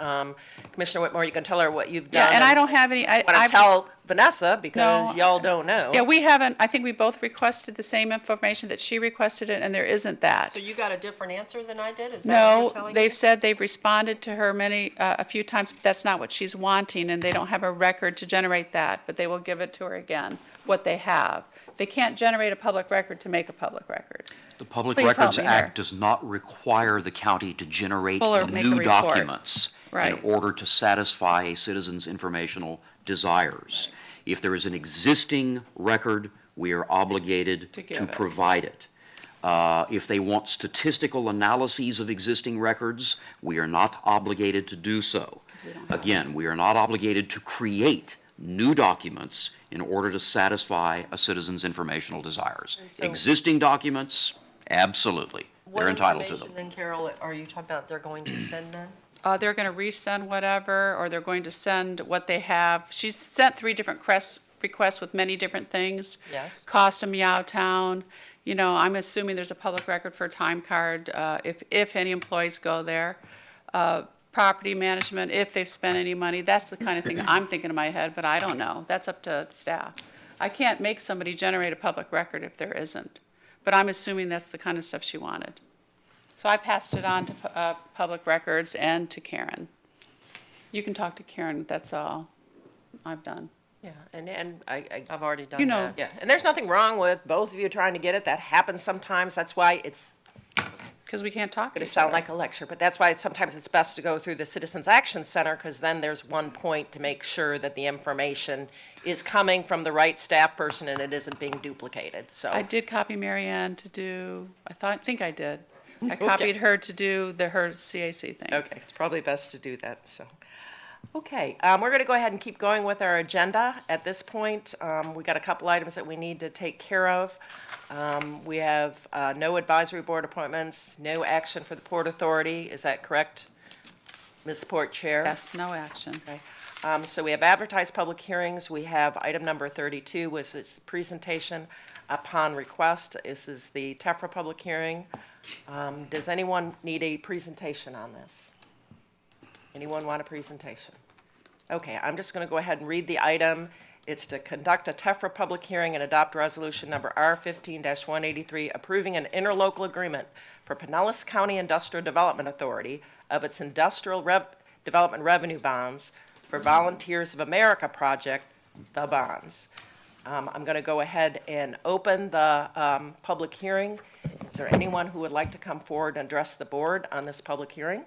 Commissioner Whitmore, you can tell her what you've done. yeah, and I don't have any, want to tell Vanessa because y'all don't know. Yeah, we haven't, I think we both requested the same information that she requested it, and there isn't that. So you got a different answer than I did? Is that what No, you're telling me? they've said they've responded to her a few times, but that's not what she's wanting, and they don't have a record to generate that, but they will give it to her again, what they have. They can't generate a public record to make a public record. The Public Please help Records me Act here. does not require the county to generate Pull or make a new report. documents in Right. order to satisfy a citizen's informational desires. If there is an existing record, we are obligated To give to it. provide it. If they want statistical analyses of existing records, we are not obligated to do so. Again, we are not obligated to create new documents in order to satisfy a citizen's informational desires. so- Existing documents, absolutely. They're entitled to them. What information then, Carol, are you talking about they're going to send then? They're going to resend whatever, or they're going to send what they have. She's sent 3 different requests with many different things. Yes. Cost of Meowtown. You know, I'm assuming there's a public record for a time card, if any employees go there. Property management, if they've spent any money. That's the kind of thing I'm thinking in my head, but I don't know. That's up to staff. I can't make somebody generate a public record if there isn't. But I'm assuming that's the kind of stuff she wanted. So I passed it on to Public Records and to Karen. You can talk to Karen, that's all I've done. Yeah, and I've already done You know- that. yeah, and there's nothing wrong with both of you trying to get it. That happens sometimes. That's why it's Because we can't talk to going to each sound other. like a lecture, but that's why sometimes it's best to go through the Citizens Action Center, because then there's one point to make sure that the information is coming from the right staff person and it isn't being duplicated, so. I did copy Mary Ann to do, think I did. I Okay. copied her to do her CAC thing. Okay, it's probably best to do that, so. Okay, we're going to go ahead and keep going with our agenda. At this point, we got a couple items that we need to take care of. We have no advisory board appointments, no action for the Port Authority. Is that correct, Ms. Port Chair? Yes, no action. Okay. So we have advertised public hearings. We have item number 32, was this presentation upon request. This is the TEFRA public hearing. Does anyone need a presentation on this? Anyone want a presentation? Okay, I'm just going to go ahead and read the item. It's to conduct a TEFRA public hearing and adopt resolution number R15-183, approving an interlocal agreement for Pinellas County Industrial Development Authority of its industrial development revenue bonds for Volunteers of America project, the bonds. I'm going to go ahead and open the public hearing. Is there anyone who would like to come forward and address the board on this public hearing?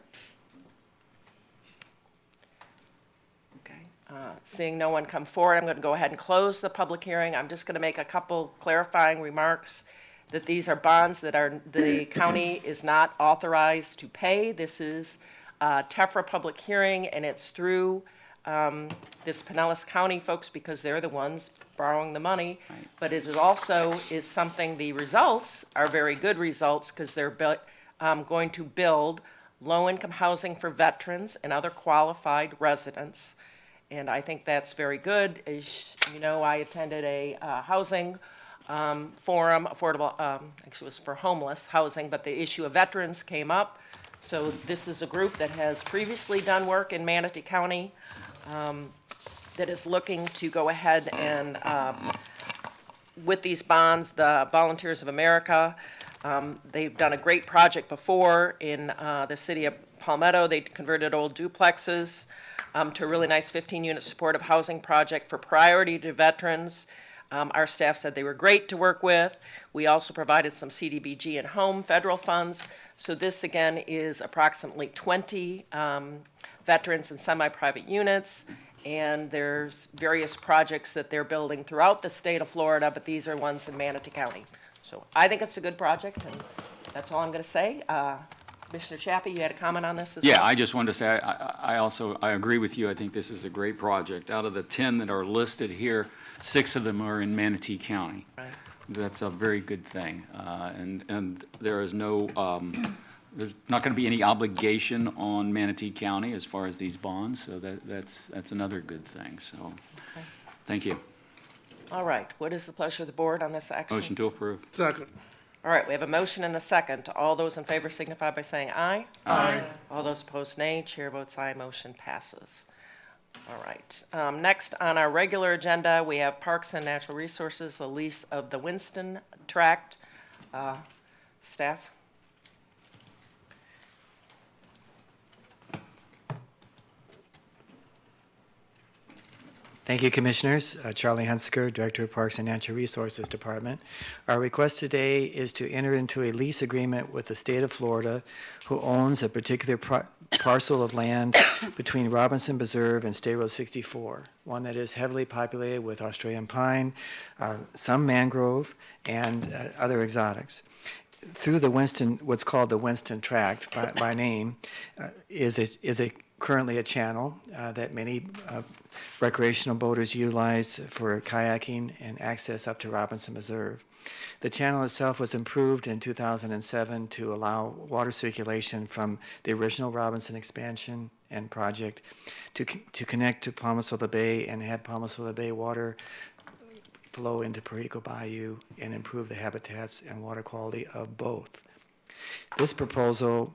Seeing no one come forward, I'm going to go ahead and close the public hearing. I'm just going to make a couple clarifying remarks that these are bonds that the county is not authorized to pay. This is a TEFRA public hearing, and it's through this Pinellas County folks because they're the ones borrowing the money. But it is also is something, the results are very good results because they're going to build low-income housing for veterans and other qualified residents. And I think that's very good. As you know, I attended a housing forum, affordable, actually it was for homeless housing, but the issue of veterans came up. So this is a group that has previously done work in Manatee County that is looking to go ahead and, with these bonds, the Volunteers of America, they've done a great project before in the city of Palmetto. They converted old duplexes to a really nice 15-unit supportive housing project for priority to veterans. Our staff said they were great to work with. We also provided some CDBG and home federal funds. So this, again, is approximately 20 veterans and semi-private units. And there's various projects that they're building throughout the state of Florida, but these are ones in Manatee County. So I think it's a good project, and that's all I'm going to say. Commissioner Chappie, you had a comment on this as well? Yeah, I just wanted to say, I agree with you. I think this is a great project. Out of the 10 that are listed here, 6 of them are in Manatee County. Right. That's a very good thing. And there is no, there's not going to be any obligation on Manatee County as far as these bonds, so that's another good thing. So, thank you. All right, what is the pleasure of the board on this action? Motion to approve. Second. All right, we have a motion and a second. All those in favor signify by saying aye. Aye. All those opposed, nay. Chair votes aye. Motion passes. All right. Next on our regular agenda, we have Parks and Natural Resources, the lease of the Winston Tract. Staff? Thank you, Commissioners. Charlie Hunsker, Director of Parks and Natural Resources Department. Our request today is to enter into a lease agreement with the state of Florida, who owns a particular parcel of land between Robinson Preserve and State Road 64, one that is heavily populated with Australian pine, some mangrove, and other exotics. Through the Winston, what's called the Winston Tract by name, is currently a channel that many recreational boaters utilize for kayaking and access up to Robinson Preserve. The channel itself was improved in 2007 to allow water circulation from the original Robinson expansion and project to connect to Palmasola Bay and have Palmasola Bay water flow into Perico Bayou and improve the habitats and water quality of both. This proposal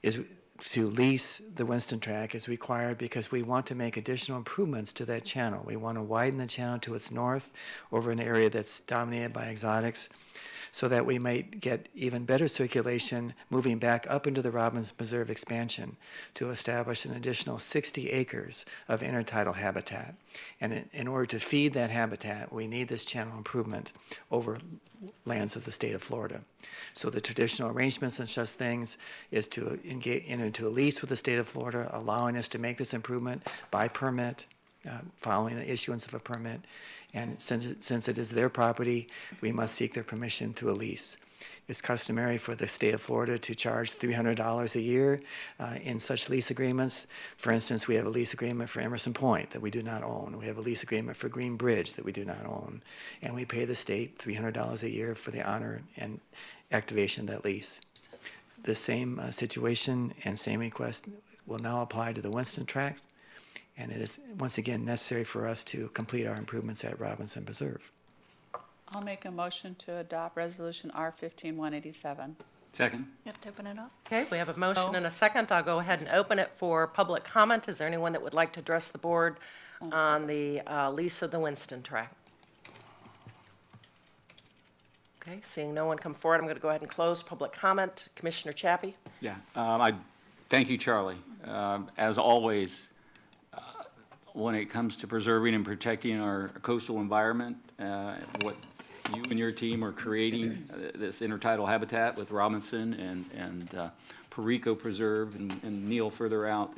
is to lease the Winston Tract is required because we want to make additional improvements to that channel. We want to widen the channel to its north over an area that's dominated by exotics so that we might get even better circulation moving back up into the Robinson Preserve expansion to establish an additional 60 acres of intertidal habitat. And in order to feed that habitat, we need this channel improvement over lands of the state of Florida. So the traditional arrangements and such things is to enter into a lease with the state of Florida, allowing us to make this improvement by permit, following the issuance of a permit. And since it is their property, we must seek their permission through a lease. It's customary for the state of Florida to charge $300 a year in such lease agreements. For instance, we have a lease agreement for Emerson Point that we do not own. We have a lease agreement for Green Bridge that we do not own. And we pay the state $300 a year for the honor and activation of that lease. The same situation and same request will now apply to the Winston Tract. And it is, once again, necessary for us to complete our improvements at Robinson Preserve. I'll make a motion to adopt Resolution R-15-187. Second. You have to open it up. Okay, we have a motion and a second. I'll go ahead and open it for public comment. Is there anyone that would like to address the board on the lease of the Winston Tract? Okay, seeing no one come forward, I'm going to go ahead and close public comment. Commissioner Chappie? Yeah, I thank you, Charlie. As always, when it comes to preserving and protecting our coastal environment, what you and your team are creating, this intertidal habitat with Robinson and Perico Preserve and Neil further out,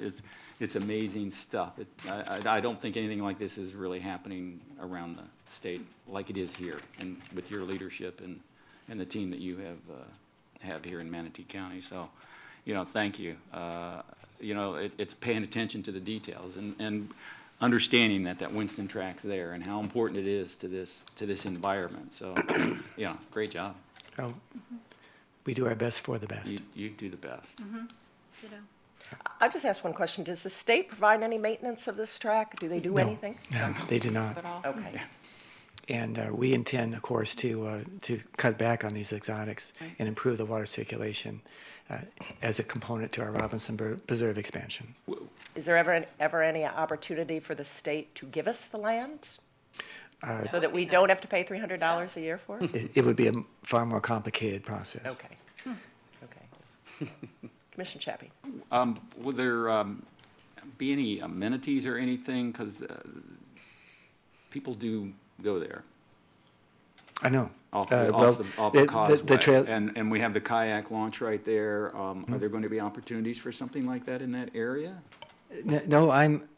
it's amazing stuff. I don't think anything like this is really happening around the state like it is here, and with your leadership and the team that you have here in Manatee County. So, thank you. It's paying attention to the details and understanding that Winston Tract's there and how important it is to this environment. So, great job. Oh, we do our best for the best. You do the best. I'll just ask one question. Does the state provide any maintenance of this track? Do they do anything? No, they do not. Okay. And we intend, of course, to cut back on these exotics and improve the water circulation as a component to our Robinson Preserve expansion. Is there ever any opportunity for the state to give us the land so that we don't have to pay $300 a year for it? It would be a far more complicated process. Okay. Okay. Commissioner Chappie. Would there be any amenities or anything? Because people do go there. I know. Off the causeway. And we have the kayak launch right there. Are there going to be opportunities for something like that in that area? No, I'm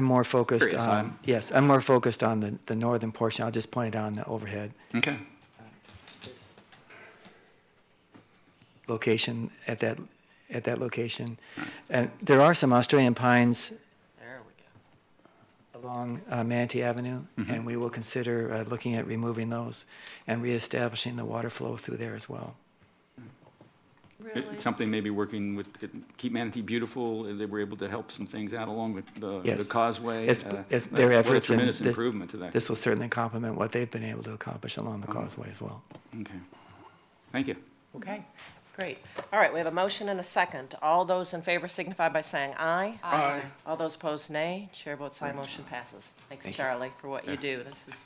more focused Curious, on, yes, I'm more focused on the northern portion. I'll just point it out on the overhead. Okay. location at that location. And there are some Australian pines along Manatee Avenue, and we will consider looking at removing those and reestablishing the water flow through there as well. It's something maybe working with Keep Manatee Beautiful, they were able to help some things out along the Yes. causeway. It's their what a efforts, and tremendous improvement to that. this will certainly complement what they've been able to accomplish along the causeway as well. Okay. Thank you. Okay, great. All right, we have a motion and a second. All those in favor signify by saying aye. Aye. All those opposed, nay. Chair votes aye, motion passes. Thanks, Charlie, for what you do. This is,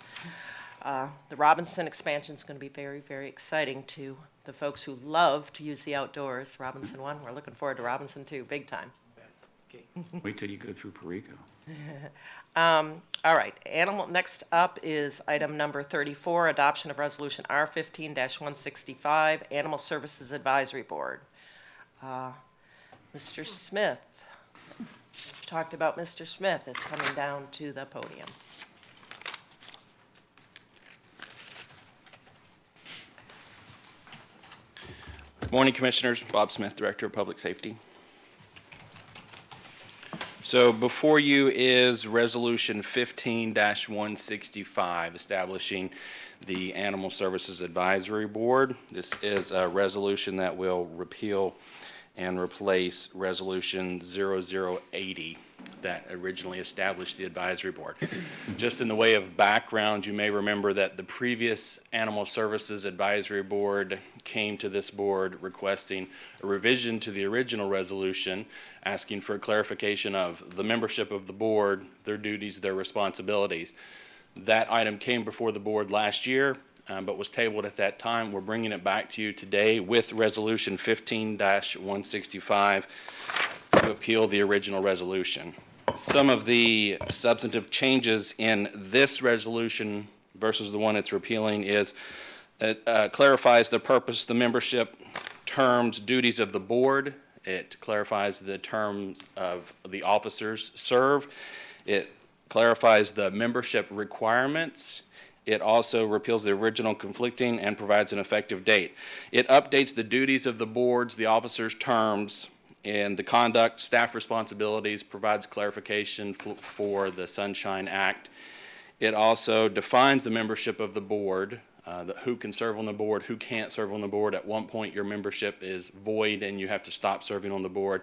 the Robinson expansion is going to be very, very exciting to the folks who love to use the outdoors. Robinson 1, we're looking forward to Robinson 2, big time. Wait till you go through Perico. All right, next up is item number 34, adoption of resolution R15-165, Animal Services Advisory Board. Mr. Smith, talked about Mr. Smith is coming down to the podium. Good morning, Commissioners. Bob Smith, Director of Public Safety. So before you is Resolution 15-165, establishing the Animal Services Advisory Board. This is a resolution that will repeal and replace Resolution 0080 that originally established the advisory board. Just in the way of background, you may remember that the previous Animal Services Advisory Board came to this board requesting a revision to the original resolution, asking for a clarification of the membership of the board, their duties, their responsibilities. That item came before the board last year, but was tabled at that time. We're bringing it back to you today with Resolution 15-165 to appeal the original resolution. Some of the substantive changes in this resolution versus the one it's repealing is it clarifies the purpose, the membership, terms, duties of the board. It clarifies the terms of the officers served. It clarifies the membership requirements. It also repeals the original conflicting and provides an effective date. It updates the duties of the boards, the officers' terms, and the conduct, staff responsibilities, provides clarification for the Sunshine Act. It also defines the membership of the board, who can serve on the board, who can't serve on the board. At one point, your membership is void and you have to stop serving on the board.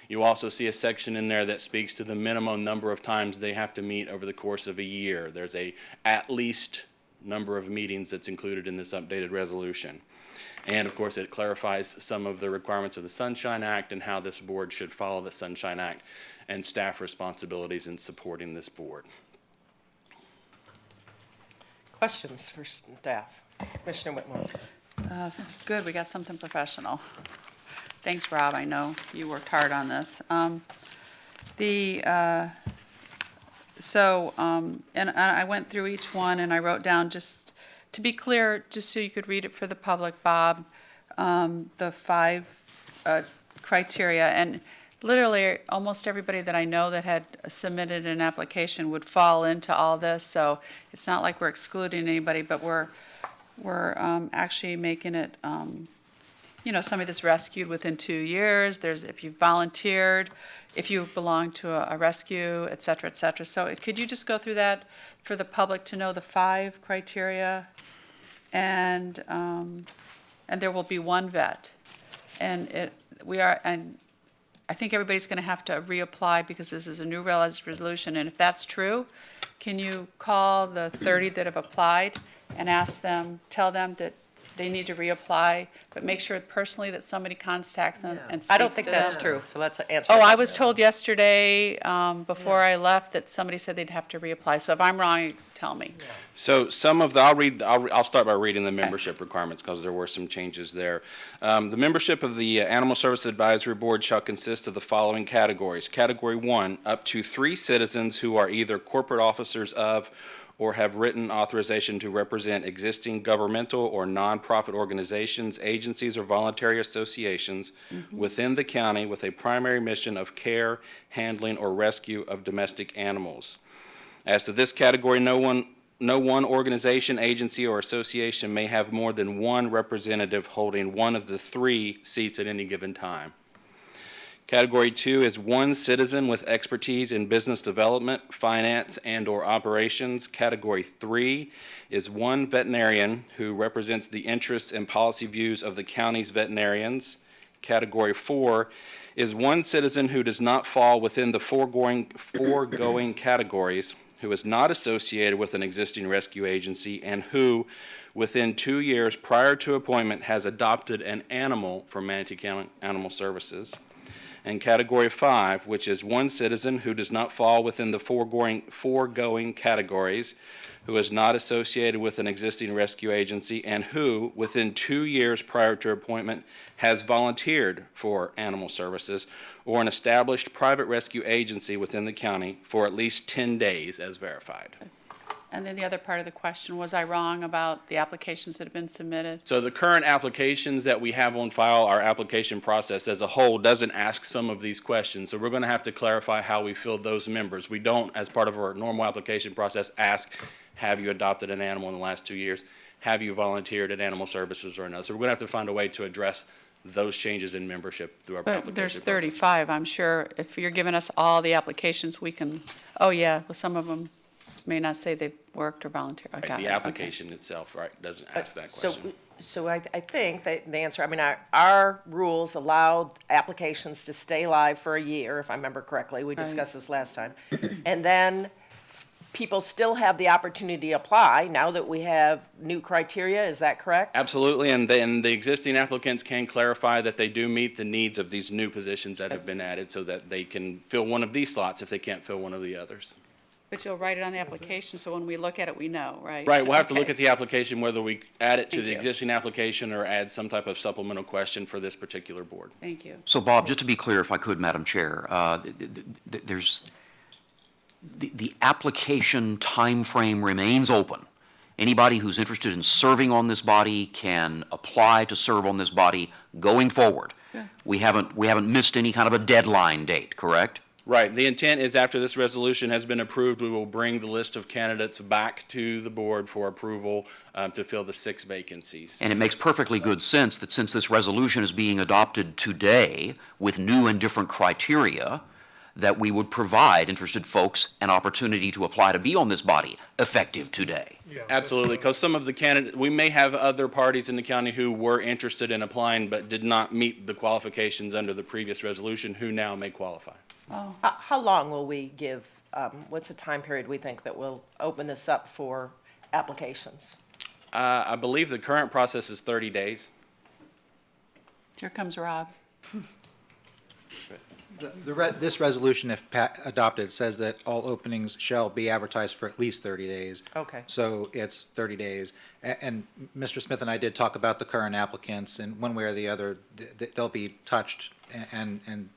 You also see a section in there that speaks to the minimum number of times they have to meet over the course of a year. There's a at least number of meetings that's included in this updated resolution. And of course, it clarifies some of the requirements of the Sunshine Act and how this board should follow the Sunshine Act and staff responsibilities in supporting this board. Questions for staff? Commissioner Whitmore. Good, we got something professional. Thanks, Rob, I know you worked hard on this. And I went through each one and I wrote down, just to be clear, just so you could read it for the public, Bob, the 5 criteria. And literally, almost everybody that I know that had submitted an application would fall into all this. So it's not like we're excluding anybody, but we're actually making it, somebody that's rescued within 2 years. There's if you volunteered, if you belong to a rescue, et cetera, et cetera. So could you just go through that for the public to know the 5 criteria? And there will be 1 vet. And I think everybody's going to have to reapply because this is a new resolution. And if that's true, can you call the 30 that have applied and ask them, tell them that they need to reapply, but make sure personally that somebody contacts them and speaks to them? I don't think that's true, so let's answer. Oh, I was told yesterday, before I left, that somebody said they'd have to reapply. So if I'm wrong, tell me. So some of the, I'll start by reading the membership requirements because there were some changes there. The membership of the Animal Service Advisory Board shall consist of the following categories. Category 1, up to 3 citizens who are either corporate officers of or have written authorization to represent existing governmental or nonprofit organizations, agencies, or voluntary associations within the county with a primary mission of care, handling, or rescue of domestic animals. As to this category, no one no one organization, agency, or association may have more than one representative holding one of the 3 seats at any given time. Category 2 is one citizen with expertise in business development, finance, and/or operations. Category 3 is one veterinarian who represents the interests and policy views of the county's veterinarians. Category 4 is one citizen who does not fall within the foregoing categories, who is not associated with an existing rescue agency, and who, within 2 years prior to appointment, has adopted an animal from Manatee County Animal Services. And Category 5, which is one citizen who does not fall within the foregoing categories, who is not associated with an existing rescue agency, and who, within 2 years prior to appointment, has volunteered for animal services or an established private rescue agency within the county for at least 10 days as verified. And then the other part of the question, was I wrong about the applications that have been submitted? So the current applications that we have on file, our application process as a whole doesn't ask some of these questions. So we're going to have to clarify how we filled those members. We don't, as part of our normal application process, ask, have you adopted an animal in the last 2 years? Have you volunteered at Animal Services or another? So we're going to have to find a way to address those changes in membership through our application But there's process. 35, I'm sure. If you're giving us all the applications, we can, oh yeah, well, some of them may not say they worked or volunteered. I Right, got the it. Okay. application itself, right, doesn't ask that question. So I think that the answer, I mean, our rules allow applications to stay live for a year, if I remember correctly. We Right. discussed this last time. And then people still have the opportunity to apply now that we have new criteria. Is that correct? Absolutely, and then the existing applicants can clarify that they do meet the needs of these new positions that have been added so that they can fill one of these slots if they can't fill one of the others. But you'll write it on the application, so when we look at it, we know, right? Right, we'll have to look Okay. at the application, whether we add it to Thank the you. existing application or add some type of supplemental question for this particular board. Thank you. So Bob, just to be clear, if I could, Madam Chair, there's, the application timeframe remains open. Anybody who's interested in serving on this body can apply to serve on this body going forward. Yeah. We haven't missed any kind of a deadline date, correct? Right, the intent is after this resolution has been approved, we will bring the list of candidates back to the board for approval to fill the 6 vacancies. And it makes perfectly good sense that since this resolution is being adopted today with new and different criteria, that we would provide interested folks an opportunity to apply to be on this body effective today. Absolutely, because some of the candidates, we may have other parties in the county who were interested in applying but did not meet the qualifications under the previous resolution who now may qualify. Oh, How long will we give, what's the time period we think that we'll open this up for applications? I believe the current process is 30 days. here comes Rob. This resolution, if adopted, says that all openings shall be advertised for at least 30 days. Okay. So it's 30 days. And Mr. Smith and I did talk about the current applicants, and one way or the other, they'll be touched and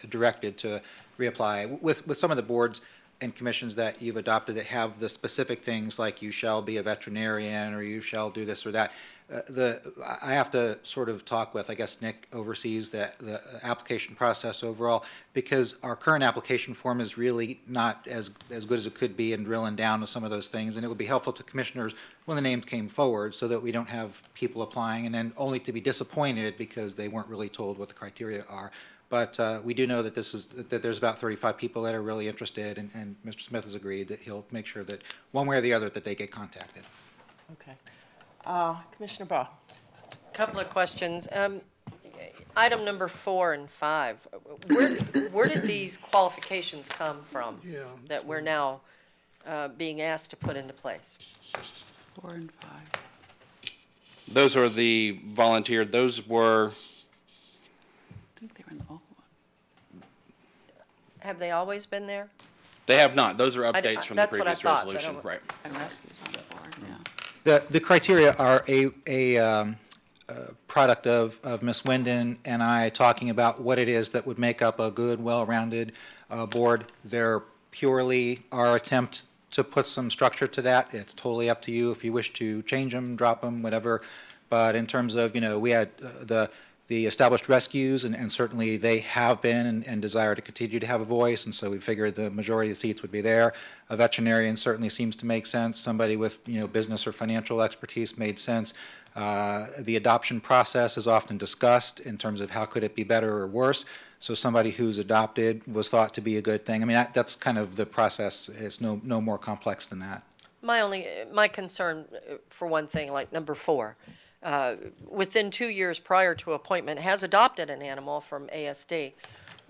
directed to reapply. With some of the boards and commissions that you've adopted that have the specific things like you shall be a veterinarian or you shall do this or that, I have to sort of talk with, I guess Nick oversees the application process overall, because our current application form is really not as good as it could be in drilling down to some of those things, and it would be helpful to commissioners when the names came forward so that we don't have people applying and then only to be disappointed because they weren't really told what the criteria are. But we do know that that there's about 35 people that are really interested, and Mr. Smith has agreed that he'll make sure that one way or the other that they get contacted. Okay. Commissioner Baugh. Couple of questions. Item number 4 and 5, where did these qualifications come from that we're now being asked to put into place? 4 and 5. Those are the volunteered, those were, I think they were in the old one. Have they always been there? they have not. Those are updates from the that's what I previous thought, but resolution, I'm- right. And rescues on the board, yeah. The criteria are a product of Ms. Wyndon and I talking about what it is that would make up a good, well-rounded board. They're purely our attempt to put some structure to that. It's totally up to you if you wish to change them, drop them, whatever. But in terms of, we had the the established rescues, and certainly they have been and desire to continue to have a voice, and so we figured the majority of the seats would be there. A veterinarian certainly seems to make sense. Somebody with, business or financial expertise made sense. The adoption process is often discussed in terms of how could it be better or worse. So somebody who's adopted was thought to be a good thing. I mean, that's kind of the process. It's no more complex than that. My concern, for one thing, like number 4, within 2 years prior to appointment, has adopted an animal from ASD.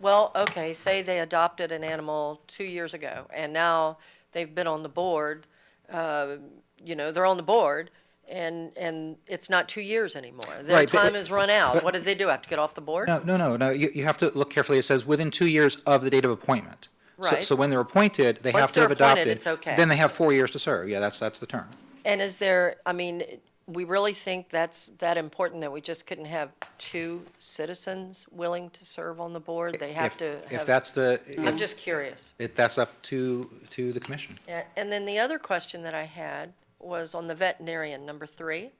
Well, okay, say they adopted an animal 2 years ago, and now they've been on the board, they're on the board, and it's not 2 years anymore. Their Right, but- time has run out. What did they do, have to get off the board? No. You have to look carefully. It says within 2 years of the date of appointment. Right. So when they're appointed, they Once have to have they're appointed, adopted. it's okay. Then they have 4 years to serve. Yeah, that's the term. And we really think that's that important that we just couldn't have 2 citizens willing to serve on the board? They have to have. If that's the. I'm just curious. That's up to the commission. Yeah, and then the other question that I had was on the veterinarian, number 3.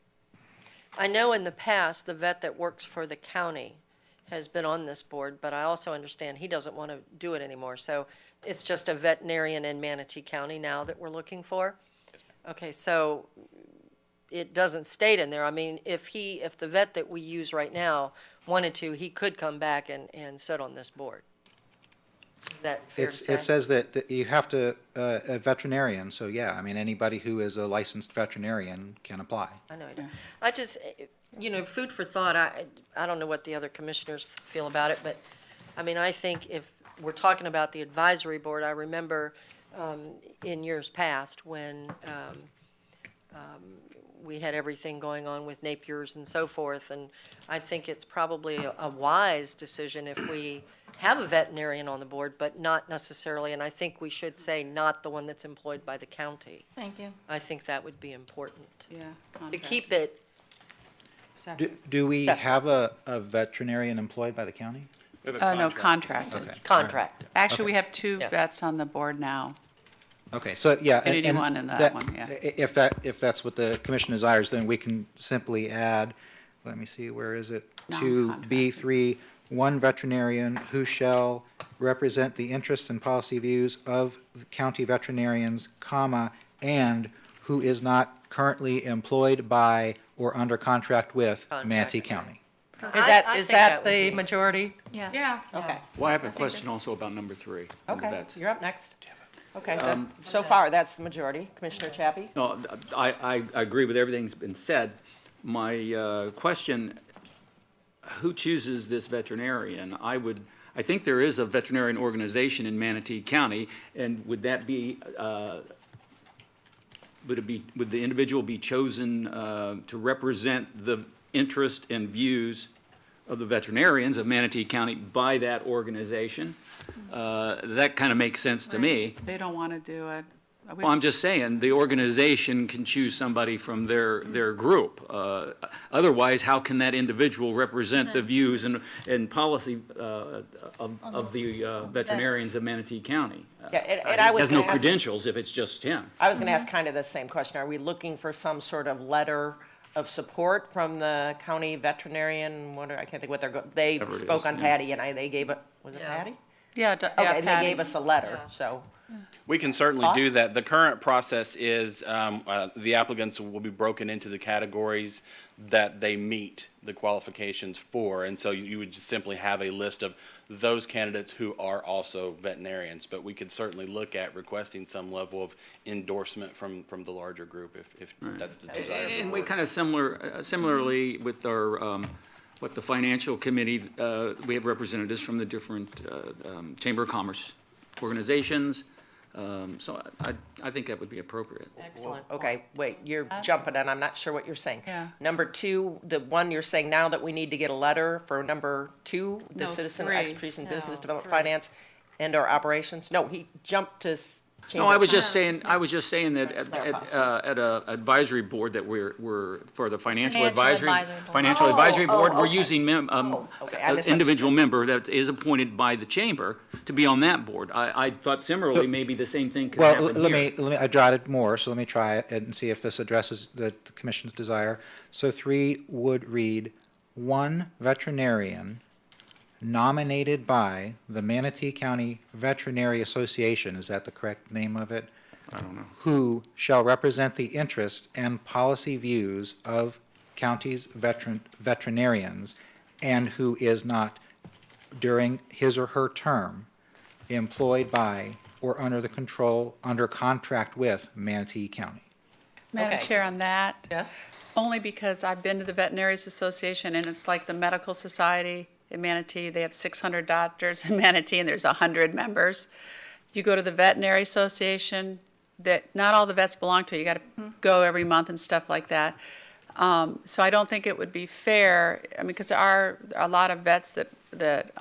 I know in the past, the vet that works for the county has been on this board, but I also understand he doesn't want to do it anymore. So it's just a veterinarian in Manatee County now that we're looking for? Okay, so it doesn't state in there. I mean, if the vet that we use right now wanted to, he could come back and sit on this board. Is that fair to say? It says that you have to, a veterinarian, so yeah, I mean, anybody who is a licensed veterinarian can apply. I know you do. I just, food for thought, I don't know what the other commissioners feel about it, but, I think if we're talking about the advisory board, I remember in years past when we had everything going on with Napier's and so forth, and I think it's probably a wise decision if we have a veterinarian on the board, but not necessarily, and I think we should say not the one that's employed by the county. Thank you. I think that would be important. Yeah. To contract. keep it, Do we have a veterinarian employed by the county? No, contracted. Okay. contract. Actually, we have 2 Yeah. vets on the board now. Okay, so yeah. Community one and that one, yeah. If that's what the commission desires, then we can simply add, let me see, where is it? To Non-contracted. B3, 1 veterinarian who shall represent the interests and policy views of the county veterinarians, comma, and who is not currently employed by or under contract with Manatee County. Is I think that would the be- majority? Yeah. Okay. Well, I have a question also about number 3. on the Okay, vets. you're up next. Okay, so far, that's the majority. Commissioner Chappie? No, I agree with everything that's been said. My question, who chooses this veterinarian? I think there is a veterinarian organization in Manatee County, and would that be, would the individual be chosen to represent the interest and views of the veterinarians of Manatee County by that organization? That kind of makes sense to me. They don't want to do it. Well, I'm just saying, the organization can choose somebody from their group. Otherwise, how can that individual represent the views and policy of the veterinarians of Manatee County? Yeah, and I was He has no gonna ask- credentials if it's just him. I was going to ask kind of the same question. Are we looking for some sort of letter of support from the county veterinarian? I can't think what they Whatever it spoke is, on yeah. Patty, and they gave it, was it Yeah. Patty? Yeah, Okay, and they Patty. gave us a letter, so. We can certainly Thought? do that. The current process is the applicants will be broken into the categories that they meet the qualifications for. And so you would just simply have a list of those candidates who are also veterinarians. But we could certainly look at requesting some level of endorsement from the larger group if that's the desire. of the And we board. kind of similarly with our, what the financial committee, we have representatives from the different Chamber of Commerce organizations. So I think that would be appropriate. Excellent. Okay, wait, you're jumping, and I'm not sure what you're saying. Yeah. Number 2, the one you're saying now that we need to get a letter for number 2, the No, citizen 3. expertise in business No, development, 3. finance, and/or operations? No, he jumped to No, I was just saying that at a advisory board that we're for the financial advisory board, we're okay. using okay, I an misunderstood. individual member that is appointed by the chamber to be on that board. I thought similarly, maybe the same thing could Well, happen let here. me, I jotted more, so let me try it and see if this addresses the commission's desire. So 3 would read, one veterinarian nominated by the Manatee County Veterinary Association, is that the correct name of it? I don't know. Who shall represent the interests and policy views of county's veterinarians, and who is not, during his or her term, employed by or under contract with Manatee County. Madam Okay. Chair, on that, Yes? only because I've been to the Veterinarians Association, and it's like the Medical Society in Manatee. They have 600 doctors in Manatee, and there's 100 members. You go to the Veterinary Association, that not all the vets belong to. You got to go every month and stuff like that. So I don't think it would be fair. I mean, because there are a lot of vets that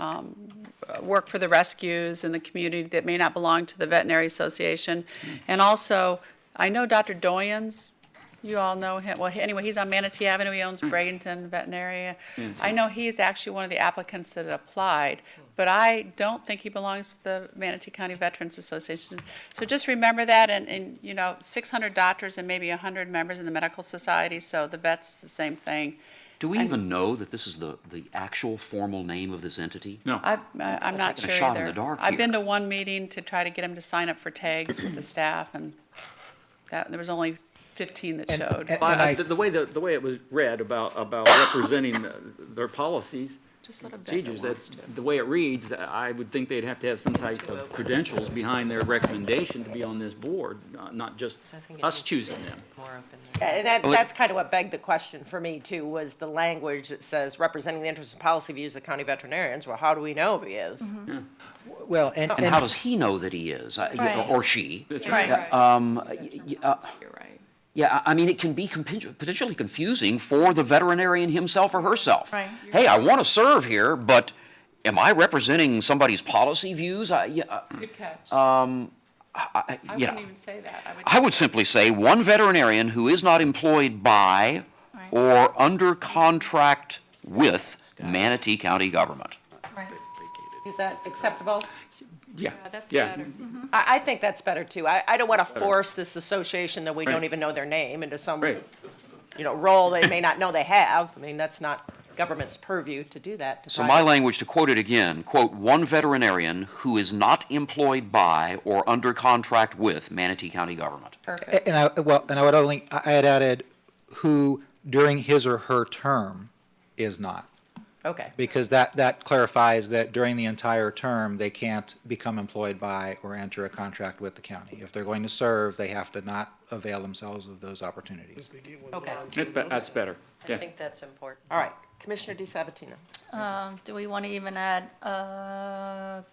work for the rescues in the community that may not belong to the Veterinary Association. And also, I know Dr. Doyens. You all know him. Well, anyway, he's on Manatee Avenue. He owns Bradenton Veterinary. I know he's actually one of the applicants that applied, but I don't think he belongs to the Manatee County Veterans Association. So just remember that, and 600 doctors and maybe 100 members in the Medical Society, so the vets is the same thing. Do we even know that this is the actual formal name of this entity? No. I'm not Taking sure a shot either. in the dark I've here. been to one meeting to try to get him to sign up for tags with the staff, and there was only 15 that showed. The way it was read about representing their policies, Just let him procedures, that's the way it reads. I would think they'd have to have some type of credentials behind their recommendation to be on this board, not just us choosing them. And that's kind of what begged the question for me, too, was the language that says representing the interests and policy views of county veterinarians. Well, how do we know if he is? Yeah. Well, And how does he know that he is, Right. or she? That's Right. You're right. Yeah, I mean, it can be potentially confusing for the veterinarian himself or herself. Right. Hey, I want to serve here, but am I representing somebody's policy views? Good catch. I wouldn't even say that. I would simply say one veterinarian who is not employed by Right. or under contract with Manatee County government. Right. Is that acceptable? Yeah. That's Yeah. better. I think that's better, too. I don't want to force this association that we don't Right. even know their name into some, Right. role they may not know they have. I mean, that's not government's purview to do that. to So try my to- language, to quote it again, quote, one veterinarian who is not employed by or under contract with Manatee County government. Perfect. And I had added who during his or her term is not. Okay. Because that clarifies that during the entire term, they can't become employed by or enter a contract with the county. If they're going to serve, they have to not avail themselves of those opportunities. Okay. That's better. I Yeah. think that's important. All right. Commissioner DeSabatino. Do we want to even add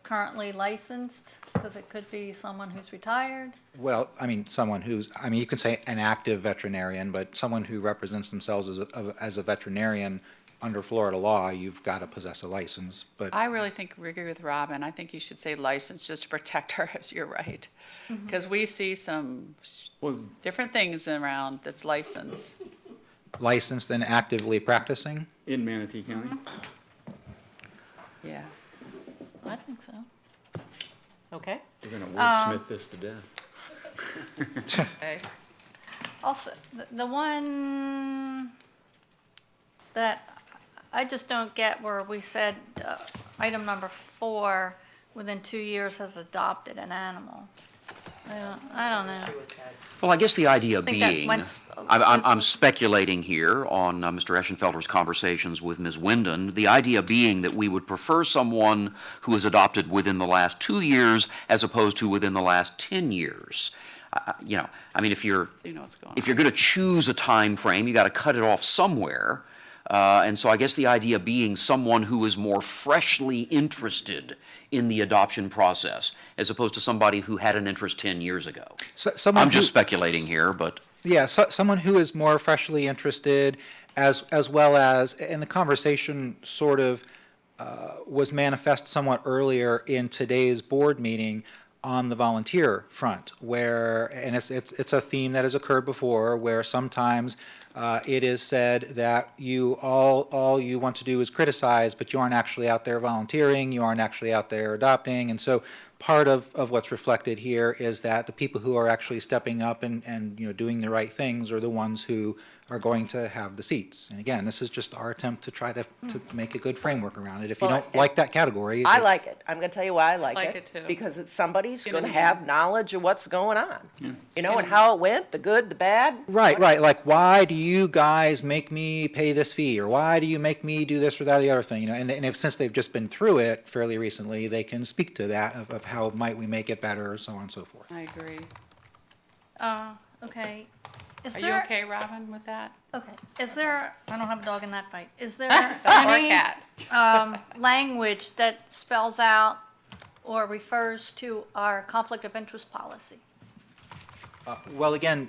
currently licensed? Because it could be someone who's retired. Well, you can say an active veterinarian, but someone who represents themselves as a veterinarian under Florida law, you've got to possess a license, but. I really think we agree with Robin. I think you should say license just to protect our, you're right. Because we see some different things around that's licensed. Licensed and actively practicing? In Manatee County. Yeah. I think so. Okay. We're going to wordsmith this to death. Okay. Also, the one that I just don't get where we said, item number 4, within 2 years has adopted an animal. I don't know. Well, I guess the idea think that being, went- I'm speculating here on Mr. Eschenfelder's conversations with Ms. Wyndon, the idea being that we would prefer someone who is adopted within the last 2 years as opposed to within the last 10 years. If you're So you know what's going on. if you're going to choose a time frame, you got to cut it off somewhere. And so I guess the idea being someone who is more freshly interested in the adoption process, as opposed to somebody who had an interest 10 years ago. I'm just speculating here, but. Yeah, someone who is more freshly interested, as well as, and the conversation sort of was manifest somewhat earlier in today's board meeting on the volunteer front, where, and it's a theme that has occurred before, where sometimes it is said that all you want to do is criticize, but you aren't actually out there volunteering, you aren't actually out there adopting, and so part of what's reflected here is that the people who are actually stepping up and doing the right things are the ones who are going to have the seats. And again, this is just our attempt to try to make a good framework around it. If you Well, don't like that category. I like it. I'm going to tell you why I like Like it. it too. Because it's somebody's Skin going to in the game. have knowledge of what's going on. You know, and how it went, the good, the bad. Right. Like, why do you guys make me pay this fee, or why do you make me do this or that or the other thing? And if since they've just been through it fairly recently, they can speak to that of how might we make it better, so on and so forth. I agree. Okay. Are you okay, Robin, with that? Okay. Is there, I don't have a dog in that fight. Is there Or any cat? language that spells out or refers to our conflict of interest policy? Well, again,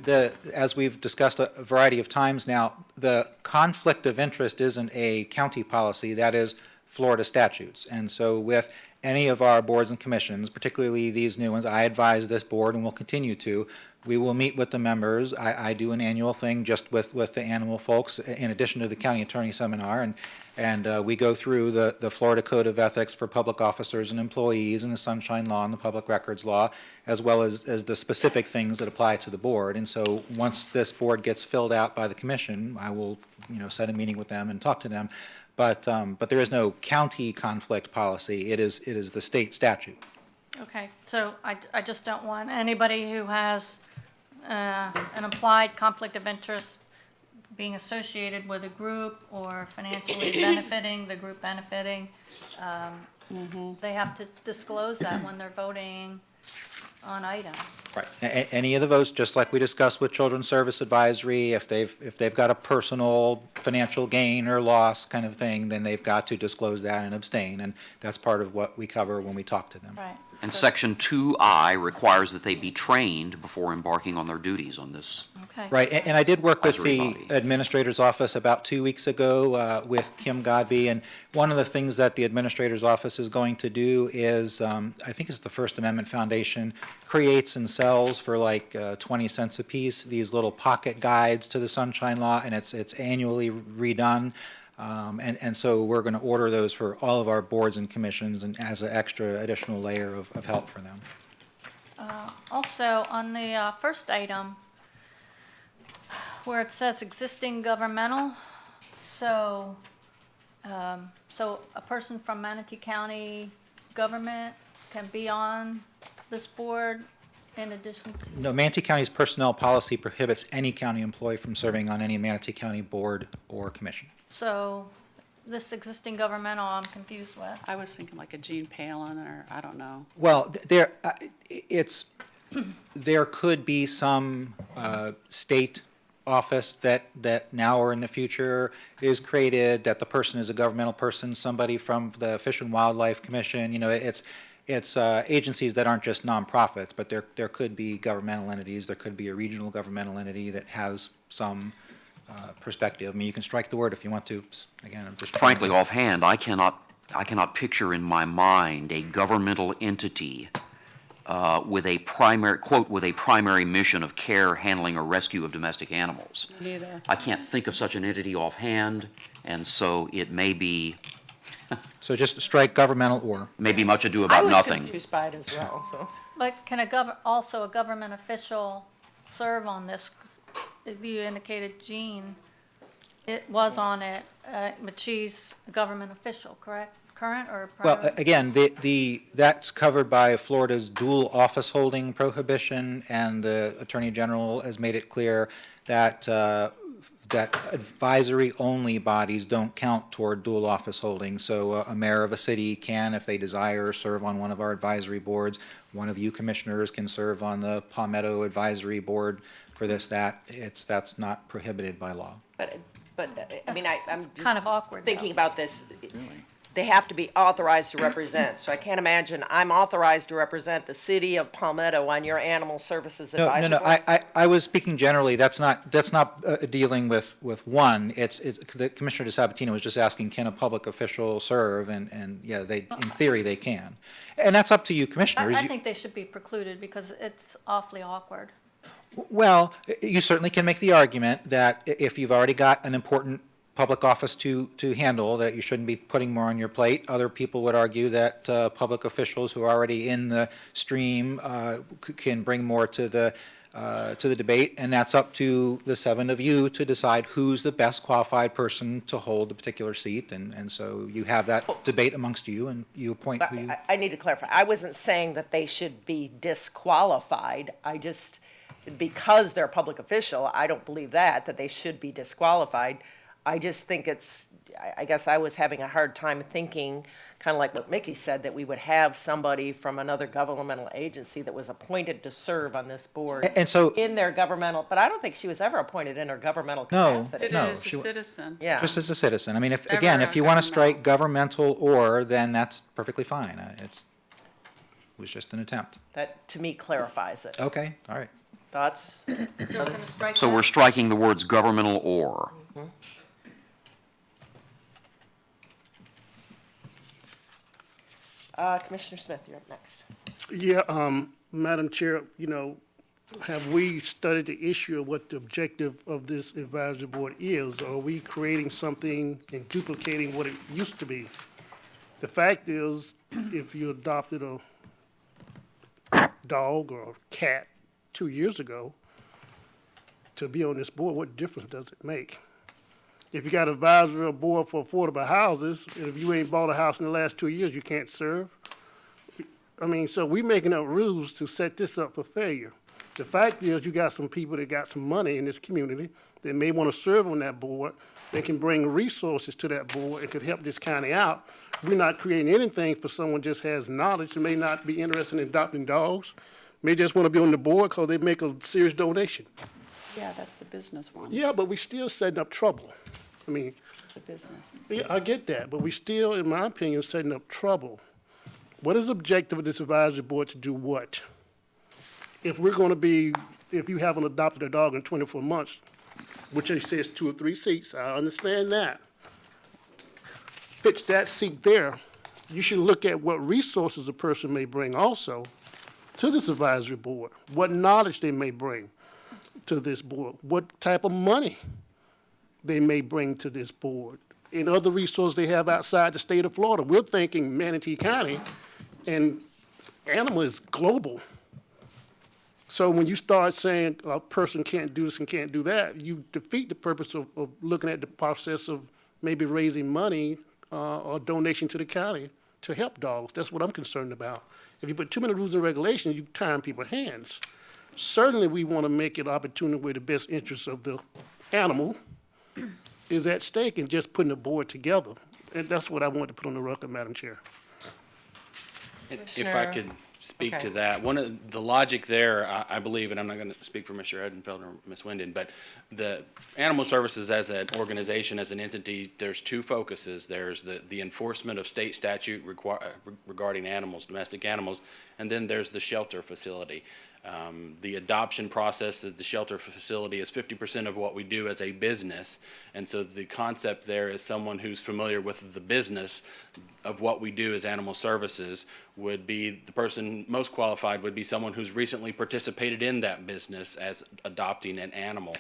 as we've discussed a variety of times now, the conflict of interest isn't a county policy, that is Florida statutes. And so with any of our boards and commissions, particularly these new ones, I advise this board and will continue to. We will meet with the members. I do an annual thing just with the animal folks, in addition to the county attorney seminar, and we go through the Florida Code of Ethics for public officers and employees, and the Sunshine Law and the Public Records Law, as well as the specific things that apply to the board. And so once this board gets filled out by the commission, I will set a meeting with them and talk to them. But there is no county conflict policy. It is the state statute. Okay, so I just don't want anybody who has an implied conflict of interest being associated with a group or financially benefiting, the group benefiting. They have to disclose that when they're voting on items. Right. Any of the votes, just like we discussed with Children's Service Advisory, if they've got a personal financial gain or loss kind of thing, then they've got to disclose that and abstain, and that's part of what we cover when we talk to them. Right. And Section 2I requires that they be trained before embarking on their duties on this. Okay. Right, and I did work with Advisory the body. administrator's office about 2 weeks ago with Kim Godby, and one of the things that the administrator's office is going to do is, I think it's the First Amendment Foundation, creates and sells for like 20 cents a piece these little pocket guides to the Sunshine Law, and it's annually redone. And so we're going to order those for all of our boards and commissions, and as an extra additional layer of help for them. Also, on the first item, where it says existing governmental, so a person from Manatee County government can be on this board in addition to? No, Manatee County's personnel policy prohibits any county employee from serving on any Manatee County board or commission. So this existing governmental, I'm confused with. I was thinking like a Gene Palin, or I don't know. Well, there could be some state office that now or in the future is created, that the person is a governmental person, somebody from the Fish and Wildlife Commission. It's agencies that aren't just nonprofits, but there could be governmental entities. There could be a regional governmental entity that has some perspective. I mean, you can strike the word if you want to. Again, I'm just Frankly, offhand, I cannot picture in my mind a governmental entity with a primary, quote, with a primary mission of care, handling, or rescue of domestic animals. Neither. I can't think of such an entity offhand, and so it may be, So just strike governmental or. maybe much ado about I nothing. was confused by it as well, so. But can also a government official serve on this? You indicated Jean, it was on it, but she's a government official, correct? Current or prior? Well, again, that's covered by Florida's dual office holding prohibition, and the Attorney General has made it clear that that advisory-only bodies don't count toward dual office holding. So a mayor of a city can, if they desire, serve on one of our advisory boards. One of you commissioners can serve on the Palmetto Advisory Board for this, that. That's not prohibited by law. But I mean, I'm just kind of awkward, thinking about this. They have to be authorized to represent, so I can't imagine I'm authorized to represent the city of Palmetto on your animal services advisory No. board. I was speaking generally. That's not dealing with one. It's the Commissioner DeSabatino was just asking, can a public official serve? And yeah, in theory they can, and that's up to you, commissioners. I think they should be precluded because it's awfully awkward. Well, you certainly can make the argument that if you've already got an important public office to handle, that you shouldn't be putting more on your plate. Other people would argue that public officials who are already in the stream can bring more to the debate, and that's up to the 7 of you to decide who's the best qualified person to hold a particular seat, and so you have that debate amongst you, and you appoint who you... I need to clarify. I wasn't saying that they should be disqualified. I just, because they're a public official, I don't believe that they should be disqualified. I just think I guess I was having a hard time thinking, kind of like what Mickey said, that we would have somebody from another governmental agency that was appointed to serve on this board And so... in their governmental, but I don't think she was ever appointed in her governmental capacity. It is a citizen. Yeah. Just as a citizen. I mean, if Never again, a if you want to strike governmental or, then that's perfectly fine. It was just an attempt. That, to me, clarifies it. Okay, all right. Thoughts? So we're going to strike So that? we're striking the words governmental or. Commissioner Smith, you're up next. Yeah, Madam Chair, have we studied the issue of what the objective of this advisory board is? Are we creating something and duplicating what it used to be? The fact is, if you adopted a dog or a cat 2 years ago to be on this board, what difference does it make? If you got an advisory board for affordable houses, and if you ain't bought a house in the last 2 years, you can't serve. I mean, so we making up rules to set this up for failure. The fact is, you got some people that got some money in this community that may want to serve on that board. They can bring resources to that board and could help this county out. We're not creating anything for someone just has knowledge and may not be interested in adopting dogs, may just want to be on the board because they make a serious donation. Yeah, that's the business one. Yeah, but we still setting up trouble. I mean, It's a business. yeah, I get that, but we still, in my opinion, setting up trouble. What is the objective of this advisory board to do what? If we're going to be, if you haven't adopted a dog in 24 months, which they say is 2 or 3 seats, I understand that. Fits that seat there, you should look at what resources a person may bring also to this advisory board, what knowledge they may bring to this board, what type of money they may bring to this board, and other resources they have outside the state of Florida. We're thinking Manatee County, and animal is global. So when you start saying a person can't do this and can't do that, you defeat the purpose of looking at the process of maybe raising money or donation to the county to help dogs. That's what I'm concerned about. If you put too many rules and regulations, you tie people's hands. Certainly, we want to make it opportunity where the best interests of the animal is at stake and just putting the board together. And that's what I want to put on the record, Madam Chair. If I could speak Okay. to that, one of the logic there, I believe, and I'm not going to speak for Mr. Edenfeld or Ms. Winden, but the Animal Services as an organization, as an entity, there's 2 focuses. There's the enforcement of state statute regarding animals, domestic animals, and then there's the shelter facility. The adoption process at the shelter facility is 50% of what we do as a business, and so the concept there is someone who's familiar with the business of what we do as animal services would be the person most qualified would be someone who's recently participated in that business as adopting an animal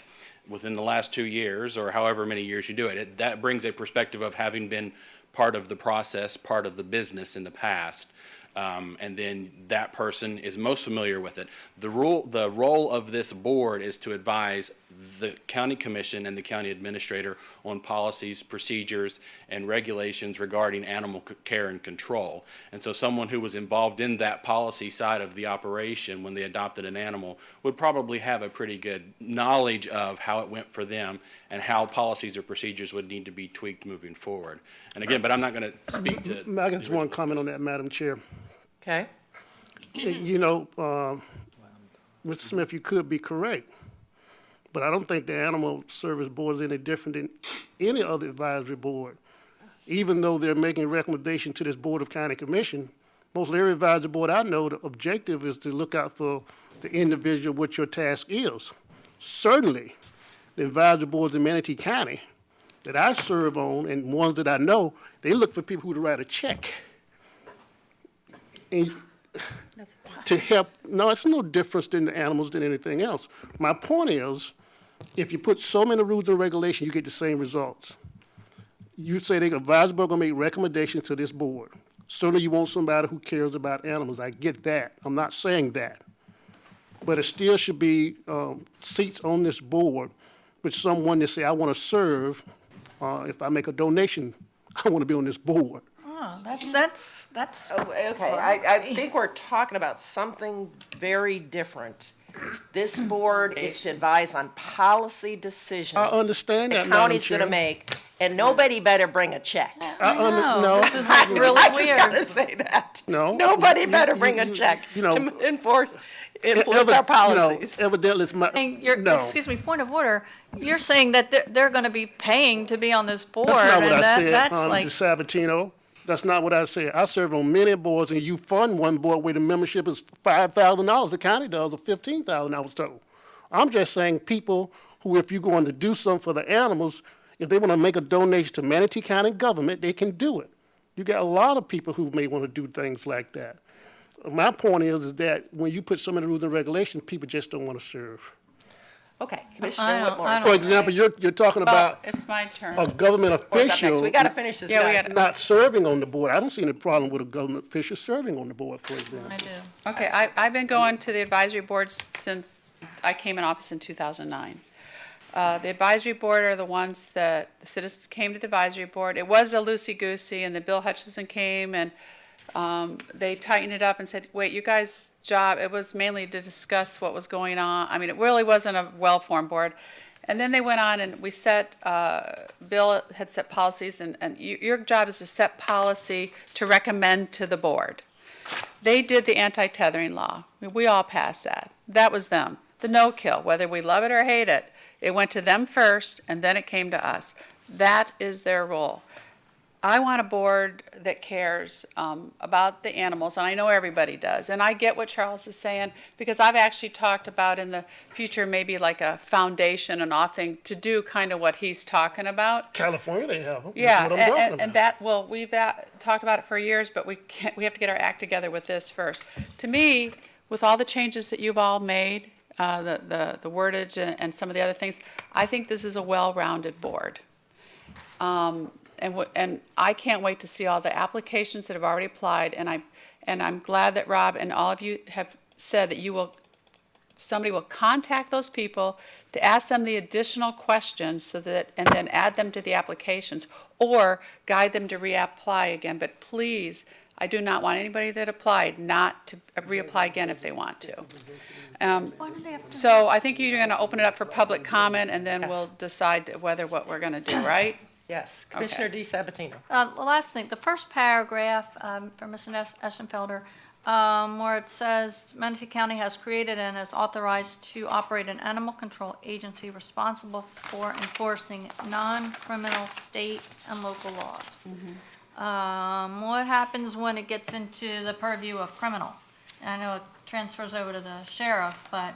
within the last 2 years or however many years you do it. That brings a perspective of having been part of the process, part of the business in the past. And then that person is most familiar with it. The role of this board is to advise the county commission and the county administrator on policies, procedures, and regulations regarding animal care and control. And so someone who was involved in that policy side of the operation when they adopted an animal would probably have a pretty good knowledge of how it went for them and how policies or procedures would need to be tweaked moving forward. And again, but I'm not going to speak to... I just want to comment on that, Madam Chair. Okay. Mr. Smith, you could be correct, but I don't think the Animal Service Board is any different than any other advisory board. Even though they're making a recommendation to this Board of County Commission, most every advisory board I know, the objective is to look out for the individual, what your task is. Certainly, the advisory boards in Manatee County that I serve on and ones that I know, they look for people who to write a check. And to help, no, it's no difference than the animals than anything else. My point is, if you put so many rules and regulations, you get the same results. You say the advisory board gonna make recommendations to this board. Certainly you want somebody who cares about animals. I get that. I'm not saying that. But it still should be seats on this board with someone to say, I want to serve. If I make a donation, I want to be on this board. Oh, that's. Okay, I think we're talking about something very different. This board is to advise on policy decisions. I understand that, the Madam county's Chair. gonna make, and nobody better bring a check. No. This is like really I just weird. gotta say that. No. Nobody better bring a check to influence our policies. Evidently, it's my, no. Excuse me, point of order. You're saying that they're going to be paying to be on this board, That's not what and I said, that's like. Mr. Sabatino. That's not what I said. I serve on many boards, and you fund one board where the membership is $5,000. The county does, or $15,000, I was told. I'm just saying people who, if you're going to do something for the animals, if they want to make a donation to Manatee County government, they can do it. You got a lot of people who may want to do things like that. My point is that when you put so many rules and regulations, people just don't want to serve. Okay, Commissioner Whitmore. For example, you're talking about It's my turn. a government Or is that next? official We gotta finish this. Yeah, we guys. gotta- not serving on the board. I don't see any problem with a government official serving on the board, for example. I do. Okay, I've been going to the advisory boards since I came in office in 2009. The advisory board are the ones that the citizens came to the advisory board. It was a loosey-goosey, and then Bill Hutchison came, and they tightened it up and said, wait, you guys' job, it was mainly to discuss what was going on. I mean, it really wasn't a well-formed board. And then they went on and we set, Bill had set policies, and your job is to set policy to recommend to the board. They did the anti-tethering law. I mean, we all passed that. That was them. The no-kill, whether we love it or hate it, it went to them first, and then it came to us. That is their role. I want a board that cares about the animals, and I know everybody does. And I get what Charles is saying, because I've actually talked about in the future maybe like a foundation and all thing to do kind of what he's talking about. California, they have them. Yeah, That's what I'm talking about. and that, well, we've talked about it for years, but we have to get our act together with this first. To me, with all the changes that you've all made, the wordage and some of the other things, I think this is a well-rounded board. And I can't wait to see all the applications that have already applied, and I'm glad that Rob and all of you have said that somebody will contact those people to ask them the additional questions and then add them to the applications or guide them to reapply again. But please, I do not want anybody that applied not to reapply again if they want to. So I think you're going to open it up for public comment, and then we'll decide what we're going to do, right? Yes, Commissioner DeSabatino. The last thing, the first paragraph from Mr. Eschenfelder, where it says Manatee County has created and is authorized to operate an animal control agency responsible for enforcing non-criminal state and local laws. What happens when it gets into the purview of criminal? I know it transfers over to the sheriff, but.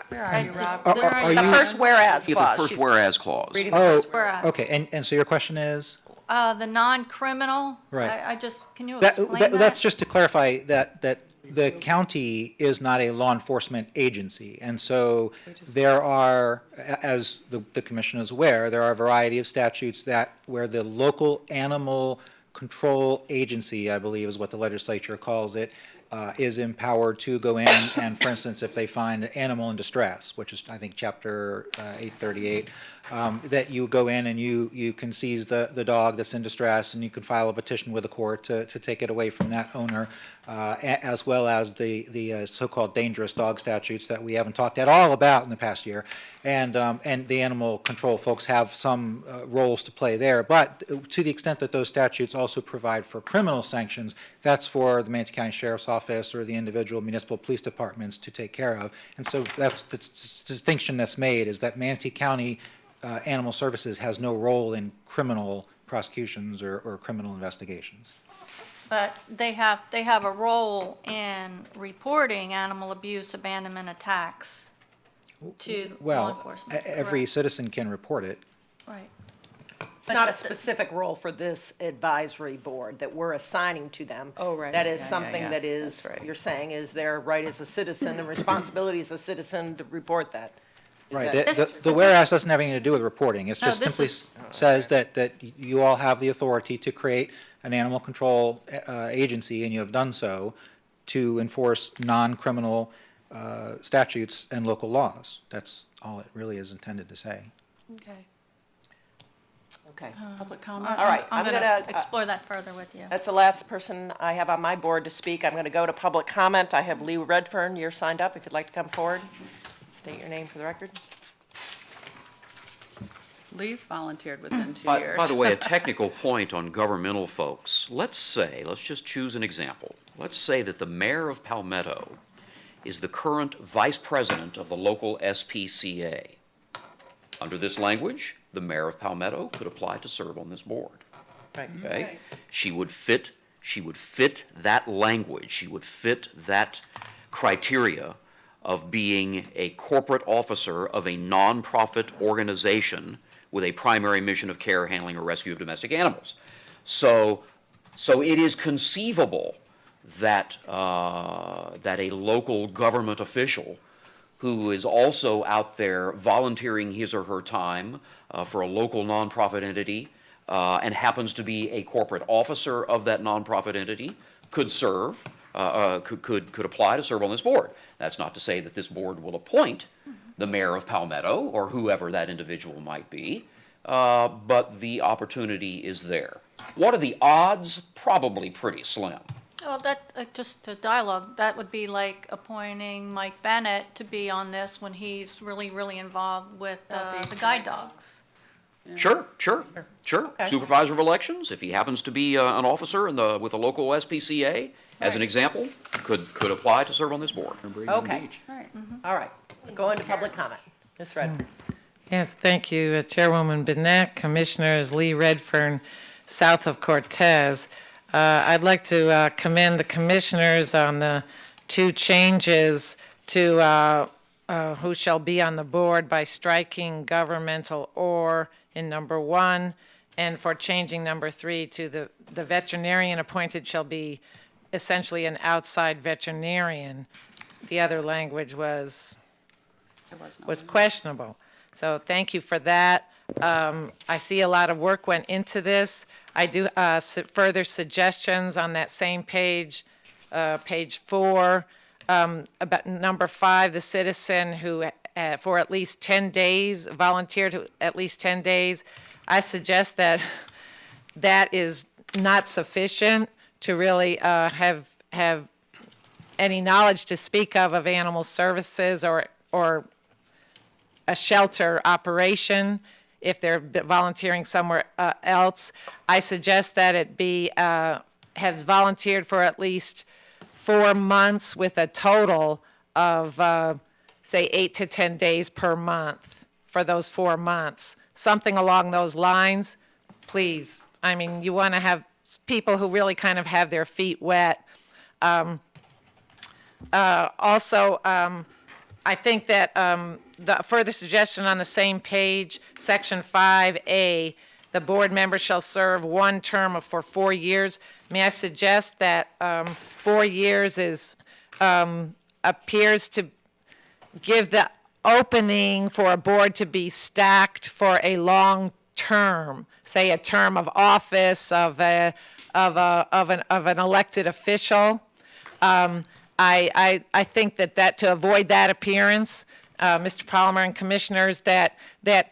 Where are you, Rob? The first whereas Yeah, clause. the first She's whereas clause. reading the Oh, first whereas. okay, and so your question is? The non-criminal? Right. I just, can you explain that? That's just to clarify that the county is not a law enforcement agency. And so there are, as the commission is aware, there are a variety of statutes where the local animal control agency, I believe is what the legislature calls it, is empowered to go in and, for instance, if they find an animal in distress, which is, I think, Chapter 838, that you go in and you can seize the dog that's in distress, and you can file a petition with the court to take it away from that owner, as well as the so-called dangerous dog statutes that we haven't talked at all about in the past year. And the animal control folks have some roles to play there. But to the extent that those statutes also provide for criminal sanctions, that's for the Manatee County Sheriff's Office or the individual municipal police departments to take care of. And so that's the distinction that's made, is that Manatee County Animal Services has no role in criminal prosecutions or criminal investigations. But they have a role in reporting animal abuse, abandonment, attacks to law enforcement. Every correct? citizen can report it. Right. It's not a specific role for this advisory board that we're assigning to them. Oh, right. That is Yeah, something yeah. that is, That's right. you're saying is their right as a citizen and responsibility as a citizen to report that. Right, that- the whereas doesn't have anything to do with reporting. It No, just this simply says that you all have the authority to create an animal control agency, and you have done so to enforce non-criminal statutes and local laws. That's all it really is intended to say. Okay. Okay. Public comment? All right, I'm I'm going gonna, to explore that further with you. that's the last person I have on my board to speak. I'm going to go to public comment. I have Lee Redfern. You're signed up if you'd like to come forward. State your name for the record. Lee's volunteered within 2 By years. the way, a technical point on governmental folks. Let's just choose an example. Let's say that the mayor of Palmetto is the current vice president of the local SPCA. Under this language, the mayor of Palmetto could apply to serve on this board. Right. Okay? She would fit that language. She would fit that criteria of being a corporate officer of a nonprofit organization with a primary mission of care, handling, or rescue of domestic animals. So it is conceivable that that a local government official who is also out there volunteering his or her time for a local nonprofit entity and happens to be a corporate officer of that nonprofit entity could serve, could apply to serve on this board. That's not to say that this board will appoint the mayor of Palmetto or whoever that individual might be, but the opportunity is there. What are the odds? Probably pretty slim. Well, that, just a dialogue, that would be like appointing Mike Bennett to be on this when he's really, really involved with the guide dogs. Sure. Okay. Supervisor of elections, if he happens to be an officer with a local SPCA, as an example, could apply to serve on this board. Okay. All right. Go into public comment. Ms. Redfern. Yes, thank you, Chairwoman Benek, Commissioners Lee Redfern, south of Cortez. I'd like to commend the commissioners on the 2 changes to who shall be on the board by striking governmental or in number 1, and for changing number 3 to the veterinarian appointed shall be essentially an outside veterinarian. The other language was questionable. So thank you for that. I see a lot of work went into this. I do further suggestions on that same page, page 4, about number 5, the citizen who for at least 10 days, volunteered at least 10 days. I suggest that that is not sufficient to really have any knowledge to speak of animal services or a shelter operation if they're volunteering somewhere else. I suggest that it be has volunteered for at least 4 months with a total of say 8 to 10 days per month for those 4 months. Something along those lines, please. I mean, you want to have people who really kind of have their feet wet. Also, I think that the further suggestion on the same page, section 5A, the board member shall serve 1 term for 4 years. May I suggest that 4 years appears to give the opening for a board to be stacked for a long term, say a term of office of an elected official. I think that to avoid that appearance, Mr. Palmer and commissioners, that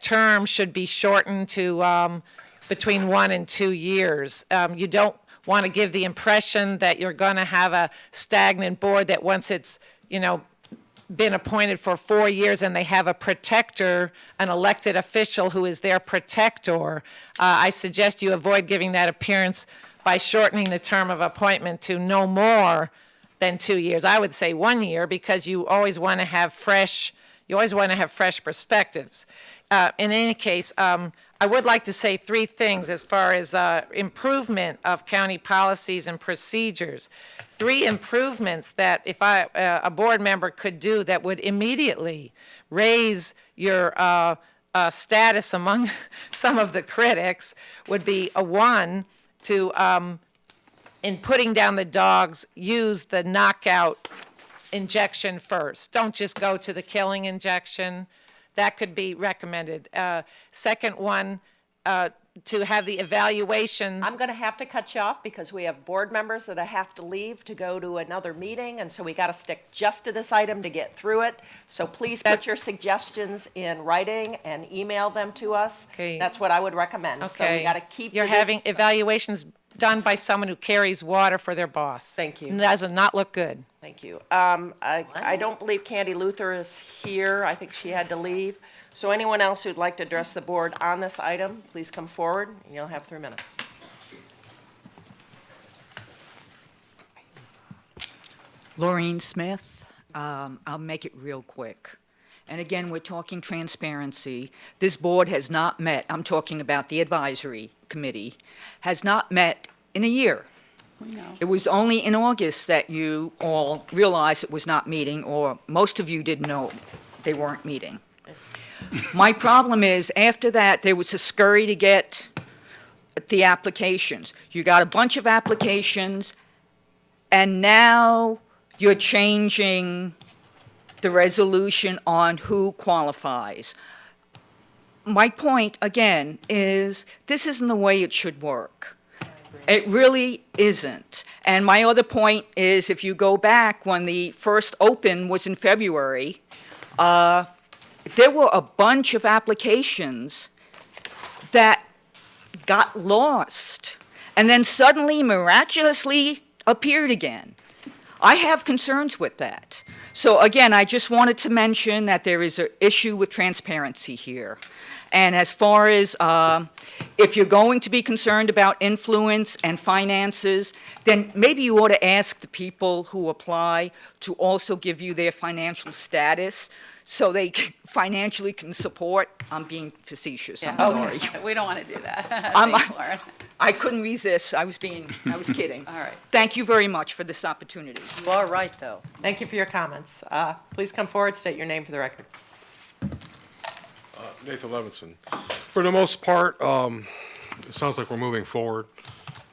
term should be shortened to between 1 and 2 years. You don't want to give the impression that you're going to have a stagnant board that once it's, been appointed for 4 years and they have a protector, an elected official who is their protector. I suggest you avoid giving that appearance by shortening the term of appointment to no more than 2 years. I would say 1 year because you always want to have fresh perspectives. In any case, I would like to say 3 things as far as improvement of county policies and procedures. 3 improvements that if a board member could do that would immediately raise your status among some of the critics would be 1, to in putting down the dogs, use the knockout injection first. Don't just go to the killing injection. that could be recommended. Second one, to have the evaluations. I'm going to have to cut you off because we have board members that have to leave to go to another meeting, and so we got to stick just to this item to get through it. So please put your suggestions in writing and email them to us. Okay. That's what I would recommend. So we Okay. got to keep You're to this. having evaluations done by someone who carries water for their boss. Thank you. And that does not look good. Thank you. I don't believe Candy Luther is here. I think she had to leave. So anyone else who'd like to address the board on this item, please come forward. You'll have 3 minutes. Laureen Smith, I'll make it real quick. And again, we're talking transparency. This board has not met, I'm talking about the advisory committee, has not met in a year. We know. It was only in August that you all realized it was not meeting, or most of you didn't know they weren't meeting. My problem is, after that, there was a scurry to get the applications. You got a bunch of applications, and now you're changing the resolution on who qualifies. My point, again, is this isn't the way it should work. It really isn't. And my other point is, if you go back when the first open was in February, there were a bunch of applications that got lost and then suddenly miraculously appeared again. I have concerns with that. So again, I just wanted to mention that there is an issue with transparency here. And as far as if you're going to be concerned about influence and finances, then maybe you ought to ask the people who apply to also give you their financial status so they financially can support. I'm being facetious, I'm sorry. We don't want to do that. I'm- Thanks, Lauren. I couldn't resist, I was kidding. All right. Thank you very much for this opportunity. You are right, though. Thank you for your comments. Please come forward, state your name for the record. Nathan Levinson. For the most part, it sounds like we're moving forward.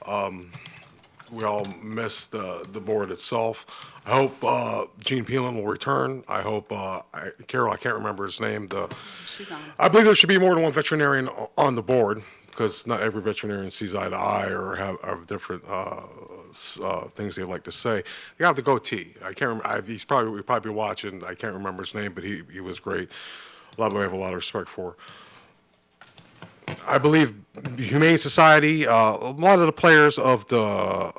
We all miss the board itself. I hope Gene Peelan will return. I hope, Carol, I can't remember his name. She's on. I believe there should be more than one veterinarian on the board, because not every veterinarian sees eye to eye or have different things they like to say. You have the goatee. I can't remember. He's probably watching. I can't remember his name, but he was great. A lot of I have a lot of respect for. I believe the Humane Society, a lot of the players of the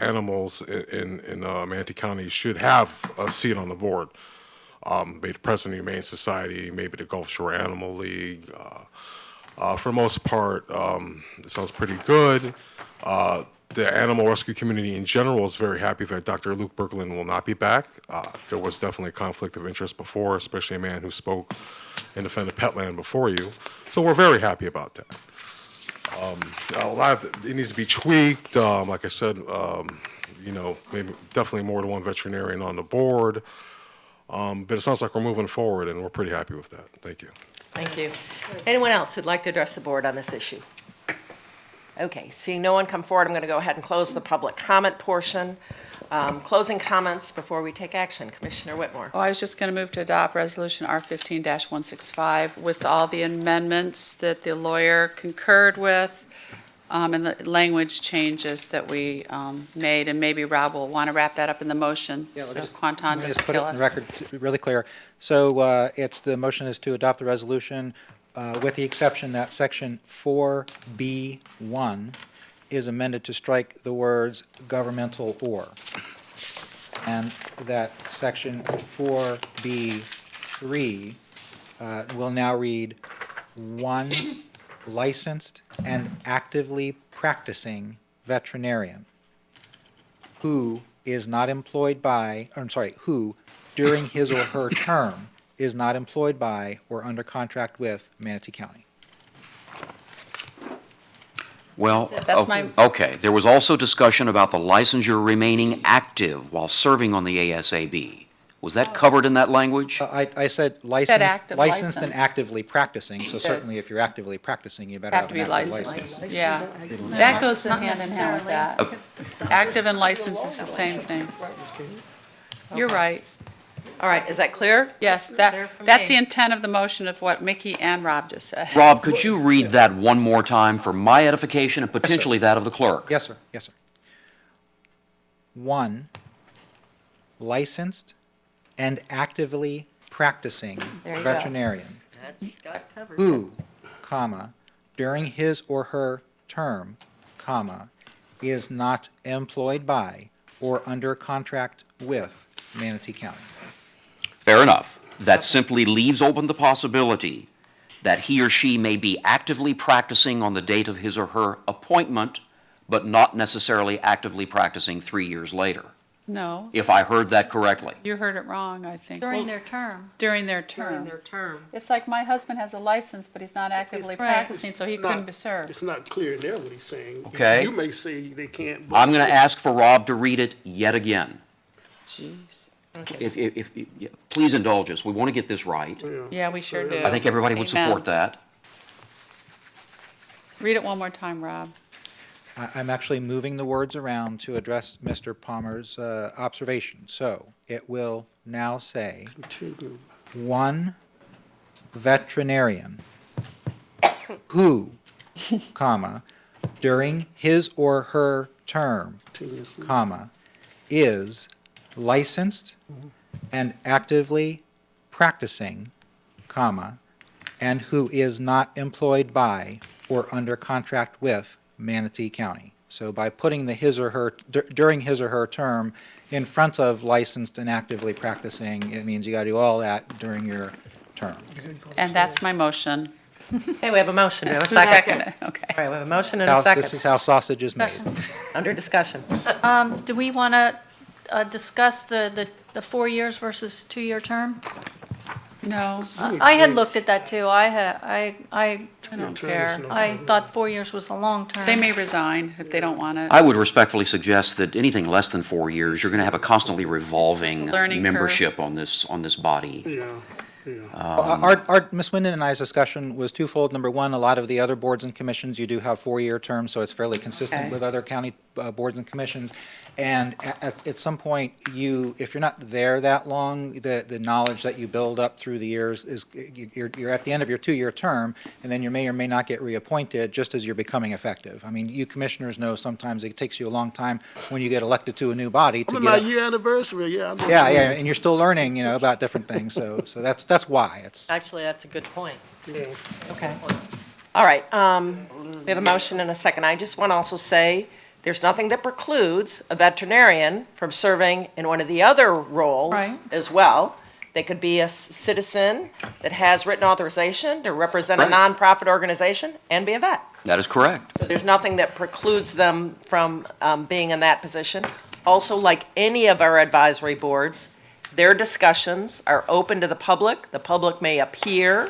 animals in Manatee County should have a seat on the board. Maybe the president of the Humane Society, maybe the Gulf Shore Animal League. For the most part, it sounds pretty good. The animal rescue community in general is very happy that Dr. Luke Berglund will not be back. There was definitely a conflict of interest before, especially a man who spoke and defended Petland before you. So we're very happy about that. A lot of it needs to be tweaked. Like I said, maybe definitely more than one veterinarian on the board. But it sounds like we're moving forward, and we're pretty happy with that. Thank you. Thank you. Anyone else who'd like to address the board on this issue? Okay, seeing no one come forward, I'm going to go ahead and close the public comment portion. Closing comments before we take action. Commissioner Whitmore. Oh, I was just going to move to adopt Resolution R15-165 with all the amendments that the lawyer concurred with and the language changes that we made. And maybe Rob will want to wrap that up in the motion, so Quanton Let me doesn't just put it kill on us. the record really clear. So the motion is to adopt the resolution with the exception that section 4B1 is amended to strike the words governmental or. And that section 4B3 will now read one licensed and actively practicing veterinarian who is not employed by, who during his or her term is not employed by or under contract with Manatee County. Well, That's my- okay, there was also discussion about the licensure remaining active while serving on the ASAB. Was that covered in that language? I said licensed, active licensed and license. actively practicing, so Good. certainly if you're actively practicing, you better Have have to be an active licensed. license. Yeah, that goes hand in hand with that. Active and licensed is the same thing. You're right. All right, is that clear? Yes, that's the intent of the motion of what Mickey and Rob just said. Rob, could you read that one more time for my edification and potentially that of the clerk? Yes, sir. Yes, sir. 1, licensed and actively practicing There you go. veterinarian That's got it covered. who, comma, during his or her term, comma, is not employed by or under contract with Manatee County. Fair enough. That simply leaves open the possibility that he or she may be actively practicing on the date of his or her appointment, but not necessarily actively practicing 3 years later, No, if I heard that correctly. you heard it wrong, I think. During their term. During their term. term. It's like my husband has a license, but he's not actively practicing, so he It's not- couldn't be served. It's not clear there what he's saying. Okay. You may say they can't. but- I'm going to ask for Rob to read it yet again. Jeez. If, yeah, please indulge us. We want to get this right. Yeah, we sure do. I think everybody would Amen. support that. Read it one more time, Rob. I'm actually moving the words around to address Mr. Palmer's observation. So it will now say, 1 veterinarian who, comma, during his or her term, comma, is licensed and actively practicing, comma, and who is not employed by or under contract with Manatee County. So by putting the his or her, during his or her term in front of licensed and actively practicing, it means you gotta do all that during your term. And that's my motion. Okay, we have a motion. Do we have a Who second? seconded it? Okay. All right, we have a motion and a How- second. This is how sausage is made. Under discussion. Do we want to discuss the 4 years versus 2-year term? No, I had looked at that too. I don't care. I thought 4 years was a long term. They may resign if they don't want it. I would respectfully suggest that anything less than 4 years, you're going to have a constantly revolving Learning curve. membership on this body. Yeah, yeah. Ms. Winden and I's discussion was twofold. Number one, a lot of the other boards and commissions, you do have 4-year terms, so it's fairly consistent Okay. with other county boards and commissions. And at some point, if you're not there that long, the knowledge that you build up through the years is, you're at the end of your 2-year term, and then you may or may not get reappointed just as you're becoming effective. I mean, you commissioners know sometimes it takes you a long time when you get elected to a new body to I'm get. in my year anniversary, yeah. I know. Yeah, and you're still learning, about different things, so that's why. It's Actually, that's a good point. Yeah. Okay. All right, we have a motion and a second. I just want to also say, there's nothing that precludes a veterinarian from serving in one of the other roles Right. as well. They could be a citizen that has written authorization to represent a Right. nonprofit organization and be a vet. That is correct. So there's nothing that precludes them from being in that position. Also, like any of our advisory boards, their discussions are open to the public. The public may appear,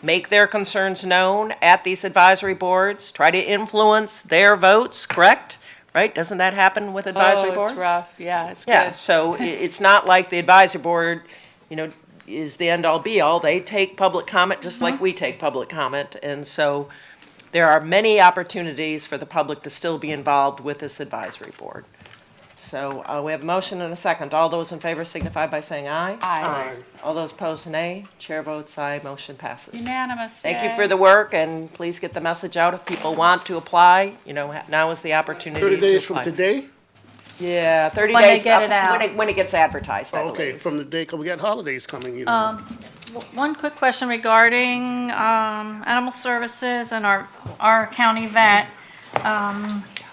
make their concerns known at these advisory boards, try to influence their votes, correct? Right? Doesn't that happen with advisory boards? Oh, it's rough. Yeah, it's good. Yeah, so it's not like the advisory board, is the end-all be-all. They take public comment just like we take public comment. And so there are many opportunities for the public to still be involved with this advisory board. So we have a motion and a second. All those in favor signify by saying aye. Aye. All those opposed, nay. Chair votes aye, motion passes. Unanimous, Thank you yay. for the work, and please get the message out. If people want to apply, now is the opportunity to 30 apply. days from today? Yeah, 30 When they days. get it out. When it gets advertised, I Okay, believe. from the day, because we got holidays coming, One quick question regarding animal services and our county vet.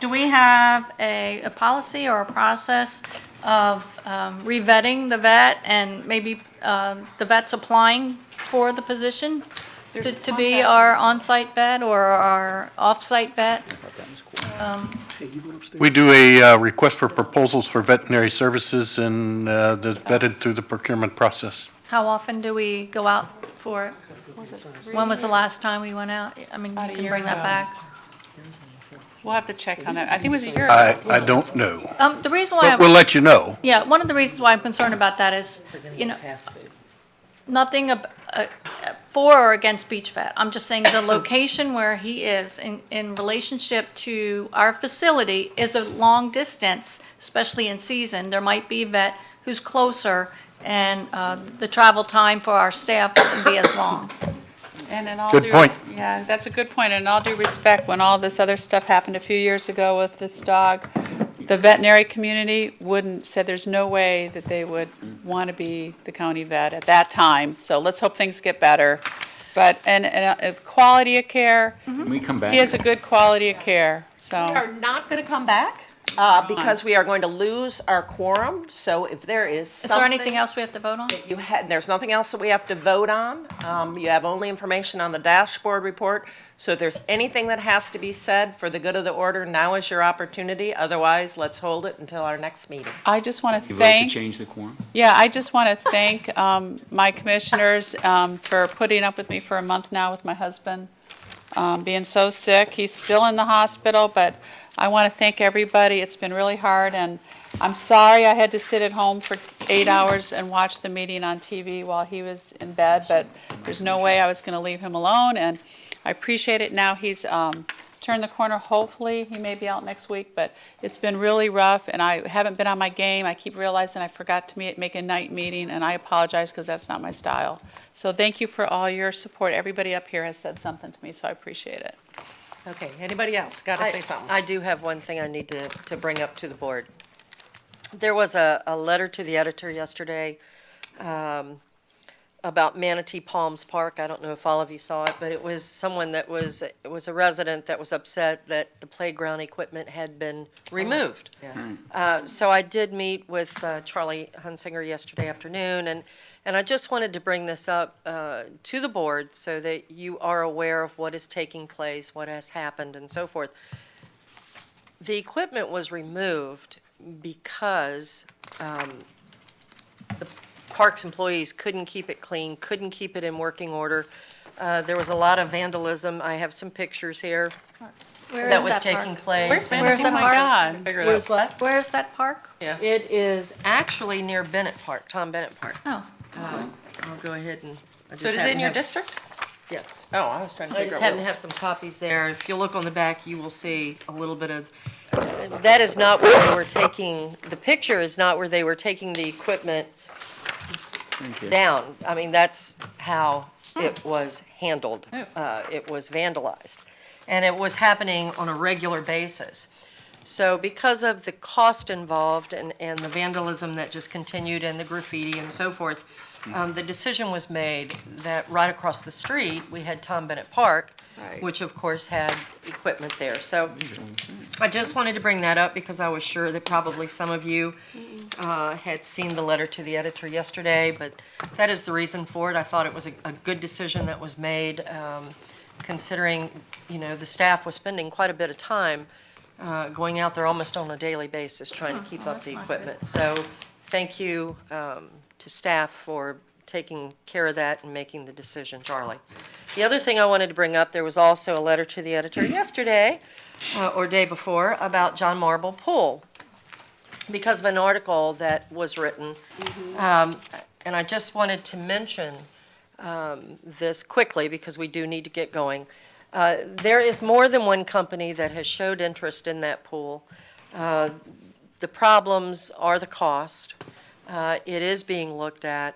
Do we have a policy or a process of revetting the vet and maybe the vet's applying for the position to be our on-site vet or our off-site vet? We do a request for proposals for veterinary services, and that's vetted through the procurement process. How often do we go out for it? When was the last time we went out? I mean, you can bring that back. We'll have to check on it. I think it was a year I ago. don't know, The reason why but we'll let you know. Yeah, one of the reasons why I'm concerned about that is, nothing for or against Beach Vet. I'm just saying the location where he is in relationship to our facility is a long distance, especially in season. There might be a vet who's closer, and the travel time for our staff wouldn't be as long. And in all Good due, point. yeah, that's a good point. And in all due respect, when all this other stuff happened a few years ago with this dog, the veterinary community said there's no way that they would want to be the county vet at that time. So let's hope things get better. But, and quality of care, Can we come back? he has a good quality of care, so. We are not going to come back because we are going to lose our quorum. So if there is Is something. there anything else we have to vote on? You had, there's nothing else that we have to vote on. You have only information on the dashboard report. So if there's anything that has to be said for the good of the order, now is your opportunity. Otherwise, let's hold it until our next meeting. I just want to You vote to thank. change the quorum? Yeah, I just want to thank my commissioners for putting up with me for a month now with my husband being so sick. He's still in the hospital, but I want to thank everybody. It's been really hard, and I'm sorry I had to sit at home for 8 hours and watch the meeting on TV while he was in bed, but there's no way I was going to leave him alone, and I appreciate it. Now he's turned the corner. Hopefully, he may be out next week, but it's been really rough, and I haven't been on my game. I keep realizing I forgot to make a night meeting, and I apologize because that's not my style. So thank you for all your support. Everybody up here has said something to me, so I appreciate it. Okay, anybody else got to say something? I do have one thing I need to bring up to the board. There was a letter to the editor yesterday about Manatee Palms Park. I don't know if all of you saw it, but it was someone it was a resident that was upset that the playground equipment had been removed. So I did meet with Charlie Hunsinger yesterday afternoon, and I just wanted to bring this up to the board so that you are aware of what is taking place, what has happened, and so forth. The equipment was removed because the parks employees couldn't keep it clean, couldn't keep it in working order. There was a lot of vandalism. I have some pictures here that was taking place. Where's Where's that Oh my park? God. Where's what? Where's that park? It is actually near Bennett Park, Tom Bennett Park. Oh. I'll go ahead and. I just So it is happen in to your have- district? Yes. Oh, I was trying to I figure just out. happen to have some copies there. If you look on the back, you will see a little bit of, that is not where they were taking, the picture is not where they were taking the equipment Thank you. down. I mean, that's how it was handled. It was vandalized. And it was happening on a regular basis. So because of the cost involved and the vandalism that just continued and the graffiti and so forth, the decision was made that right across the street, we had Tom Bennett Park, which of course had equipment there. So I just wanted to bring that up because I was sure that probably some of you had seen the letter to the editor yesterday, but that is the reason for it. I thought it was a good decision that was made, considering, the staff was spending quite a bit of time going out there almost on a daily basis trying to keep up the equipment. So thank you to staff for taking care of that and making the decision, Charlie. The other thing I wanted to bring up, there was also a letter to the editor yesterday, or day before, about John Marble Pool, because of an article that was written. And I just wanted to mention this quickly, because we do need to get going. There is more than one company that has showed interest in that pool. The problems are the cost. It is being looked at.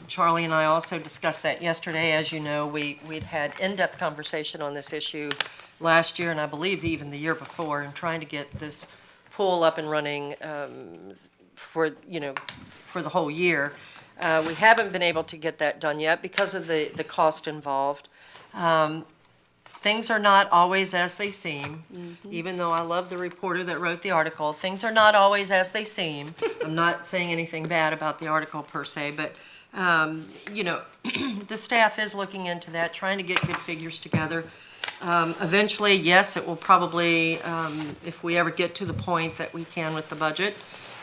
Charlie and I also discussed that yesterday. As you know, we'd had in-depth conversation on this issue last year, and I believe even the year before, in trying to get this pool up and running for the whole year. We haven't been able to get that done yet because of the cost involved. Things are not always as they seem, even though I love the reporter that wrote the article. Things are not always as they seem. I'm not saying anything bad about the article per se, but, the staff is looking into that, trying to get good figures together. Eventually, yes, it will probably, if we ever get to the point that we can with the budget,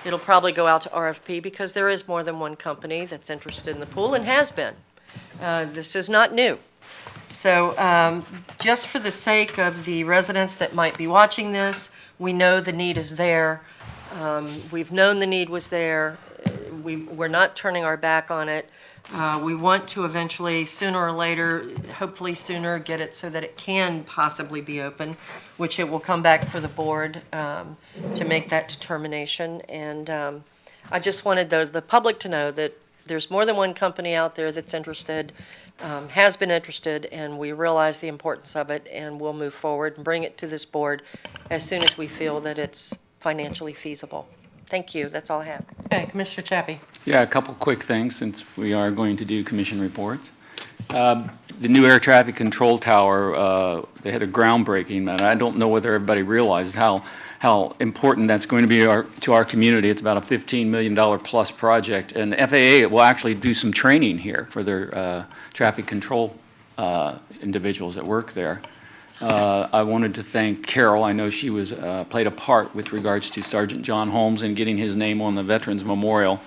it'll probably go out to RFP because there is more than one company that's interested in the pool and has been. This is not new. So just for the sake of the residents that might be watching this, we know the need is there. We've known the need was there. We're not turning our back on it. We want to eventually, sooner or later, hopefully sooner, get it so that it can possibly be open, which it will come back for the board to make that determination. And I just wanted the public to know that there's more than one company out there that's interested, has been interested, and we realize the importance of it, and we'll move forward and bring it to this board as soon as we feel that it's financially feasible. Thank you. That's all I have. Okay, Commissioner Chappie. Yeah, a couple quick things since we are going to do commission reports. The new air traffic control tower, they had a groundbreaking, and I don't know whether everybody realized how important that's going to be to our community. It's about a $15 million plus project, and the FAA will actually do some training here for their traffic control individuals that work there. I wanted to thank Carol. I know she was played a part with regards to Sergeant John Holmes and getting his name on the Veterans Memorial.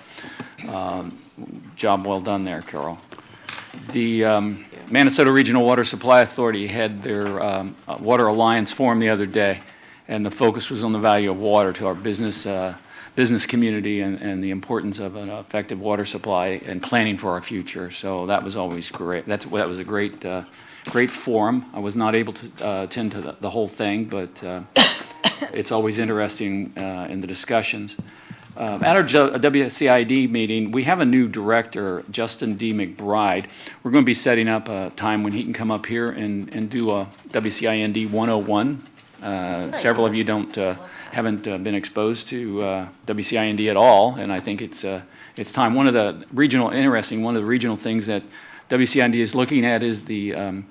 Job well done there, Carol. The Minnesota Regional Water Supply Authority had their Water Alliance forum the other day, and the focus was on the value of water to our business community and the importance of an effective water supply and planning for our future. So that was always great. That was a great forum. I was not able to attend to the whole thing, but it's always interesting in the discussions. At our WCID meeting, we have a new director, Justin D. McBride. We're going to be setting up a time when he can come up here and do a WCIND 101. Several of you haven't been exposed to WCIND at all, and I think it's time. One of the regional things that WCIND is looking at is the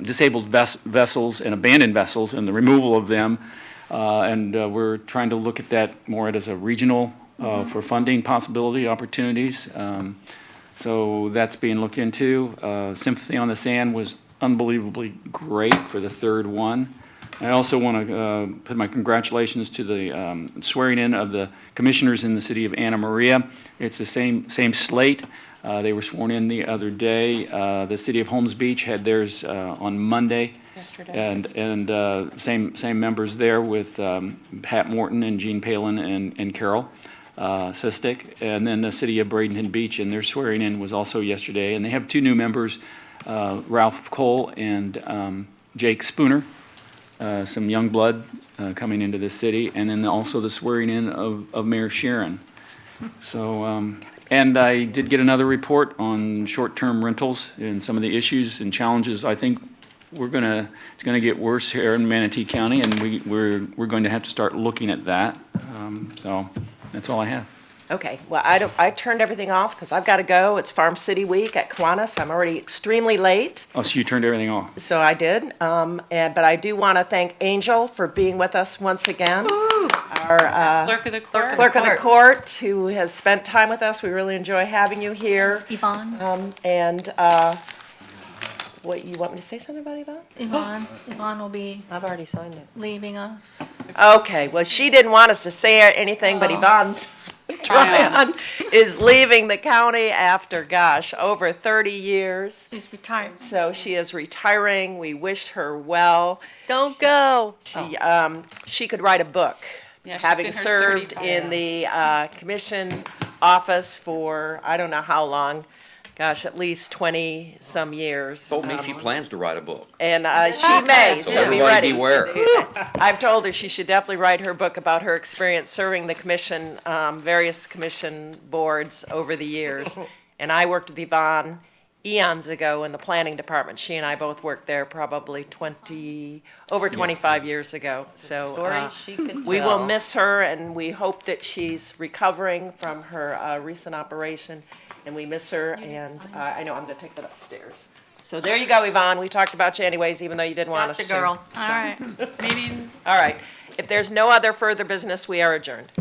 disabled vessels and abandoned vessels and the removal of them. We're trying to look at that more as a regional for funding possibility opportunities. So that's being looked into. Sympathy on the Sand was unbelievably great for the third one. I also want to put my congratulations to the swearing in of the commissioners in the city of Anna Maria. It's the same slate. They were sworn in the other day. The city of Holmes Beach had theirs on Monday. Yesterday. And same members there with Pat Morton and Gene Palin and Carol Sistick. And then the city of Bradenton Beach, and their swearing in was also yesterday. And they have two new members, Ralph Cole and Jake Spooner, some young blood coming into the city. And then also the swearing in of Mayor Sharon. So, and I did get another report on short-term rentals and some of the issues and challenges. I think it's gonna get worse here in Manatee County, and we're going to have to start looking at that. So that's all I have. Okay, well, I turned everything off because I've got to go. It's Farm City Week at Kiwanis. I'm already extremely late. Oh, so you turned everything off? So I did, but I do want to thank Angel for being with us once again. Our Clerk of the court. Clerk of the court, who has spent time with us. We really enjoy having you here. Yvonne. What, you want me to say something about Yvonne? Yvonne will be I've already signed it. leaving us. Okay, well, she didn't want us to say anything, but Yvonne Tryon is leaving the county after, gosh, over 30 years. She's retired. So she is retiring. We wish her well. Don't go. She could write a book, Yeah, she's having been her 30 served times. in the commission office for, I don't know how long, gosh, at least 20-some years. Told me she plans to write a book. And she may, So so be everybody ready. beware. I've told her she should definitely write her book about her experience serving the commission, various commission boards over the years. And I worked with Yvonne eons ago in the planning department. She and I both worked there probably over 25 years ago. So Stories she could we will tell. miss her, and we hope that she's recovering from her recent operation. And we miss her, and I know I'm going to take that upstairs. So there you go, Yvonne. We talked about you anyways, even though you didn't want us the to. girl. All right, meeting All right. If there's no other further business, we are adjourned.